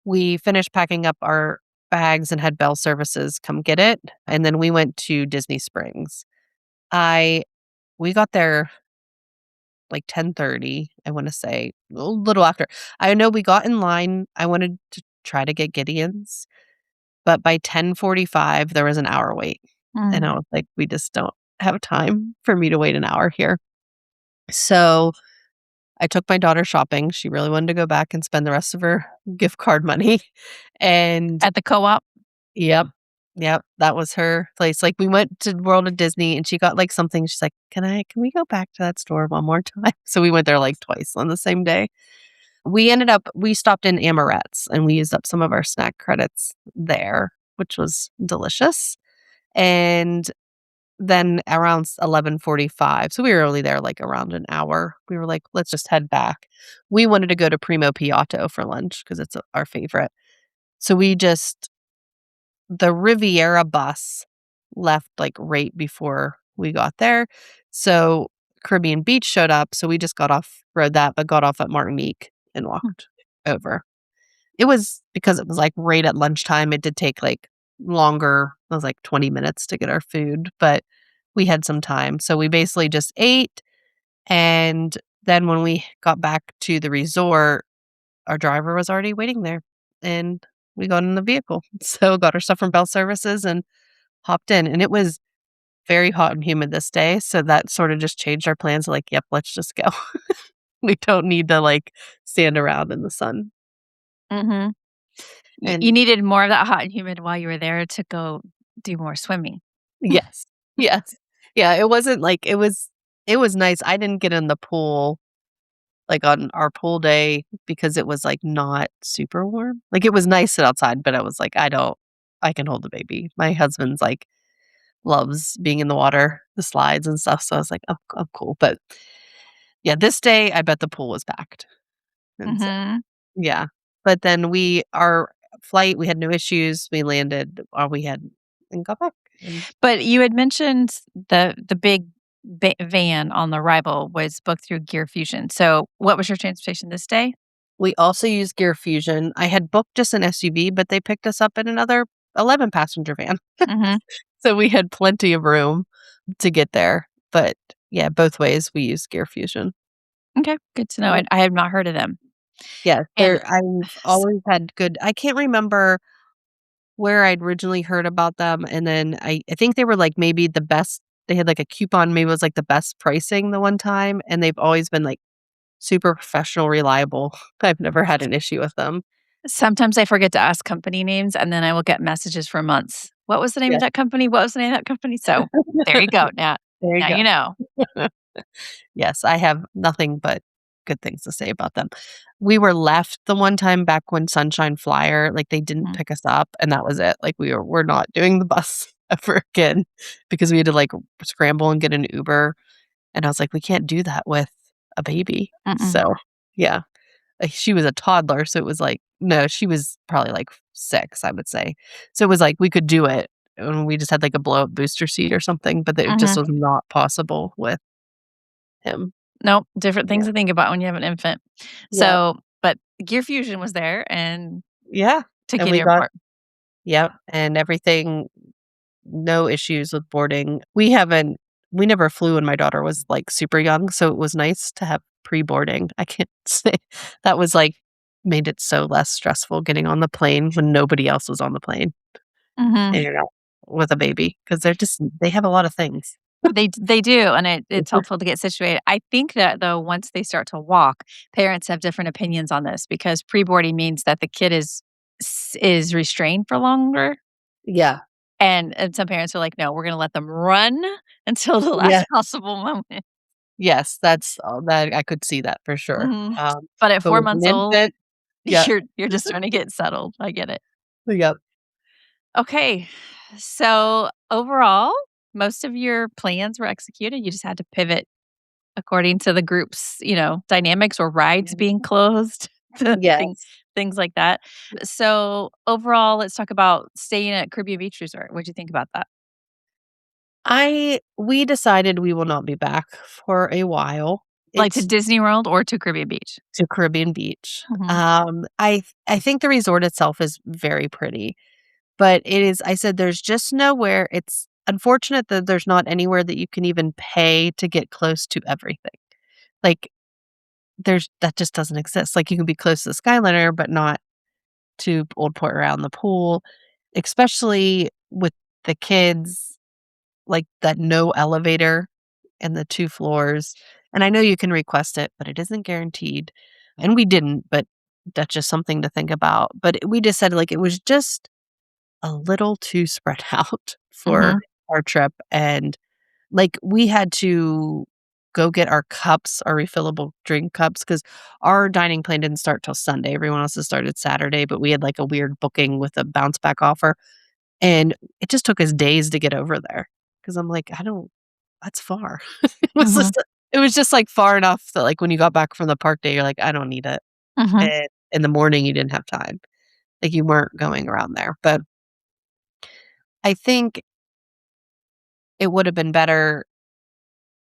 We finished packing up our bags and had bell services come get it. And then we went to Disney Springs. I We got there like 10:30, I wanna say, a little after. I know we got in line, I wanted to try to get Gideon's, but by 10:45, there was an hour wait, and I Mm. was like, "We just don't have time for me to wait an hour here." So, I took my daughter shopping, she really wanted to go back and spend the rest of her gift card money, and At the co-op? yep, yep, that was her place. Like, we went to World of Disney, and she got, like, something, she's like, Can we go back to that store one more time?" So we went there, like, twice on the same day. We stopped in Amorette's, and we used up some of our snack credits there, which was delicious, and then around 11:45, so we were only there, like, around an hour, we were like, "Let's just head back." We wanted to go to Primo Piatto for lunch 'cause it's our favorite. So we just the Riviera bus left, like, right before we got there, so Caribbean Beach showed up, so we just rode that, but got off at Martinique and Mm, walked over. It was because it was, like, right at lunchtime, it did take, like, longer. It was, like, 20 minutes to get our food, but we had some time, so we basically just ate, and then when we got back to the resort, our driver was already waiting there, and we got in the vehicle. So, got our stuff from Bell Services and hopped in, and it was very hot and humid this day, so that sorta just changed our plans, like, "Yep, let's just go." We don't need to, like, stand around in the sun, mhm. You and needed more of that hot and humid while you were there to go do more swimming. yes, yes. Yeah, it wasn't like it was nice. I didn't get in the pool, like, on our pool day because it was, like, not super warm. Like, it was nice to sit outside, but I was like, I can hold the baby." My husband's, like, loves being in the water, the slides and stuff, so I was like, "Oh, I'm cool." But, yeah, this day, I bet the pool was packed, and so Mhm. yeah. But then our flight, we had no issues. We landed all we had and got back, and But you had mentioned the big van on the arrival was booked through Gear Fusion. So what was your transportation this day? we also used Gear Fusion. I had booked just an SUV, but they picked us up in another 11 passenger van. Mhm. So we had plenty of room to get there. But yeah, both ways we used Gear Fusion. Okay, good to know. Yep. I have not heard of them. Yeah, And I've s always had good I can't remember where I'd originally heard about them, and then I think they were, like, maybe the best they had, like, a coupon, maybe it was, like, the best pricing the one time, and they've always been, like, super professional, reliable. I've never had an issue with them. sometimes I forget to ask company names, and then I will get messages for months. "What was the name of Yeah. that company? What was the name of that company?" So, there you go. There you Now you go. know. Yes, I have nothing but good things to say about them. We were left the one time back when Sunshine Flyer, like, they didn't Mm, pick us up, and that was it. Like, we're not doing the bus ever again because we had to, like, scramble and get an Uber, and I was like, "We can't do that with a baby." mm-mm. So, yeah. She was a toddler, so it was like no, she was probably, like, 6, I would say. So it was like we could do it, and we just had, like, a blow-up booster seat or something, but it just Mhm. was not possible with him. Nope, different things Yeah. to think about when you have an infant. Yep. So, but Gear Fusion was there and Yeah, took and you to the we got airport. yep, and everything no issues with boarding. We never flew when my daughter was, like, super young, so it was nice to have pre-boarding. I can't say that was, like made it so less stressful getting on the plane when nobody else was on the plane, and Mhm. you're not with a baby because they have a lot of things. They do, and it's helpful to get situated. I think that, though, once they start to walk, parents have different opinions on this because pre-boarding means that the kid is restrained for longer, Yeah. and some parents are like, "No, we're gonna let them run until the Yeah. last possible moment." Yes, that's that I could see that for sure. Mhm. But at But 4 with an months old, infant yeah. you're just trying to get settled. I get it. Yep. Okay. So, overall most of your plans were executed. You just had to pivot according to the group's, dynamics or rides being closed, the Yes. things like that. So, overall, let's talk about staying at Caribbean Beach Resort. What'd you think about that? We decided we will not be back for a while. Like to It's Disney World or to Caribbean Beach? to Caribbean Beach. Mhm, I think the resort itself is very pretty, but I said there's just nowhere. It's unfortunate that there's not anywhere that you can even pay to get close to everything. Like, that just doesn't exist. Like, you can be close to the Skyliner, but not to Old Port around the pool, especially with the kids, like, that no elevator and the 2 floors, and I know you can request it, but it isn't guaranteed, and we didn't, but that's just something to think about, but we just said, like, it was just a little too spread out for mhm, our trip, and, like, we had to go get our cups, our refillable drink cups, because our dining plan didn't start till Sunday, everyone else's started Saturday, but we had, like, a weird booking with a bounce back offer, and it just took us days to get over there. Because 'cause I'm like, "I don't that's far." mhm, It was just, like, far enough that, like, when you got back from the park day, you're like, "I don't need it." mhm, And in the morning, you didn't have time. Like, you weren't going around there, but I think it would have been better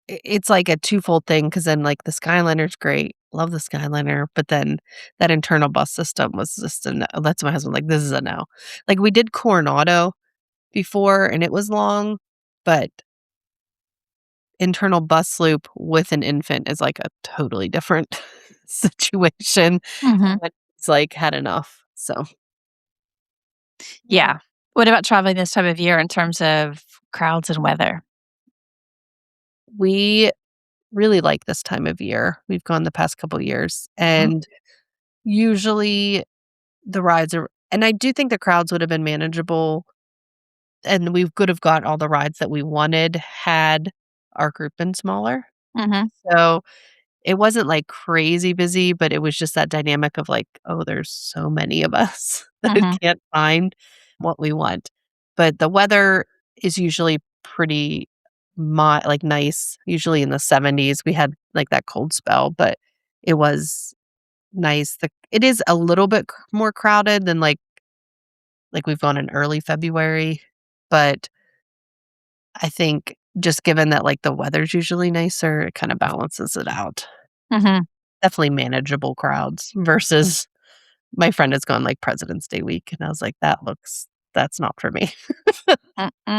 it's like a twofold thing because then, like, the Skyliner's great, love the Skyliner, but then that internal bus system was just a no. That's my husband, like, "This is a no." Like, we did Coronado before, and it was long, but internal bus loop with an infant is, like, a totally different situation, mhm. and it's, like, had enough, so Yeah. What about traveling this time of year in terms of crowds and weather? we really like this time of year. We've gone the past couple years, Mhm, and usually the rides are and I do think the crowds would have been manageable, and we could have got all the rides that we wanted had our group been smaller. mhm, So it wasn't, like, crazy busy, but it was just that dynamic of, like, "Oh, there's so many of us that I mhm, can't find what we want." But the weather is usually pretty like, nice, usually in the 70s. We had, like, that cold spell, but it was nice. It is a little bit more crowded than, like, we've gone in early February, but I think just given that, like, the weather's usually nicer, it kinda balances it out. mhm. Definitely manageable crowds versus my friend has gone, like, President's Day week, and I was like, that's not for me."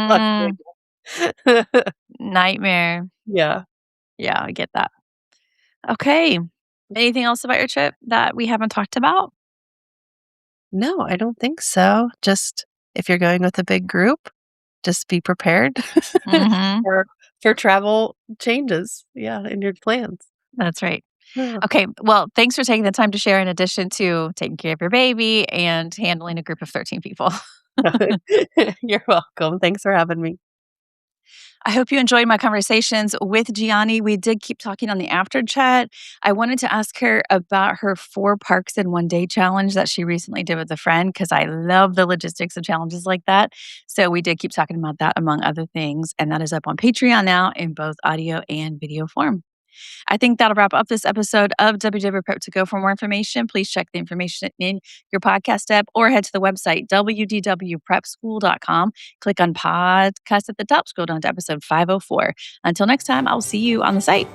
Not doing Mm-mm. that. Nightmare. Yeah. Yeah, I get that. Okay. Anything else about your trip that we haven't talked about? No, I don't think so. Just if you're going with a big group, just be prepared Mhm. for for travel changes, yeah, in your plans. That's right. Yeah. Okay, well, thanks for taking the time to share in addition to taking care of your baby and handling a group of 13 people. You're welcome. Thanks for having me. I hope you enjoyed my conversations with Gianni. We did keep talking on the after chat. I wanted to ask her about her 4 parks in one day challenge that she recently did with a friend because I love the logistics of challenges like that. So we did keep talking about that among other things, and that is up on Patreon now in both audio and video form. I think that'll wrap up this episode of WW Prep to Go. For more information, please check the information in your podcast app or head to the website, wdwprepschool.com. Click on podcast at the top, scroll down to episode 504. Until next time, I'll see you on the site.